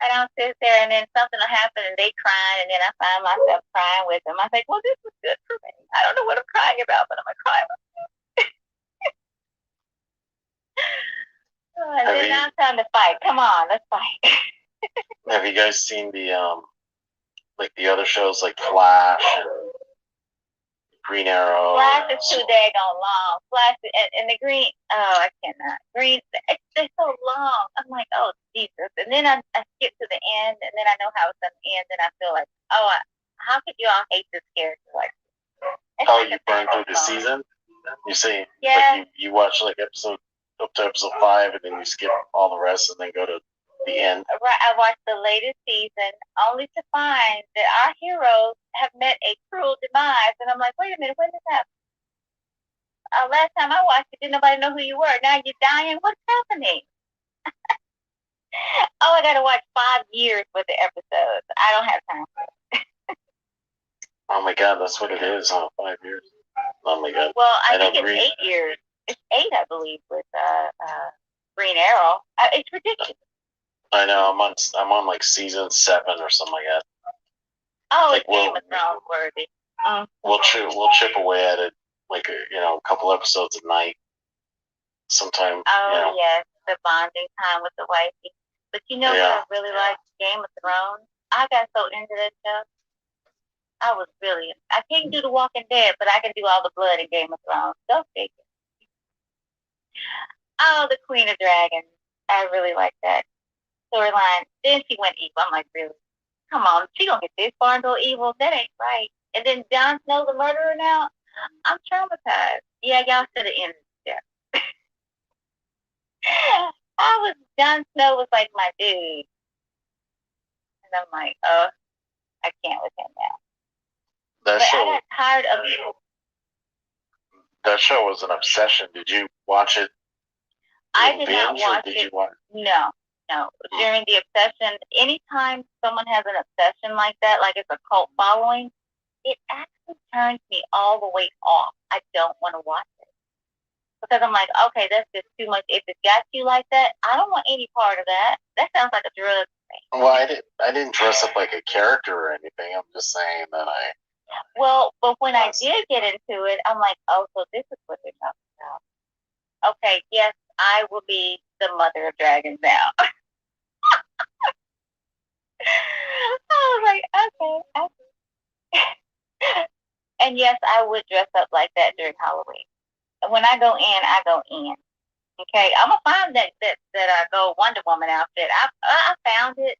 And I'll sit there and then something will happen and they crying and then I find myself crying with them. I think, well, this was good for me. I don't know what I'm crying about, but I'm going to cry myself. And then now it's time to fight. Come on, let's fight. Have you guys seen the the other shows like Flash and Green Arrow? Flash is too daggone long. Flash and the Green. Oh, I cannot. Green. They're so long. I'm like, oh Jesus. And then I skip to the end, and then I know how it's gonna end, and I feel like, oh, how could you all hate this character like? Oh, you burned through the season? You say like you watch like episode up to episode 5, and then you skip all the rest, and then go to the end. Right. I watched the latest season only to find that our heroes have met a cruel demise, and I'm like, wait a minute, when did that happen? Last time I watched it, didn't nobody know who you were. Now you're dying. What's happening? Oh, I got to watch 5 years worth of episodes. I don't have time for it. Oh my God, that's what it is, huh? 5 years. Oh my God. Well, I think it's 8 years. It's 8, I believe, with Green Arrow. It's ridiculous. I know. I'm on like season 7 or something like that. Oh, like, it's Game of Thrones worthy. We'll chip away at it, like a couple episodes a night. Sometime. Oh yes, the bonding time with the wifey. But you know what I really like? Game of Thrones. I got so into that show. I can't do The Walking Dead, but I can do all the blood in Game of Thrones. Go figure. Oh, the Queen of Dragons. I really like that storyline. Then she went evil. I'm like, really? Come on, she gonna get this far and go evil? That ain't right. And then Jon Snow the murderer now? I'm traumatized. Yeah, y'all should have ended it. Jon Snow was like my dude. And I'm like, oh, I can't with him now. That but show, I got tired of that show was an obsession. Did you watch it? I did not watch it. No. During the obsession, anytime someone has an obsession like that, like it's a cult following, it actually turns me all the way off. I don't want to watch it. Because I'm like, okay, that's just too much. If it got you like that, I don't want any part of that. That sounds like a drug thing. Well, I didn't dress up like a character or anything. I'm just saying that I. Well, but when I did get into it, I'm like, oh, so this is what they're talking about. Okay, yes, I will be the mother of dragons now. I was like, okay. And yes, I would dress up like that during Halloween. When I go in, I go in. Okay, I'm gonna find that I go Wonder Woman outfit. I found it.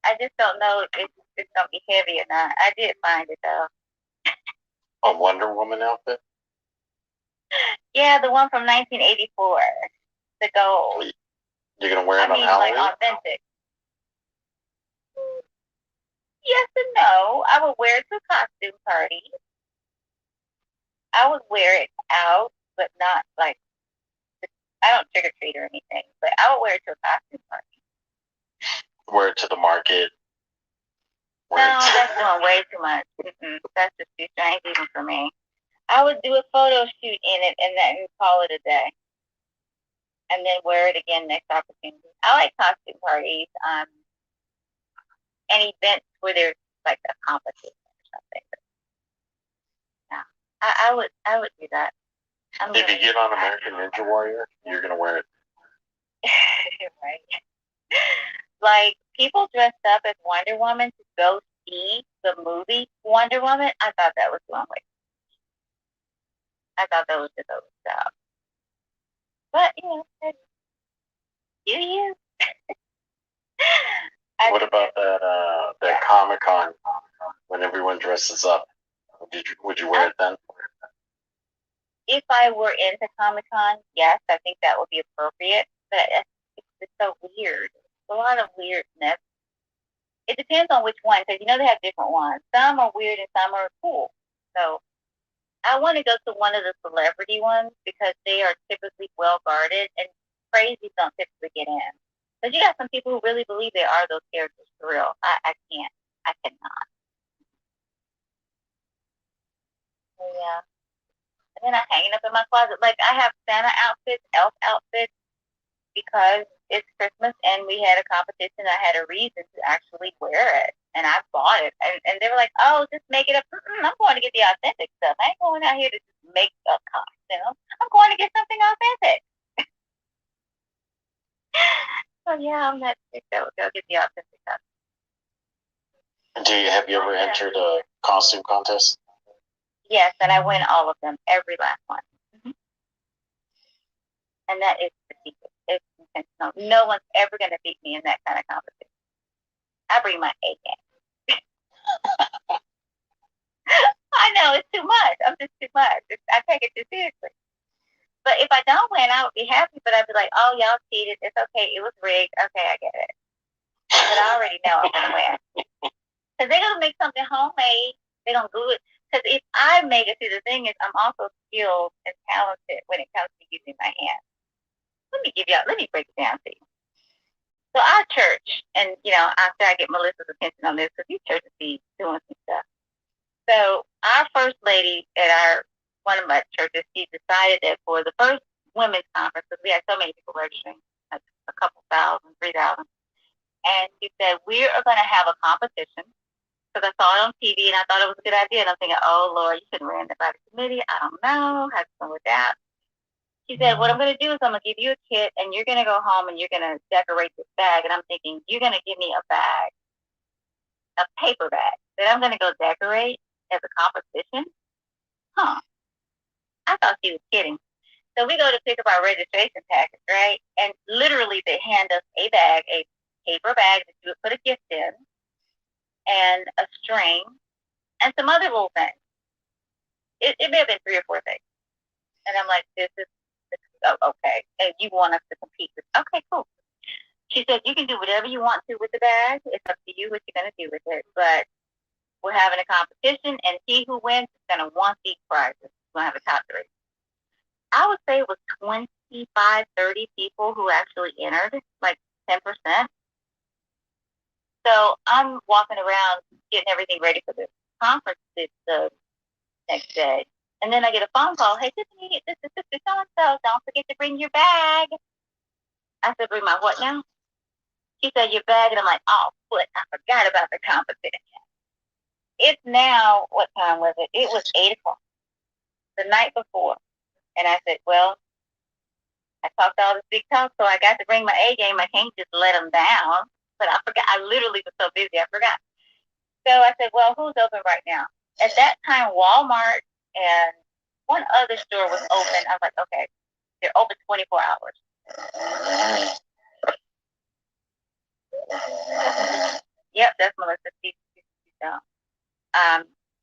I just don't know if it's gonna be heavy or not. I did find it though. A Wonder Woman outfit? Yeah, the one from 1984. The gold. You're gonna wear it on Halloween? Like authentic. Yes and no. I would wear it to a costume party. I would wear it out, but not like I don't trick or treat or anything. But I would wear it to a costume party. Wear it to the market. No, that's doing way too much. That's just too strange even for me. I would do a photo shoot in it and then call it a day. And then wear it again next opportunity. I like costume parties, and events where there's like a competition or something. Yeah, I would do that. If you get on American Ninja Warrior, you're gonna wear it. Right. Like people dressed up as Wonder Woman to go see the movie Wonder Woman. I thought that was one way. I thought that was just over stuff. But you. What about that Comic-Con when everyone dresses up? Would you wear it then? If I were into Comic-Con, yes, I think that would be appropriate. But it's so weird. A lot of weirdness. It depends on which one, because they have different ones. Some are weird and some are cool. So I want to go to one of the celebrity ones because they are typically well guarded and crazies don't typically get in. Because you got some people who really believe they are those characters for real. I can't. I cannot. So, yeah. And then I'm hanging up in my closet. Like I have Santa outfits, elf outfits, because it's Christmas and we had a competition. I had a reason to actually wear it, and I bought it. And they were like, "Oh, just make it up." I'm going to get the authentic stuff. I ain't going out here to just make up costumes. I'm going to get something authentic. So yeah, I'm not sick. Go get the authentic stuff. Have you ever entered a costume contest? Yes, and I win all of them, every last one. Mm-hmm. And that is the secret. It's intentional. No one's ever going to beat me in that kind of competition. I bring my A game. I know it's too much. I'm just too much. I take it too seriously. But if I don't win, I would be happy. But I'd be like, "Oh, y'all cheated. It's okay. It was rigged. Okay, I get it." But I already know I'm gonna win because they're gonna make something homemade. They're gonna do it. Because if I make it, see, the thing is, I'm also skilled and talented when it comes to using my hands. Let me break it down to you. So our church, and after I get Melissa's attention on this, because these churches be doing some stuff. So our first lady at one of my churches, she decided that for the first women's conference, because we had so many people registering, like a couple thousand, 3,000, and she said, we are going to have a competition, because I saw it on TV and I thought it was a good idea. And I'm thinking, oh Lord, you should have ran that by the committee. I don't know how to go with that. She said, what I'm going to do is I'm going to give you a kit and you're going to go home and you're going to decorate this bag. And I'm thinking, you're going to give me a bag, a paper bag, that I'm going to go decorate as a competition? Huh. I thought she was kidding. So we go to pick up our registration package, right? And literally they hand us a bag, a paper bag that you would put a gift in, and a string, and some other little things. It may have been 3 or 4 things. And I'm like, this is the Oh, okay. And you want us to compete with? Okay, cool. She said, you can do whatever you want to with the bag. It's up to you what you're going to do with it. But we're having a competition, and he who wins is going to want these prizes. We're going to have a top three. I would say it was 25, 30 people who actually entered, like 10%. So I'm walking around getting everything ready for the conference the next day. And then I get a phone call. Hey, Tiffany, this is Sister So-and-so. Don't forget to bring your bag. I said, bring my what now? She said, your bag. And I'm like, oh, foot. I forgot about the competition. It's now, what time was it? It was 8 o'clock the night before. And I said, well, I talked all this big talk, so I got to bring my A game. I can't just let them down. But I forgot. I literally was so busy, I forgot. So I said, well, who's open right now? At that time, Walmart and one other store was open. I was like, okay, they're open 24 hours. Yep, that's Melissa.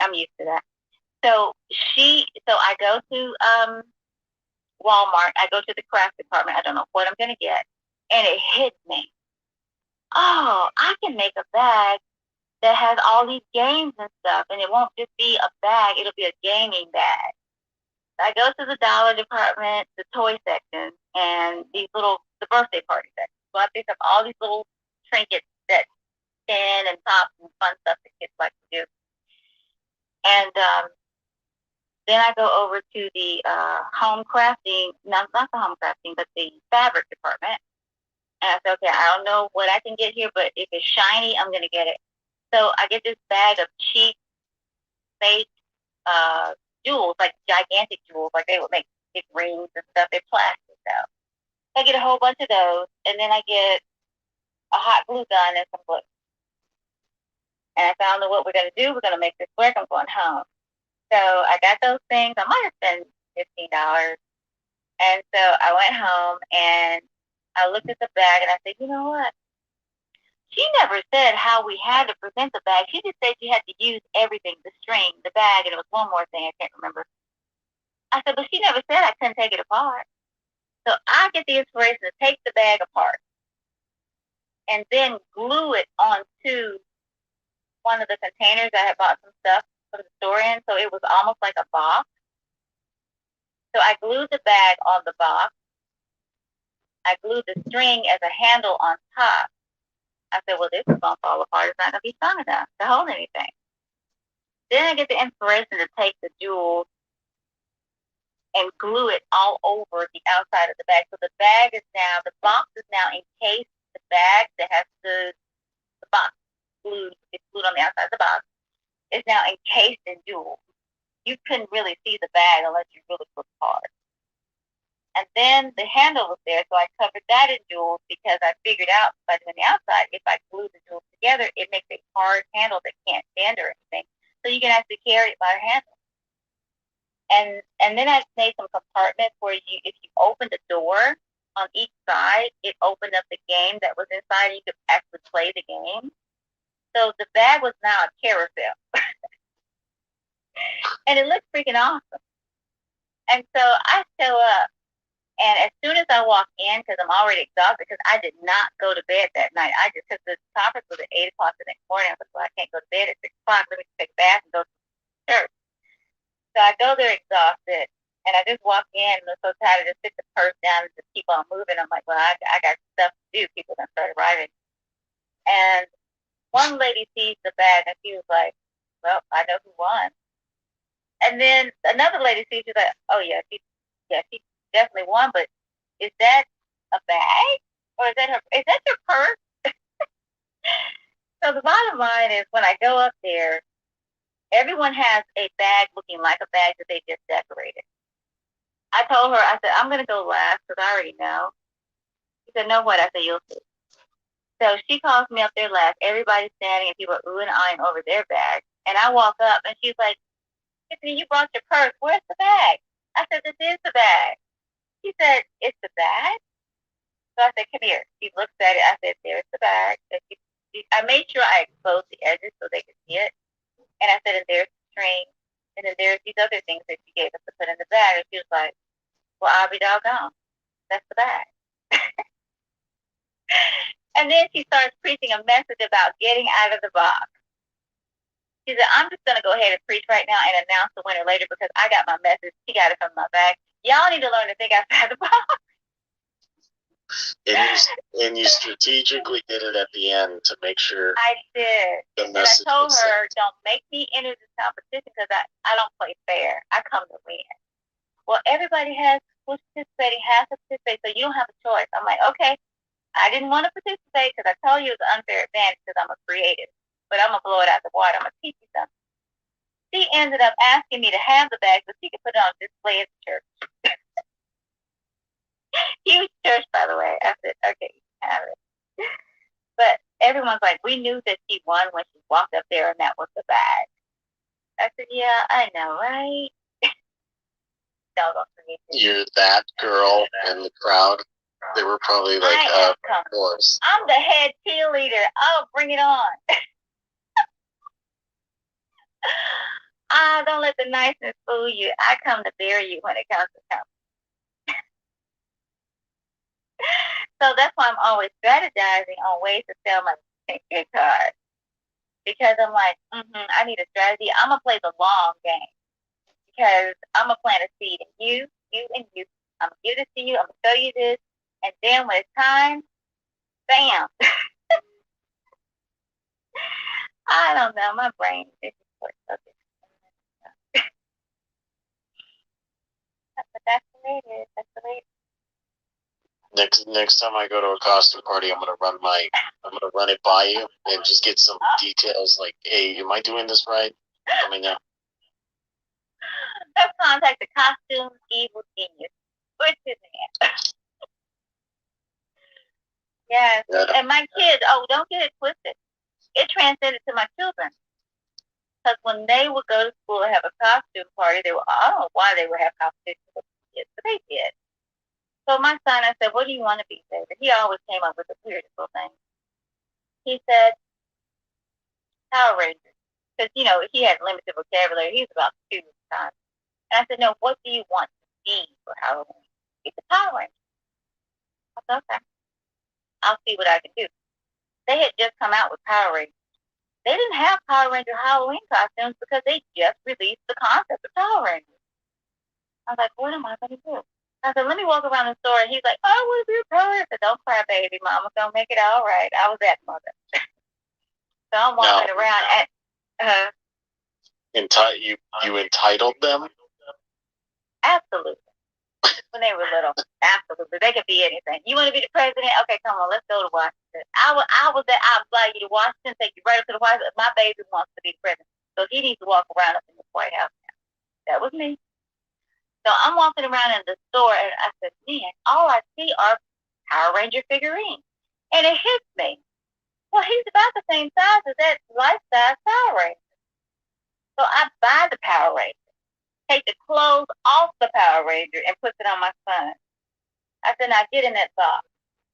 I'm used to that. So I go to Walmart. I go to the craft department. I don't know what I'm going to get. And it hits me. Oh, I can make a bag that has all these games and stuff. And it won't just be a bag. It'll be a gaming bag. I go to the dollar department, the toy section, and the birthday party section. So I pick up all these little trinkets that spin and pop and fun stuff that kids like to do. And then I go over to the home crafting, not the home crafting, but the fabric department. And I said, okay, I don't know what I can get here, but if it's shiny, I'm going to get it. So I get this bag of cheap, fake jewels, like gigantic jewels, like they would make big rings and stuff. They're plastic though. So I get a whole bunch of those, and then I get a hot glue gun and some glue. And I found out what we're going to do. We're going to make this work. I'm going home. So I got those things. I might have spent $15. And so I went home and I looked at the bag and I said, you know what? She never said how we had to present the bag. She just said you had to use everything, the string, the bag, and it was one more thing I can't remember. I said, but she never said I couldn't take it apart. So I get the inspiration to take the bag apart and then glue it onto one of the containers I had bought some stuff for the store in. So it was almost like a box. So I glued the bag on the box. I glued the string as a handle on top. I said, well, this is going to fall apart. It's not going to be strong enough to hold anything. Then I get the inspiration to take the jewels and glue it all over the outside of the bag. So the box is now encased. The bag that has the box glued, it's glued on the outside of the box, is now encased in jewels. You couldn't really see the bag unless you really looked hard. And then the handle was there, so I covered that in jewels because I figured out by doing the outside, if I glue the jewels together, it makes a hard handle that can't bend or anything. So you can actually carry it by a handle. And then I made some compartments where if you opened the door on each side, it opened up the game that was inside, and you could actually play the game. So the bag was now a carousel. And it looked freaking awesome. And so I show up, and as soon as I walk in, because I'm already exhausted, because I did not go to bed that night. Because the conference was at 8 o'clock the next morning. I was like, well, I can't go to bed at 6 o'clock. Let me take a bath and go to church. So I go there exhausted, and I just walk in and I'm so tired. I just sit the purse down and just keep on moving. I'm like, well, I got stuff to do. People done start arriving. And one lady sees the bag, and she was like, well, I know who won. And then another lady sees, she's like, oh, yeah, she definitely won, but is that a bag? Or is that your purse? So the bottom line is, when I go up there, everyone has a bag looking like a bag that they just decorated. I told her, I said, I'm going to go last because I already know. She said, no, what? I said, you'll see. So she calls me up there last. Everybody's standing and people are oohing and eyeing over their bag. And I walk up and she's like, Tiffany, you brought your purse. Where's the bag? I said, this is the bag. She said, it's the bag? So I said, come here. She looks at it. I said, there's the bag. And I made sure I exposed the edges so they could see it. And I said, and there's the string. And then there's these other things that she gave us to put in the bag. And she was like, well, I'll be doggone. That's the bag. And then she starts preaching a message about getting out of the box. She said, I'm just going to go ahead and preach right now and announce the winner later because I got my message. She got it from my bag. Y'all need to learn to think outside the box. And you strategically did it at the end to make sure. I did. The and I message told was her, sent. don't make me enter this competition because I don't play fair. I come to win. Well, everybody who's participating has to participate, so you don't have a choice. I'm like, okay. I didn't want to participate because I told you it was an unfair advantage because I'm a creative. But I'm going to blow it out the water. I'm going to teach you something. She ended up asking me to have the bag so she could put it on display at the church. Huge church, by the way. I said, okay, you can have it. But everyone's like, we knew that she won when she walked up there and that was the bag. I said, yeah, I know, right? You're that girl in the crowd. They were probably like, of course. I'm the head cheerleader. Oh, bring it on. Don't let the niceness fool you. I come to bury you when it comes to company. So that's why I'm always strategizing on ways to sell my 10K card. Because I'm like, I need a strategy. I'm going to play the long game. Because I'm going to plant a seed in you, and you. I'm going to give this to you. I'm going to show you this. And then when it's time, bam. I don't know. My brain is just but that's the way it is. That's the way it is. Next time I go to a costume party, I'm gonna run it by you and just get some details like, hey, am I doing this right? Let me know. Let's contact the costume evil genius. What's his name? Yes. Yeah. And my kids, don't get it twisted. It transcended to my children. Because when they would go to school and have a costume party, I don't know why they would have competitions with kids, but they did. So my son, I said, what do you want to be, David? He always came up with the weirdest little thing. He said, Power Rangers. Because, he had limited vocabulary. He was about 2 at the time. And I said, no, what do you want to be for Halloween? It's a Power Ranger. I said, okay. I'll see what I can do. They had just come out with Power Rangers. They didn't have Power Ranger Halloween costumes because they just released the concept of Power Rangers. I was like, what am I going to do? I said, let me walk around the store. And he's like, I want to be a Power Ranger. I said, don't cry, baby. Mama's going to make it all right. I was that mother. So I'm walking around at... You entitled them? Absolutely. When they were little. Absolutely. They could be anything. You want to be the president? Okay, come on, let's go to Washington. I'll fly you to Washington, take you right up to the White House. My baby wants to be the president. So he needs to walk around up in the White House now. That was me. So I'm walking around in the store and I said, man, all I see are Power Ranger figurines. And it hits me. Well, he's about the same size as that life-size Power Ranger. So I buy the Power Ranger. Take the clothes off the Power Ranger and put it on my son. I said, now get in that box.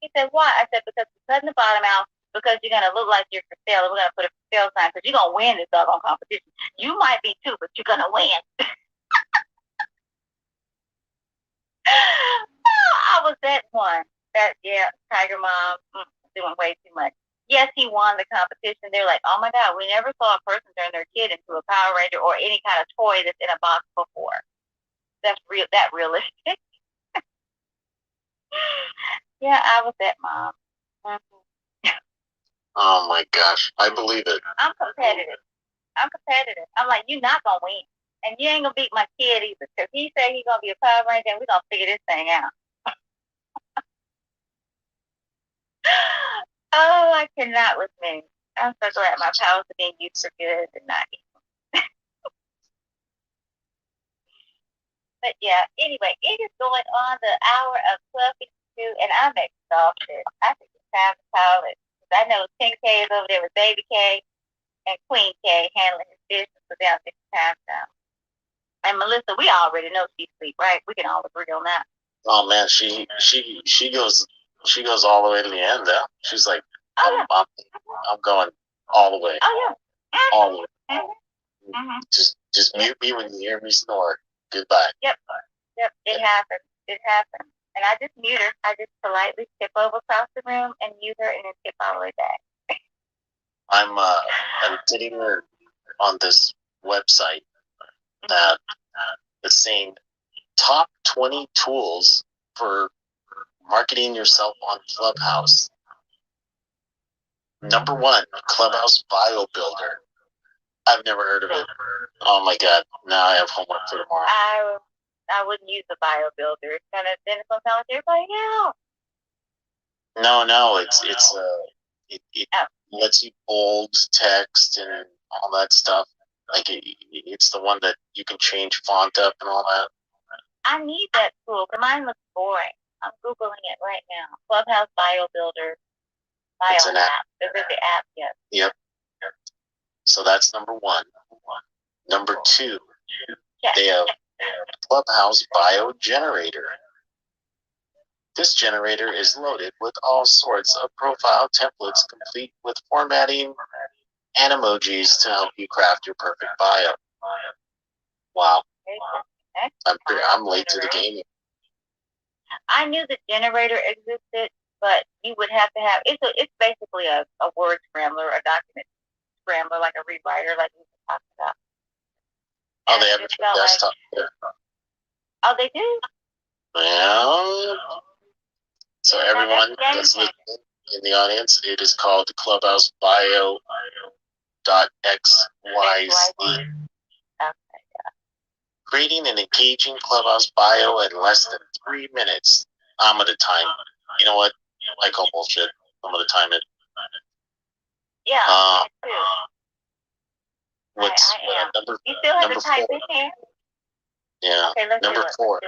He said, why? I said, because we're cutting the bottom out because you're going to look like you're for sale. We're going to put a for sale sign because you're going to win this doggone competition. You might be too, but you're going to win. I was that one. Tiger Mom doing way too much. Yes, he won the competition. They're like, oh my God, we never saw a person turn their kid into a Power Ranger or any kind of toy that's in a box before. That's realistic. Yeah, I was that mom. Oh my gosh, I believe it. I'm competitive. I'm like, you're not gonna win, and you ain't gonna beat my kid either. Cause he said he's gonna be a Power Ranger, and we're gonna figure this thing out. Oh, I cannot with me. I'm so glad my powers are being used for good and not evil. But yeah, anyway, it is going on the hour of 12:52, and I'm exhausted. I think it's time to call it. I know 10K is over there with Baby K and Queen K handling his business without this time now. And Melissa, we already know she's asleep, right? We can all agree on that. Oh man, she goes all the way to the end. Though she's like, I'm going all the way. Oh yeah, all the way. Mm-hmm. Just mute me when you hear me snore. Goodbye. Yep. It happened. And And I just mute her. I just politely skip over across the room and mute her and then skip all the way back. I'm sitting here on this website that is saying top 20 tools for marketing yourself on Clubhouse. Number 1, Clubhouse Bio Builder. I've never heard of it. Oh my god! Now I have homework for tomorrow. I wouldn't use the bio builder. It's gonna sound like everybody else. No, it lets you bold text and all that stuff. Like it's the one that you can change font up and all that. I need that tool because mine looks boring. I'm googling it right now. Clubhouse Bio Builder. It's an app. Is it the app? Yes. Yep. So that's number 1. Number 2, they have Clubhouse Bio Generator. This generator is loaded with all sorts of profile templates, complete with formatting and emojis to help you craft your perfect bio. Wow. I'm late to the game. I knew the generator existed, but you would have to have it's basically a word scrambler, a document scrambler, like a rewriter, like we were talking about. Oh, they have a desktop there. Oh, they do? Well, so everyone that's listening in the audience, it is called Clubhouse Bio .xyz. Creating an engaging Clubhouse bio in less than 3 minutes. I'm gonna time. You know what? I call bullshit. I'm gonna time it. Yeah. What's number? You still have number to type 4. in there. Yeah. Okay, let's number do it. 4.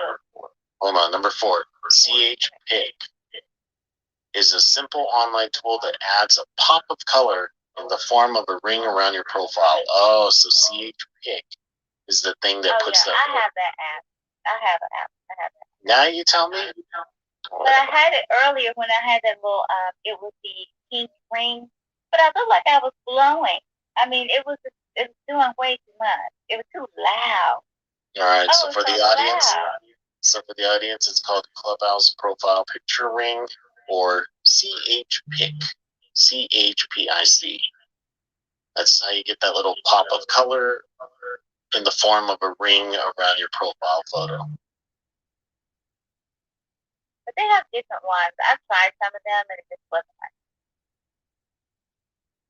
Hold on. Number 4. CHPick is a simple online tool that adds a pop of color in the form of a ring around your profile. Oh, so CHPick is the thing that puts that. I have that app. I have an app. Now you tell me. But I had it earlier when I had that little. It was the pink ring, but I looked like I was glowing. I mean, it was doing way too much. It was too loud. All right. So for the audience, it's called Clubhouse Profile Picture Ring, or CHPick. CHPIC. That's how you get that little pop of color in the form of a ring around your profile photo. But they have different ones. I've tried some of them and it just wasn't right.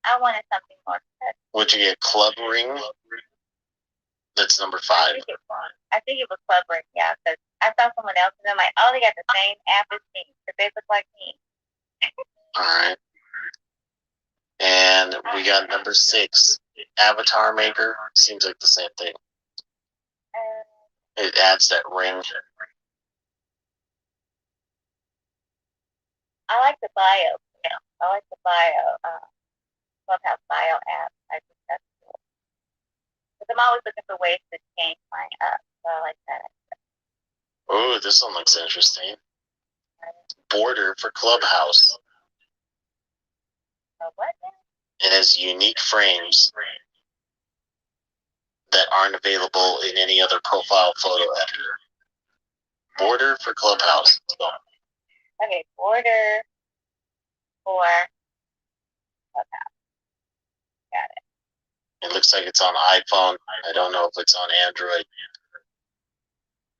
I wanted something more special. Would you get Club Ring? That's number 5. I think it was Club Ring, yeah, because I saw someone else and I'm like, oh, they got the same app as me because they look like me. All right. And we got number 6, Avatar Maker. Seems like the same thing. It adds that ring. I like the bio. I like the bio, Clubhouse bio app. I think that's cool. Because I'm always looking for ways to change mine up. So I like that. Oh, this one looks interesting. Border for Clubhouse. What? It has unique frames that aren't available in any other profile photo editor. Border for Clubhouse. Okay, border for Clubhouse. Got it. It looks like it's on iPhone. I don't know if it's on Android.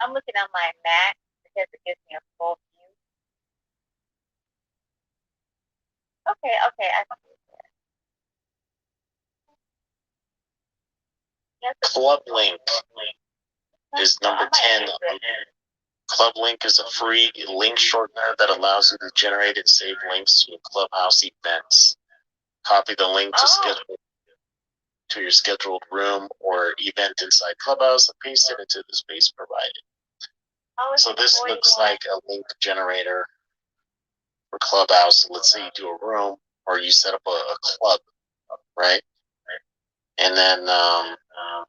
I'm looking on my Mac because it gives me a full view. Okay, I see it there. Yes, Club Link is number 10. Club Link is a free link shortener that allows you to generate and save links to Clubhouse events. Copy the link to your scheduled room or event inside Clubhouse and paste it into the space provided. So this looks like a link generator for Clubhouse. So let's say you do a room or you set up a club, right? And then I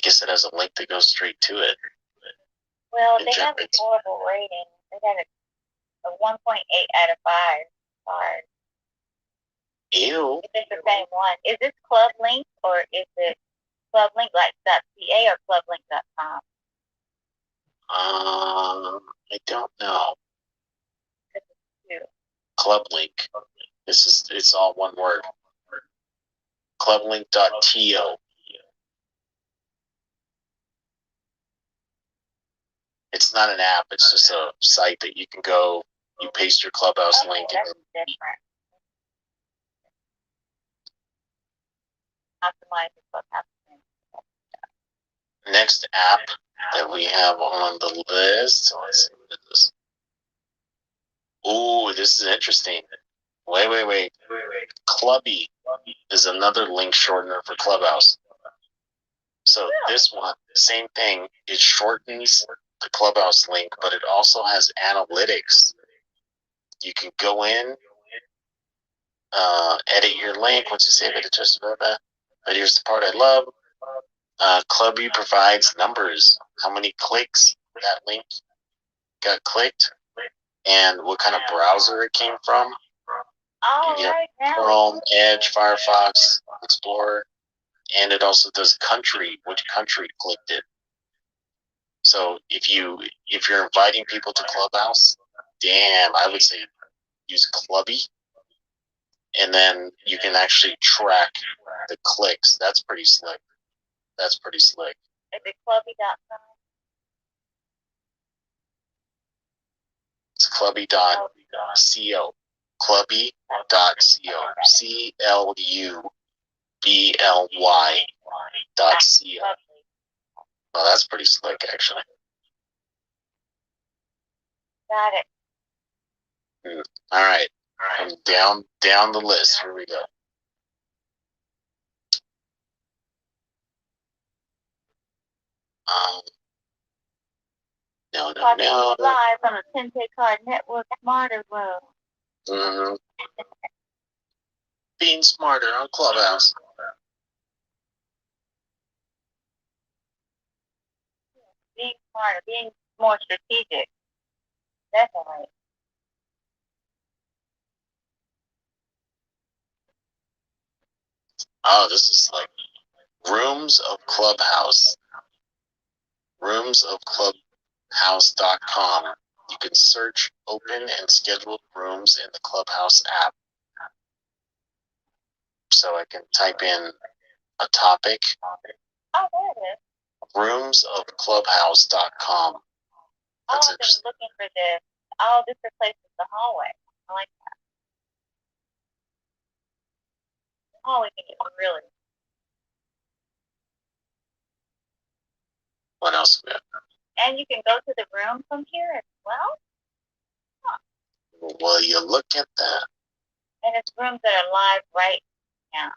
guess it has a link that goes straight to it. Well, they have a horrible rating. They got a 1.8 out of 5 stars. Ew. Is it the same one? Is this Club Link or is it clublink.ca or clublink.com? I club link. It's all one word. Clublink.to. It's not an app. It's just a site that you can go. You paste your Clubhouse link. That's different. Optimize the Clubhouse link. Next app that we have on the list. Let's see what it is. Ooh, this is interesting. Wait. Clubby is another link shortener for Clubhouse. So this one, same thing. It shortens the Clubhouse link, but it also has analytics. You can go in, edit your link once you save it. Just about that. But here's the part I love. Clubby provides numbers. How many clicks that link got clicked, and what kind of browser it came from. Right now. Chrome, Edge, Firefox, Explorer, and it also does country, which country clicked it. So if you're inviting people to Clubhouse, I would say use Clubby, and then you can actually track the clicks. That's pretty slick. Is it clubby.com? It's clubby.co. Clubby.co. CLUBLY.co. Oh, that's pretty slick, actually. Got it. All right. Down the list. Here we go. No. Live on the 10kcard network, smarter world. Mm-hmm. Being smarter on Clubhouse. Being smarter, being more strategic. Definitely. Oh, this is like Rooms of Clubhouse. Roomsofclubhouse.com. You can search open and scheduled rooms in the Clubhouse app. So I can type in a topic. Oh, there it is. Roomsofclubhouse.com. That's I've been looking for this. Oh, this replaces the hallway. I like that. The hallway can get really. What else we have? And you can go to the room from here as well? Huh. Well, you look at that. And it's rooms that are live right now.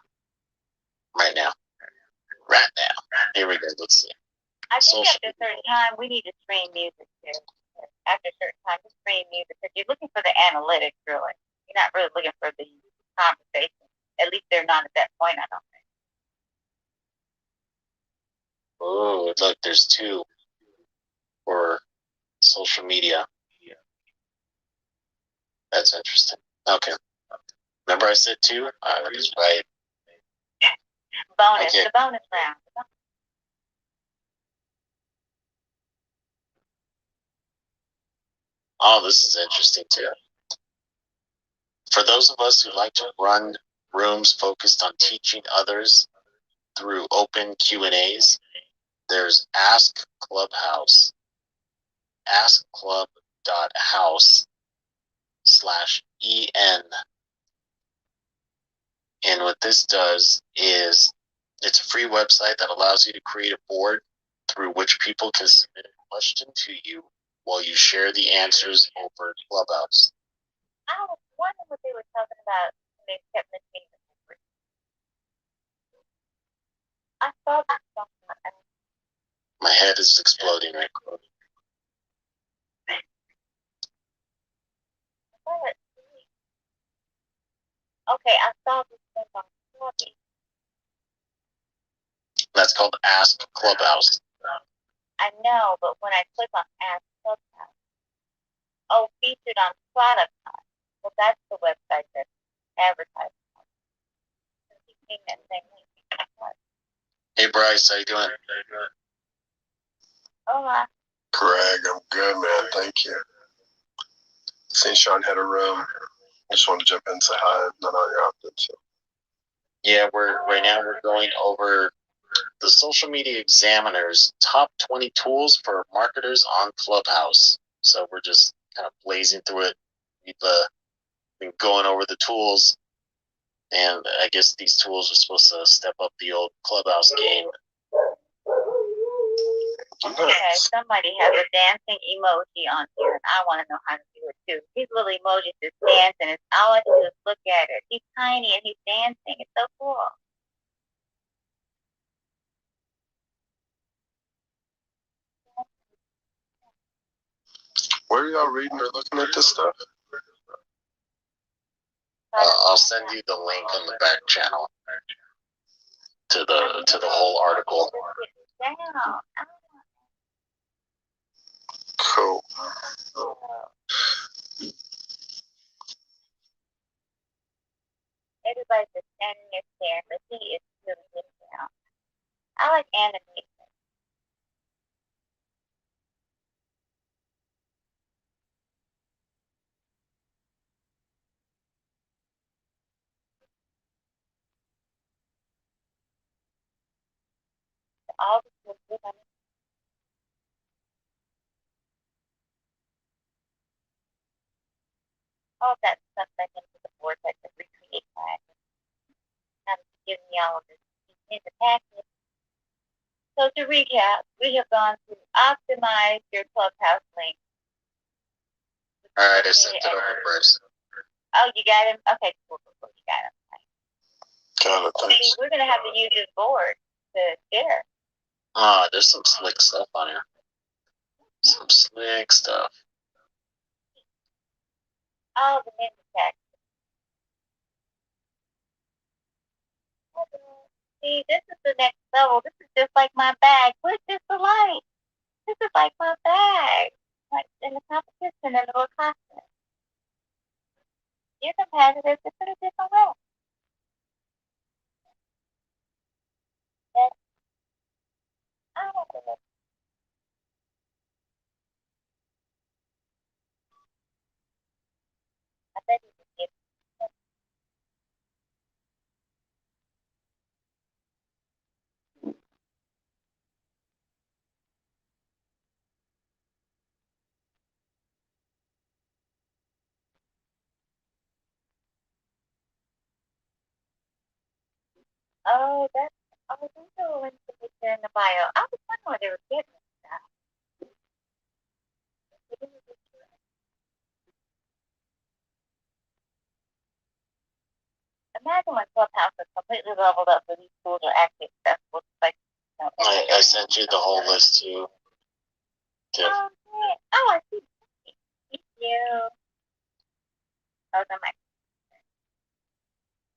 Right now. Here we go. Let's see. I think after a certain time, we need to stream music too. After a certain time, just stream music because you're looking for the analytics, really. You're not really looking for the conversation. At least they're not at that point, I don't think. Oh, look, there's two for social media. That's interesting. Okay. Remember I said two? I was right. Bonus, okay. The bonus round. Oh, this is interesting too. For those of us who like to run rooms focused on teaching others through open Q&As, there's Ask Clubhouse. AskClub.house/EN. And what this does is it's a free website that allows you to create a board through which people can submit a question to you while you share the answers over Clubhouse. I was wondering what they were talking about when they kept mentioning the board. I saw that something. My head is exploding right now. Okay, I saw this thing on Clubby. That's called Ask Clubhouse. I know, but when I click on Ask Clubhouse, featured on Product Hunt. Well, that's the website that's advertising. Hey, Bryce, how you doing? Hola. Greg, I'm good, man. Thank you. Since Sean had a room. I just want to jump in and say hi. Not on your option. So. Yeah, right now we're going over the Social Media Examiner's top 20 tools for marketers on Clubhouse. So we're just kind of blazing through it. We've been going over the tools, and I guess these tools are supposed to step up the old Clubhouse game. Okay, somebody has a dancing emoji on here, and I want to know how to do it too. His little emoji just dancing. It's all I do is look at it. He's tiny and he's dancing. It's so cool. Where are y'all reading or looking at this stuff? I'll send you the link on the back channel to the whole article. Cool. Everybody's just standing there staring, but he is really getting down. I like animation. All the tools on it. All that stuff that into the board that the recreate class. I'm giving y'all this in the packet. So to recap, we have gone to optimize your Clubhouse link. All right, I sent it over first. Oh, you got him? Okay, cool. You got him. Got it. Thanks. See, we're going to have to use this board to share. There's some slick stuff on here. Some slick stuff. Oh, the menu text. See, this is the next level. This is just like my bag. Where's this the light? This is like my bag. Like in the competition, in the little costume. You're competitive to put a different way. That's, I don't know. I bet you can get it. Oh, that's, oh, these are links to picture in the bio. I was wondering where they were getting this stuff. Imagine when Clubhouse is completely leveled up and these tools are actually accessible. Like, you know, I sent you the whole list too. Oh, man. Oh, I see. Thank you. Those are my.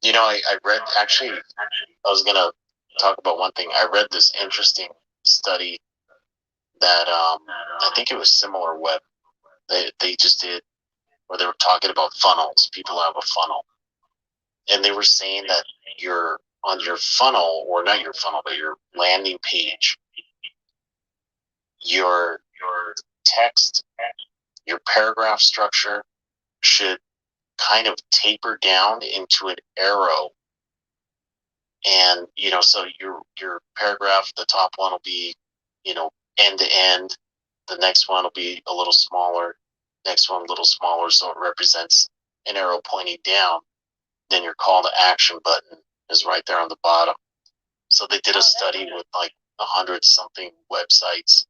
You know, I read, actually, I was going to talk about one thing. I read this interesting study that I think it was Similar Web. They just did, where they were talking about funnels. People have a funnel. And they were saying that on your funnel, or not your funnel, but your landing page, your text, your paragraph structure should kind of taper down into an arrow. And, so your paragraph, the top one will be, end to end. The next one will be a little smaller. Next one a little smaller, so it represents an arrow pointing down. Then your call to action button is right there on the bottom. So they did a study with like 100-something websites,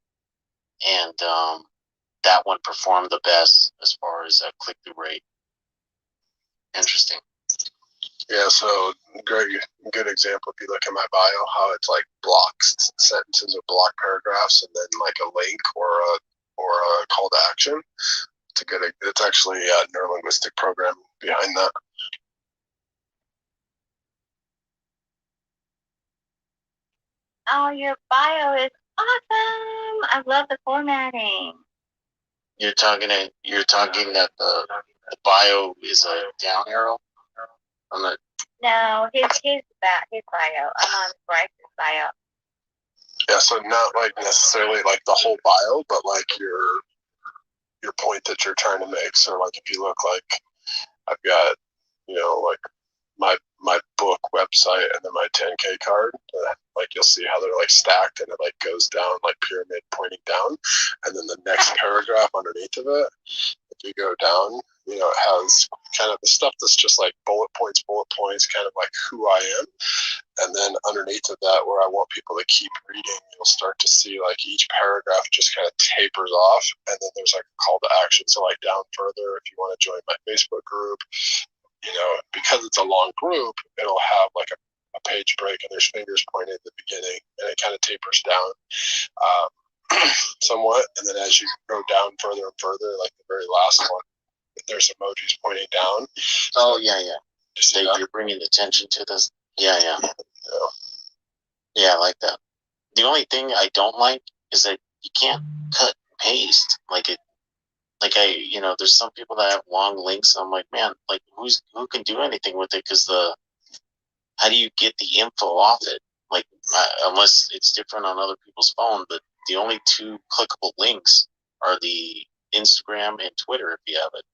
and that one performed the best as far as click-through rate. Interesting. Yeah, so good example. If you look at my bio, how it's like blocks sentences or block paragraphs, and then like a link or a call to action. It's actually a neurolinguistic program behind that. Oh, your bio is awesome. I love the formatting. You're talking that the bio is a down arrow? No, his bio. I'm on Bryce's bio. Yeah, so not like necessarily like the whole bio, but like your point that you're trying to make. So like if you look like I've got, like my book website and then my 10K card. Like you'll see how they're like stacked and it like goes down like pyramid pointing down, and then the next paragraph underneath of it, if you go down, it has kind of the stuff that's just like bullet points, kind of like who I am. And then underneath of that, where I want people to keep reading, you'll start to see like each paragraph just kind of tapers off. And then there's like a call to action. So like down further, if you want to join my Facebook group, because it's a long group, it'll have like a page break and there's fingers pointing at the beginning and it kind of tapers down somewhat. And then as you go down further and further, like the very last one, there's emojis pointing down. Oh, yeah. So you're bringing attention to this. Yeah. Yeah, I like that. The only thing I don't like is that you can't cut and paste. There's some people that have long links. And I'm like, man, like who can do anything with it? Because how do you get the info off it? Like, unless it's different on other people's phone, but the only two clickable links are the Instagram and Twitter if you have it.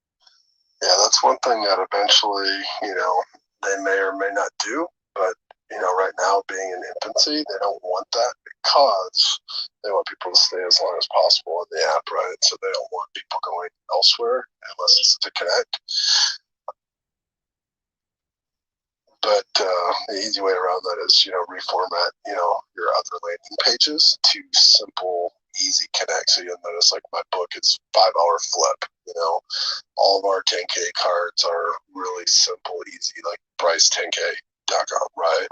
Yeah, that's one thing that eventually, they may or may not do. But, right now being in infancy, they don't want that because they want people to stay as long as possible in the app, right? So they don't want people going elsewhere unless it's to connect. But the easy way around that is, reformat, your other landing pages to simple, easy connect. So you'll notice like my book is 5-hour flip, all of our 10K cards are really simple, easy, like price10k.com, right?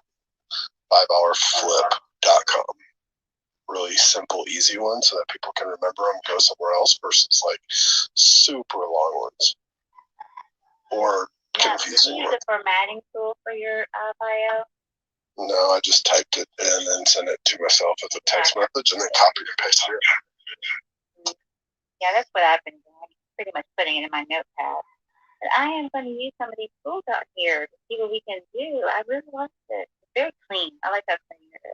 5hourflip.com. Really simple, easy ones so that people can remember them, go somewhere else versus like super long ones or confusing Do you use ones. a formatting tool for your bio? No, I just typed it in and then sent it to myself as a text message and then copied and pasted it. Yeah, that's what I've been doing. Pretty much putting it in my notepad. But I am going to use some of these tools out here to see what we can do. I really like it. It's very clean. I like how clean it is.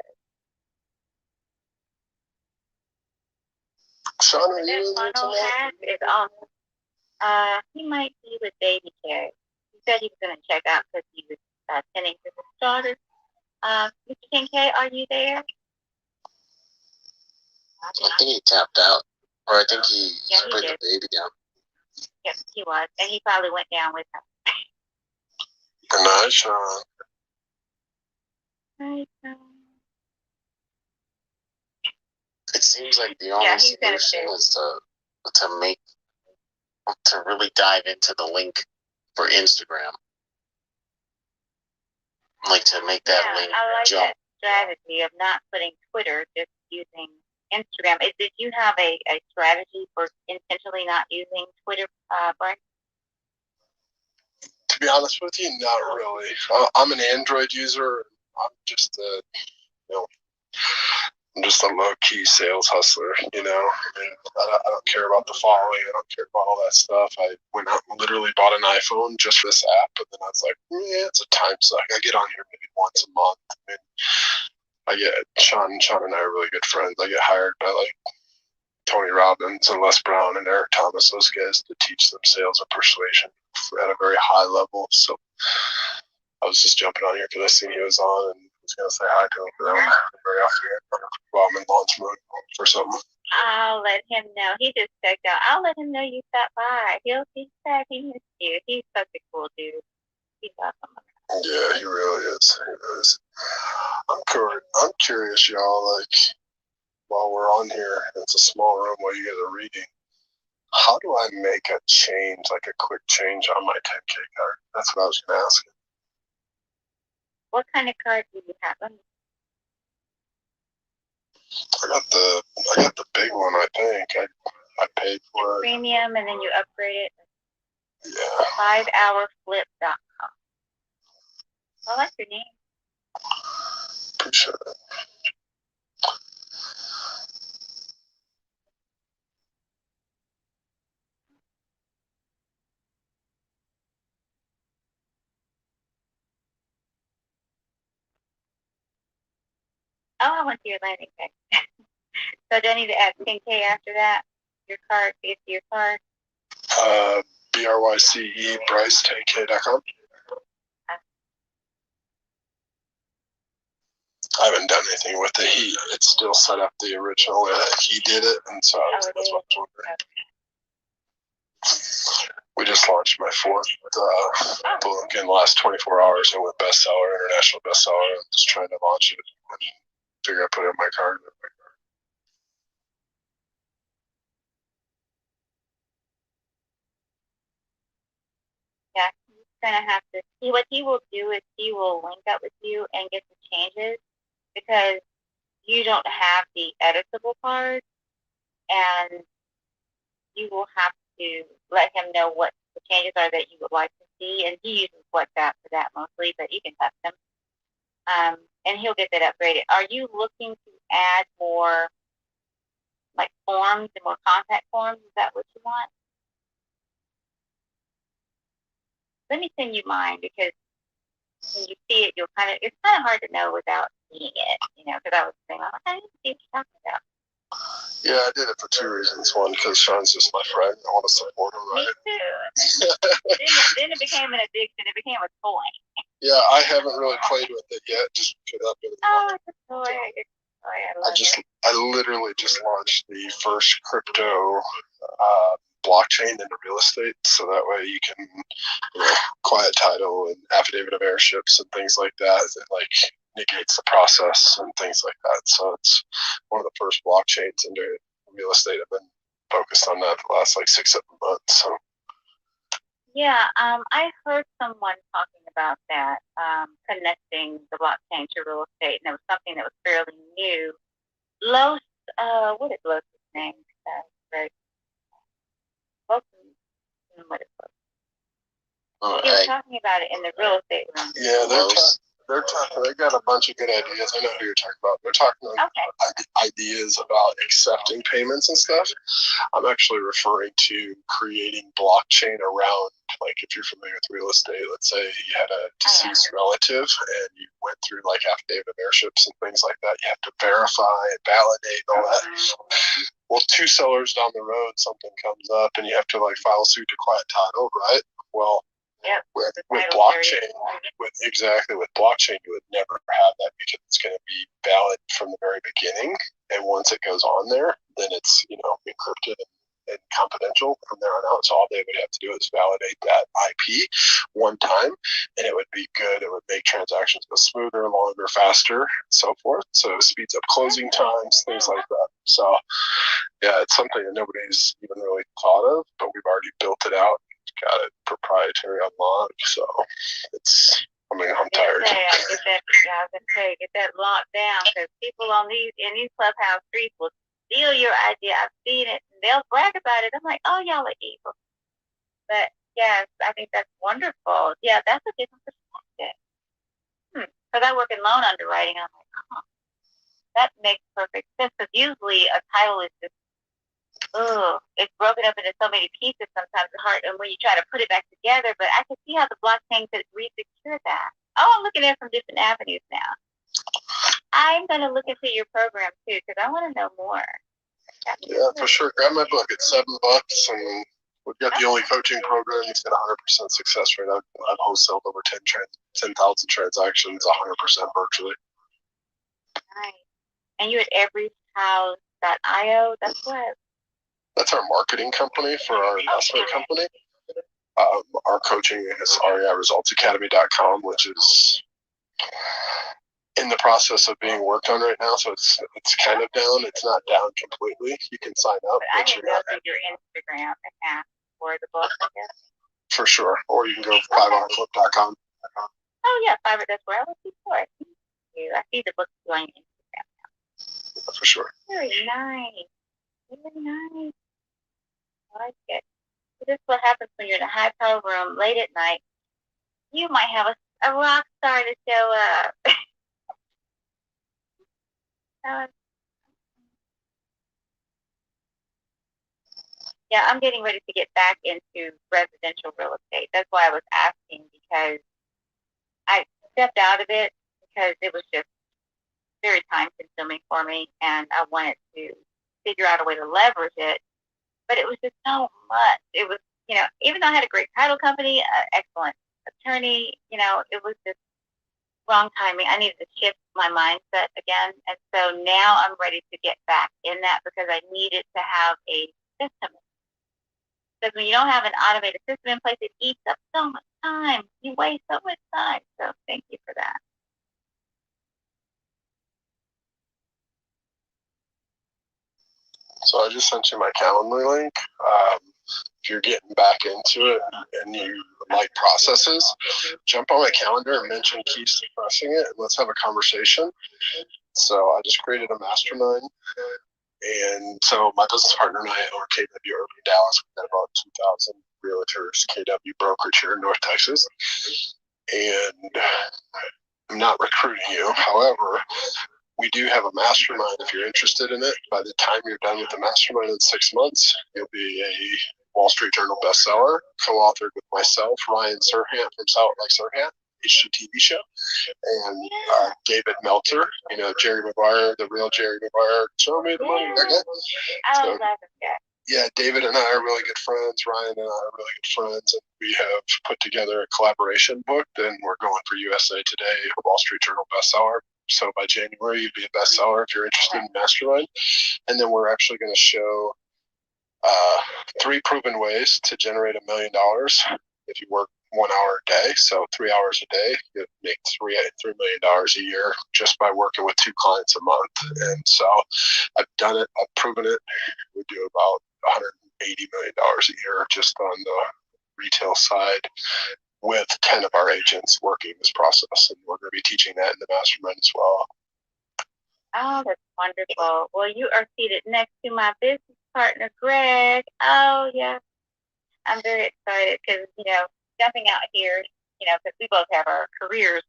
Sean, are you in funnel hack is awesome. He might be with Baby Carrot. He said he was going to check out because he was tending to the starters. Mr. 10K, are you there? I think he tapped out, or I think he put the baby down. Yes, he was, and he probably went down with him. Good night, Sean. Right. It seems like the only solution is to really dive into the link for Instagram. Like to make that link jump. That strategy of not putting Twitter, just using Instagram. Did you have a strategy for intentionally not using Twitter, Brian? To be honest with you, not really. I'm an Android user. I'm just I'm just a low-key sales hustler, I don't care about the following. I don't care about all that stuff. I went out and literally bought an iPhone just for this app, but then I was like, yeah, it's a time suck. I get on here maybe once a month. And I get Sean and I are really good friends. I get hired by like Tony Robbins and Les Brown and Eric Thomas, those guys, to teach them sales and persuasion at a very high level. So I was just jumping on here because I seen he was on and was going to say hi to him. But I don't very often while I'm in launch mode for something. I'll let him know. He just checked out. I'll let him know you stopped by. He said he missed you. He's such a cool dude. He's awesome. Yeah, he really is. I'm curious, y'all, like, while we're on here, it's a small room while you guys are reading. How do I make a change, like a quick change on my 10K card? That's what I was going to ask you. What kind of card do you have? I got the big one, I think. I paid for it. Premium, and then you upgrade it. Yeah. 5hourflip.com. I like your name. Appreciate it. Oh, I went to your landing page. So do I need to add 10K after that? Your card, your card? BRYCE Bryce 10k.com. I haven't done anything with it. It's still set up the original way that he did it, and so that's what I was wondering. We just launched my fourth book in the last 24 hours. It went bestseller, international bestseller. I'm just trying to launch it and figure out put it in my card. Yeah, he's gonna have to see what he will do is he will link up with you and get the changes because you don't have the editable card, and you will have to let him know what the changes are that you would like to see, and he uses WhatsApp for that mostly, but you can text him, and he'll get that upgraded. Are you looking to add more like forms and more contact forms? Is that what you want? Let me send you mine because when you see it, it's kind of hard to know without seeing it, because I was saying, oh, I didn't see what you're talking about. Yeah, I did it for two reasons. One, because Sean's just my friend. I want to support him, right? Me too. then it became an addiction. It became a toy. Yeah, I haven't really played with it yet, just because I've been. Oh, it's a toy. I literally just launched the first crypto blockchain into real estate, so that way you can quiet title and affidavit of heirships and things like that. It like negates the process and things like that. So it's one of the first blockchains into real estate. I've been focused on that the last like 6-7 months. So yeah, I heard someone talking about that, connecting the blockchain to real estate, and it was something that was fairly new. Los, what is Los' name? Right. Los, what is Los? He was talking about it in the real estate room. Yeah, they're talking. They got a bunch of good ideas. I know who you're talking about. They're talking ideas about accepting payments and stuff. I'm actually referring to creating blockchain around, like if you're familiar with real estate, let's say you had a deceased relative and you went through like affidavit of heirships and things like that. You have to verify and validate and all that. Well, 2 sellers down the road, something comes up and you have to like file suit to quiet title, right? Well, with blockchain, with blockchain, you would never have that because it's going to be valid from the very beginning. And once it goes on there, then it's encrypted and confidential from there on out. So all they would have to do is validate that IP one time, and it would be good. It would make transactions go smoother, longer, faster, and so forth. So it speeds up closing times, things like that. So yeah, it's something that nobody's even really thought of, but we've already built it out. Got it proprietary on lock, so I'm tired. I was gonna say, get that locked down because people in these clubhouse streets will steal your idea. I've seen it, and they'll brag about it. I'm like, oh, y'all are evil. But yes, I think that's wonderful. Yeah, that's a different perspective. Because I work in loan underwriting, I'm like, that makes perfect sense. Because usually a title is just, it's broken up into so many pieces. Sometimes it's hard, and when you try to put it back together. But I can see how the blockchain could re-secure that. Oh, I'm looking at it from different avenues now. I'm gonna look into your program too because I want to know more. Yeah, for sure. Grab my book. It's $7, and we've got the only coaching program that's got 100% success rate. I've wholesaled over 10,000 transactions, 100% virtually. Nice. And you at everyhouse.io. That's what. That's our marketing company for our investment company. Our coaching is reiresultsacademy.com, which is in the process of being worked on right now. So it's kind of down. It's not down completely. You can sign up. But I can go to your Instagram and ask for the book, I guess. For sure. Or you can go to 5hourclub.com. Oh, yeah, that's where I was before. Thank you. I see the book on your Instagram now. For sure. Very nice. Very nice. I like it. This is what happens when you're in a high power room late at night. You might have a rock star to show up. Yeah, I'm getting ready to get back into residential real estate. That's why I was asking, because I stepped out of it because it was just very time consuming for me, and I wanted to figure out a way to leverage it. But it was just so much. It was even though I had a great title company, excellent attorney, it was just wrong timing. I needed to shift my mindset again. And so now I'm ready to get back in that because I needed to have a system. Because when you don't have an automated system in place, it eats up so much time. You waste so much time. So thank you for that. So I just sent you my Calendly link. If you're getting back into it and you like processes, jump on my calendar and mention keys to pressing it, and let's have a conversation. So I just created a mastermind. And so my business partner and I own KW Urban Dallas. We've got about 2,000 realtors, KW brokerage here in North Texas. And I'm not recruiting you. However, we do have a mastermind if you're interested in it. By the time you're done with the mastermind in 6 months, you'll be a Wall Street Journal bestseller, co-authored with myself, Ryan Serhant from Salt Lake Serhant, HGTV show, and David Meltzer, Jerry Maguire, the real Jerry Maguire, show me the money. I love that guy. Yeah, David and I are really good friends. Ryan and I are really good friends. And we have put together a collaboration book. Then we're going for USA Today, Wall Street Journal bestseller. So by January, you'd be a bestseller if you're interested in Mastermind. And then we're actually going to show 3 proven ways to generate $1 million if you work 1 hour a day. So 3 hours a day, you make $3 million a year just by working with 2 clients a month. And so I've done it. I've proven it. We do about $180 million a year just on the retail side with 10 of our agents working this process. And we're going to be teaching that in the mastermind as well. Oh, that's wonderful. Well, you are seated next to my business partner, Greg. Oh, yeah. I'm very excited because, jumping out here, because we both have our careers,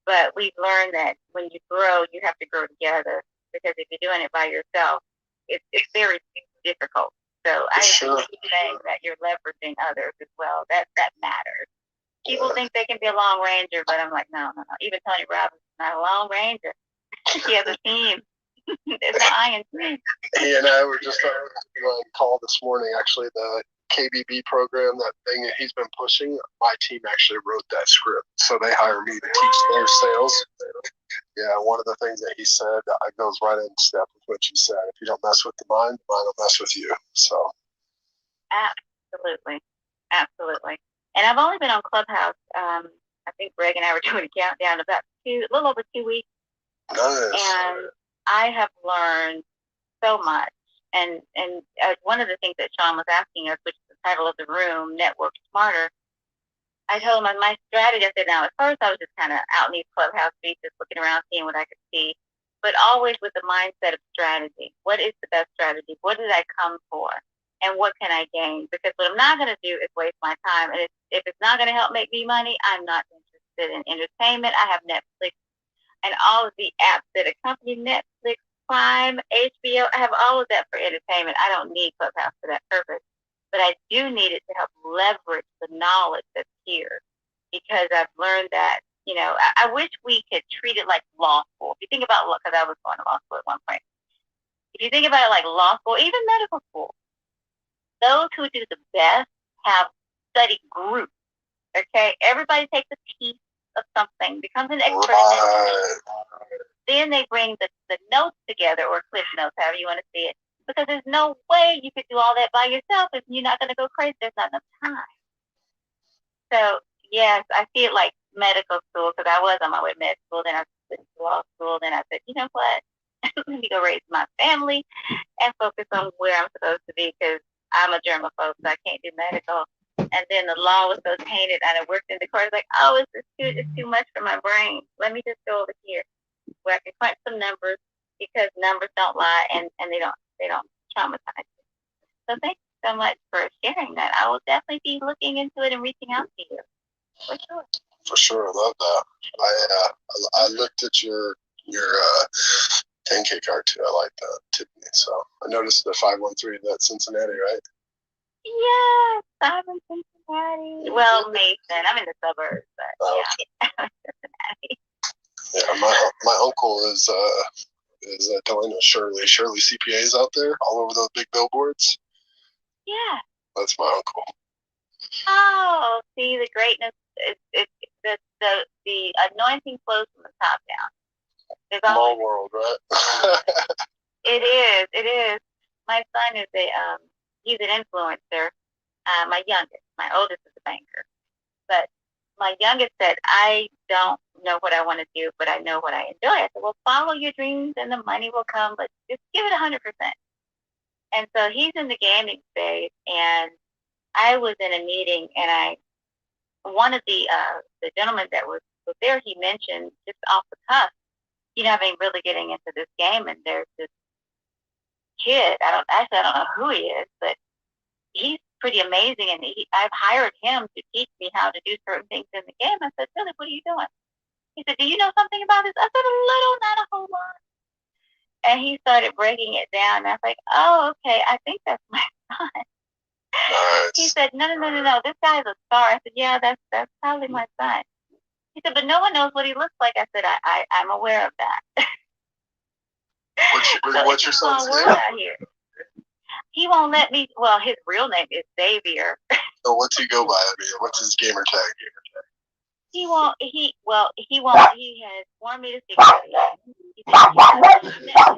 but we've learned that when you grow, you have to grow together because if you're doing it by yourself, it's very difficult. So I appreciate you saying that you're leveraging others as well. That matters. People think they can be a long ranger, but I'm like, no. Even Tony Robbins is not a long ranger. He has a team. There's no I in team. He and I were just on a call this morning, actually, the KBB program, that thing that he's been pushing, my team actually wrote that script. So they hire me to teach their sales. Yeah, one of the things that he said goes right in step with what you said. If you don't mess with the mind will mess with you. So absolutely. And I've only been on Clubhouse. I think Greg and I were doing a countdown about a little over 2 weeks. Nice. And I have learned so much. And one of the things that Sean was asking us, which is the title of the room, Network Smarter, I told him my strategy. I said, now at first I was just kind of out in these Clubhouse streets, just looking around, seeing what I could see, but always with the mindset of strategy. What is the best strategy? What did I come for? And what can I gain? Because what I'm not going to do is waste my time. And if it's not going to help make me money, I'm not interested in entertainment. I have Netflix and all of the apps that accompany Netflix, Prime, HBO. I have all of that for entertainment. I don't need Clubhouse for that purpose. But I do need it to help leverage the knowledge that's here. Because I've learned that, I wish we could treat it like law school. If you think about, because I was going to law school at one point. If you think about it like law school, even medical school, those who do the best have study groups, okay? Everybody takes a piece of something, becomes an expert in it. Then they bring the notes together, or cliff notes, however you want to see it, because there's no way you could do all that by yourself if you're not going to go crazy. There's not enough time. So, yes, I see it like medical school, because I was on my way to med school, then I went to law school, then I said, you know what? Let me go raise my family and focus on where I'm supposed to be, because I'm a germaphobe, so I can't do medical. And then the law was so tainted, and I worked in the court. Like, oh, it's too much for my brain. Let me just go over here where I can crunch some numbers, because numbers don't lie, and they don't traumatize you. So thank you so much for sharing that. I will definitely be looking into it and reaching out to you. For sure. For sure, I love that. I looked at your 10K card too. I like that, Tiffany. So I noticed the 513. That's Cincinnati, right? Yes, I'm in Cincinnati. Well, Mason. I'm in the suburbs, but yeah, Cincinnati. Yeah, my uncle is dealing with Shirley CPAs out there all over those big billboards. Yeah. That's my uncle. Oh, see the greatness. The anointing flows from the top down. There's Small always, world, right? it is. It is. My son is he's an influencer. My youngest, my oldest is a banker, but my youngest said, "I don't know what I want to do, but I know what I enjoy." I said, "Well, follow your dreams, and the money will come, but just give it 100%." And so he's in the gaming space, and I was in a meeting, and one of the gentlemen that was there, he mentioned just off the cuff, I've been really getting into this game, and there's this kid. I don't know who he is, but he's pretty amazing, and I've hired him to teach me how to do certain things in the game. I said, "Really, what are you doing?" He said, "Do you know something about this?" I said, "A little, not a whole lot." And he started breaking it down, and I was like, "Oh, okay, I think that's my son." Nice. He said, "No, this guy's a star." I said, "Yeah, that's probably my son." He said, "But no one knows what he looks like." I said, I'm aware of that. What's your son's name? Out here. He won't let me. Well, his real name is Xavier. So what's he go by? I mean, what's his gamer tag? He won't. He won't. He has wanted me to speak to him. He said, and they have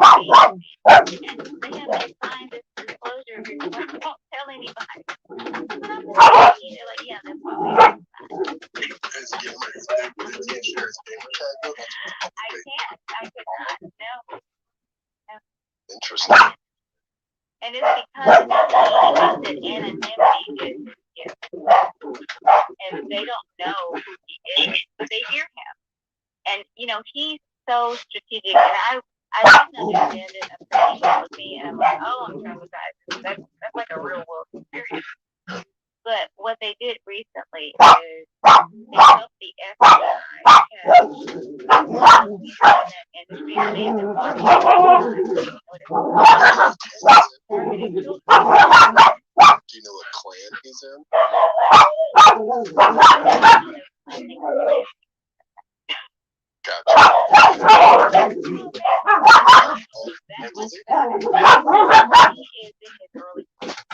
me sign this disclosure agreement. Don't tell anybody. But I'm like, they're like, yeah, that's what we His gamer tag. I could not. No. Interesting. And it's because he thinks that anonymity is his gift. And they don't know who he is, but they hear him. And, he's so strategic. And I didn't understand it until he met with me. And I'm like, oh, I'm traumatized. That's like a real world experience. But what they did recently is they helped the FBI catch in that industry. And they've been working targeting children. Do you know what clan he's in? Gotcha. He is in his early 20s.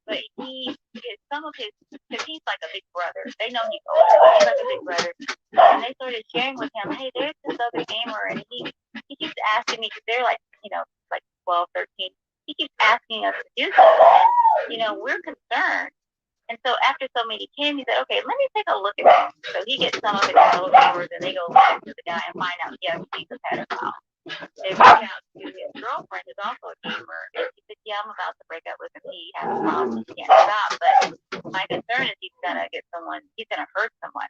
But he is some of his, because he's like a big brother. They know he's older, but he's like a big brother. And they started sharing with him, hey, there's this other gamer, and he keeps asking me, because they're like, like 12, 13. He keeps asking us to do something, and, we're concerned. And so after so many came, he said, okay, let me take a look at that. So he gets some of his fellow gamers, and they go look to the guy and find out, yes, he's a pedophile. They reach out to his girlfriend, who's also a gamer, and she said, yeah, I'm about to break up with him. He has a problem. He can't stop. But my concern is he's going to hurt someone.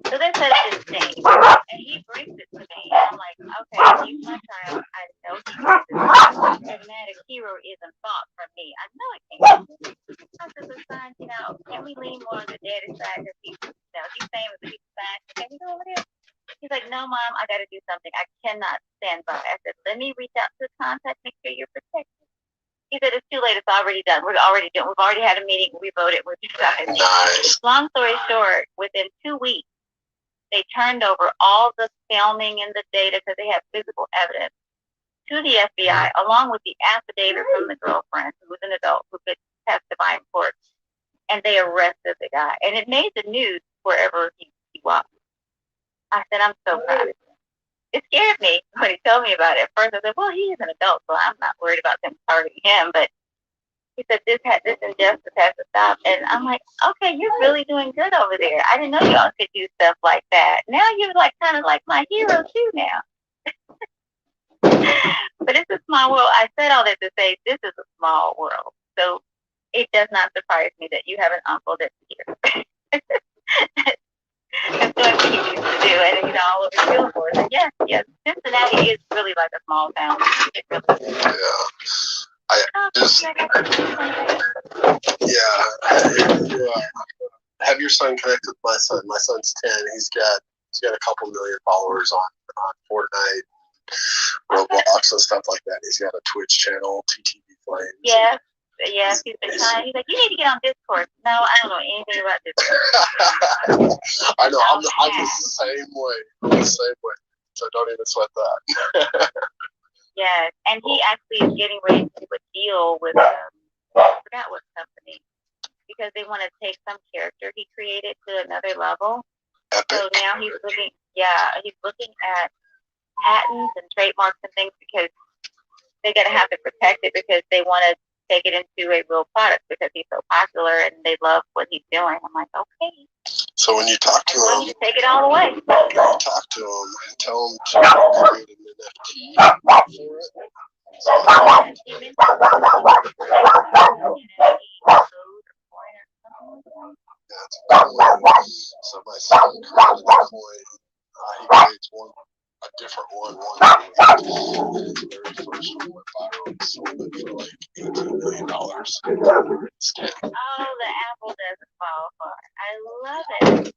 So they set up this thing, and he brings it to me, and I'm like, okay, he's my child. I know he's a dramatic hero isn't thought from me. I know it can't. I said, but son, can we lean more on the daddy side? Because he's famous, he's fine. Can we go over there? He's like, no, Mom, I got to do something. I cannot stand by. I said, let me reach out to the contact, make sure you're protected. He said, it's too late. It's already done. We've already had a meeting. We voted. We're deciding. Nice. Long story short, within 2 weeks, they turned over all the filming and the data, because they have physical evidence, to the FBI, along with the affidavit from the girlfriend, who was an adult, who could testify in court. And they arrested the guy. And it made the news wherever he walked. I said, I'm so proud of him. It scared me when he told me about it. At first, I said, well, he is an adult, so I'm not worried about them targeting him. But he said, this injustice has to stop. And I'm like, okay, you're really doing good over there. I didn't know y'all could do stuff like that. Now you're like kind of like my hero too now. But it's a small world. I said all that to say this is a small world. So it does not surprise me that you have an uncle that's here. That's doing what he needs to do, and he's all over Billboard. And yes, Cincinnati is really like a small town. It really is. Yeah. I just, have your son connected with my son. My son's 10. He's got a couple million followers on Fortnite, Roblox, and stuff like that. He's got a Twitch channel, TTV Flames. Yeah, Yes, he's been trying. He's like, you need to get on Discord. No, I don't know anything about Discord. I know. I'm the same way. I'm the same way. So don't even sweat that. Yes, and he actually is getting ready to do a deal with I forgot what company, because they want to take some character he created to another level. Epic. So now he's looking at patents and trademarks and things, because they're gonna have to protect it, because they want to take it into a real product, because he's so popular and they love what he's doing. I'm like, okay. So when you talk to him, you take it all the way. When you talk to him, tell him to create an NFT for it. So my son created the coin. He creates a different one week. The very first one went viral and sold it for like $18 million. It's 10. Oh, the apple doesn't fall apart. I love it.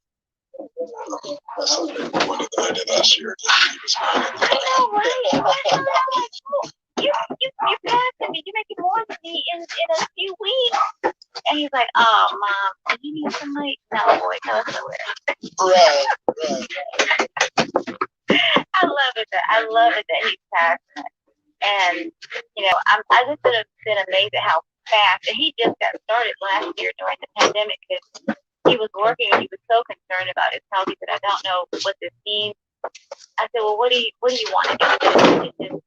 My son made more money than I did last year. He was mad at I know, right? You're passing me. You're making more than me in a few weeks. And he's like, oh, Mom, do you need some money? No, boy, tell us nowhere. Right. I love it that he's passionate. And, I just been amazed at how fast. And he just got started last year during the pandemic, because he was working and he was so concerned about his health. He said, I don't know what this means. I said, well, what do you want to do? He said, just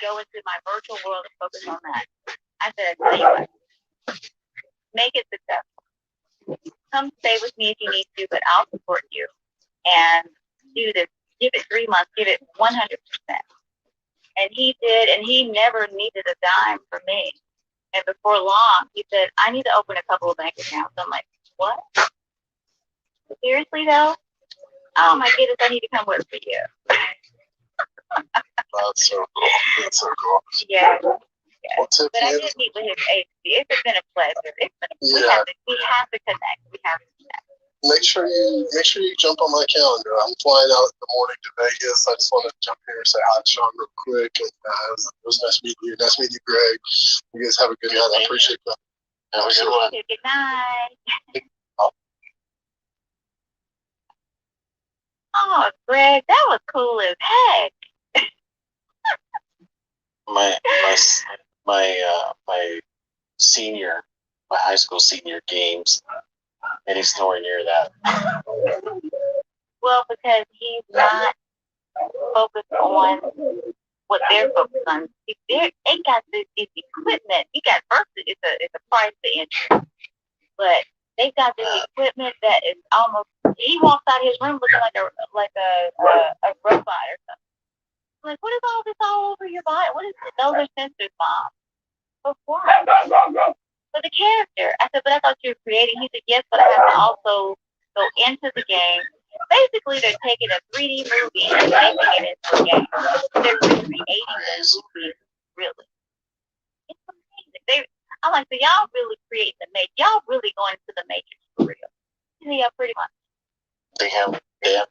go into my virtual world and focus on that. I said, I tell you what, make it successful. Come stay with me if you need to, but I'll support you. And do this. Give it 3 months. Give it 100%. And he did, and he never needed a dime from me. And before long, he said, I need to open a couple of bank accounts. I'm like, what? Seriously, though? Oh, my goodness, I need to come work for you. That's so cool. Yeah. Well, But I did meet with his agency. It's been a pleasure. We have to connect. Make sure you jump on my calendar. I'm flying out in the morning to Vegas. I just want to jump here and say hi to Sean real quick. And, it was nice meeting you. Nice meeting you, Greg. You guys have a good night. I appreciate that. Have a good one. Good night. Oh, Greg, that was cool as heck. My high school senior games, and he's nowhere near that. Well, because he's not focused on what they're focused on. They got this equipment. It's a price to entry, but they got this equipment that is almost. He walks out of his room looking like a robot or something. Like, what is all this all over your body? What is it? Those are sensors, Mom. For what? For the character. I said, but I thought you were creating. He said, yes, but I have to also go into the game. Basically, they're taking a 3D movie and making it into a game. They're recreating the movie, really. It's amazing. I'm like, so y'all really create the Matrix. Y'all really going to the Matrix for real. Yeah, pretty much. They have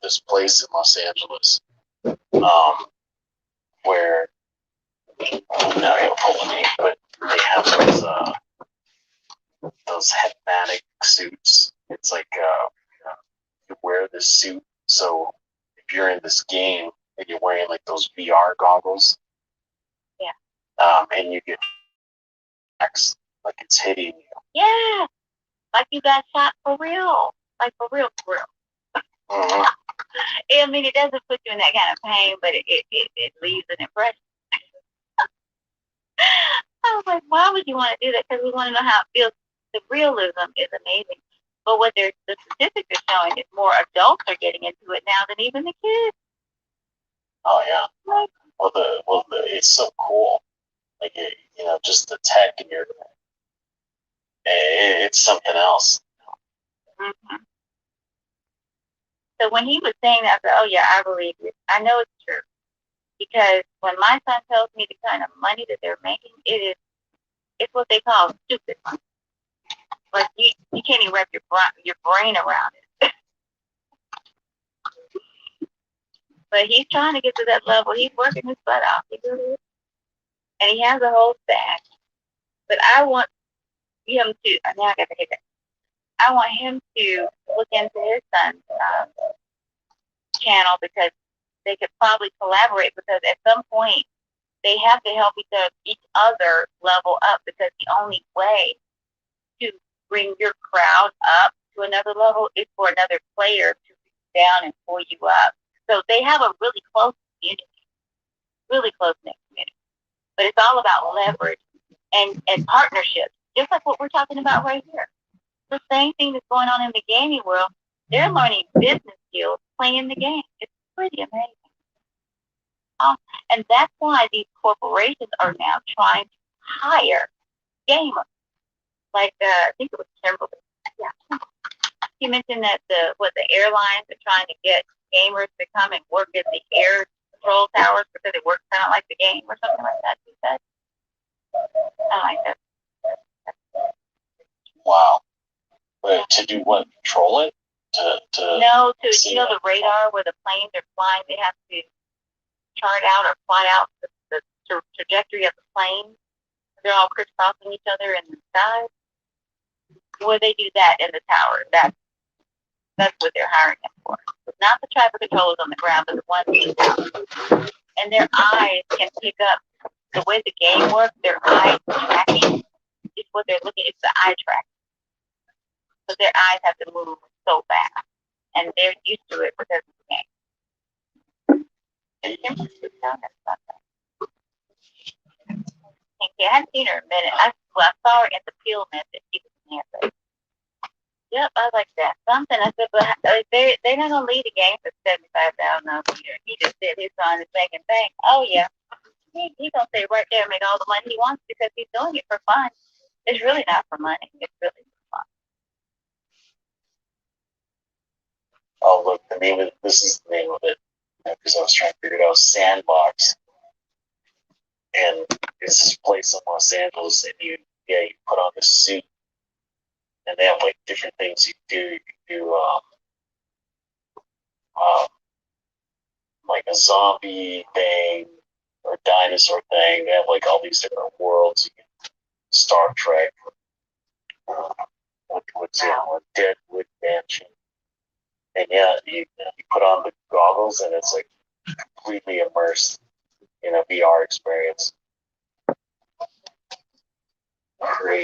this place in Los Angeles, where I'm not gonna pull the name, but they have those hypnotic suits. It's like you wear this suit, so if you're in this game and you're wearing like those VR goggles, and you get like it's hitting you. Yeah, like you got shot for real, like for real. Mm-hmm. I mean, it doesn't put you in that kind of pain, but it leaves an impression. I was like, why would you want to do that? Because we want to know how it feels. The realism is amazing. But what the statistics are showing is more adults are getting into it now than even the kids. Oh yeah. Well, it's so cool. Like just the tech and it's something else. Mm-hmm. So when he was saying that, I said, oh yeah, I believe it. I know it's true. Because when my son tells me the kind of money that they're making, it's what they call stupid money. Like you can't even wrap your brain around it. But he's trying to get to that level. He's working his butt off. He really is. And he has a whole stack. But I want him to. Now I got to hit that. I want him to look into his son's channel because they could probably collaborate. Because at some point they have to help each other level up. Because the only way to bring your crowd up to another level is for another player to reach down and pull you up. So they have a really close community, really close knit community. But it's all about leverage and partnerships, just like what we're talking about right here. The same thing that's going on in the gaming world. They're learning business skills playing the game. It's pretty amazing. And that's why these corporations are now trying to hire gamers. Like I think it was Kimberly. Yeah. He mentioned that the airlines are trying to get gamers to come and work at the air control towers because it works kind of like the game or something like that. He said. I like that. Wow. Wait, to do what? Control it? No, the radar where the planes are flying, they have to chart out or plot out the trajectory of the plane. They're all crisscrossing each other in the sky. Well, they do that in the tower. That's what they're hiring them for. Not the traffic controllers on the ground, but the ones in the tower. And their eyes can pick up the way the game works. Their eyes tracking is what they're looking. It's the eye track. So their eyes have to move so fast, and they're used to it because of the game. And Kimberly was telling us about that. I hadn't seen her in a minute. I saw her at the Peel message. She was in there, but yep, I like that. Something. I said, but they're not gonna lead a game for $75,000 a year. He just said his son is making bank. Oh yeah, he's gonna stay right there and make all the money he wants because he's doing it for fun. It's really not for money. It's really for fun. Oh look, this is the name of it. Because I was trying to figure it out. Sandbox. And it's this place in Los Angeles, and you put on the suit, and they have like different things you do. You can do like a zombie thing or a dinosaur thing. They have like all these different worlds. You can Star Trek. What's the other one? Deadwood Mansion. And yeah, you put on the goggles, and it's like completely immersed in a VR experience. Crazy.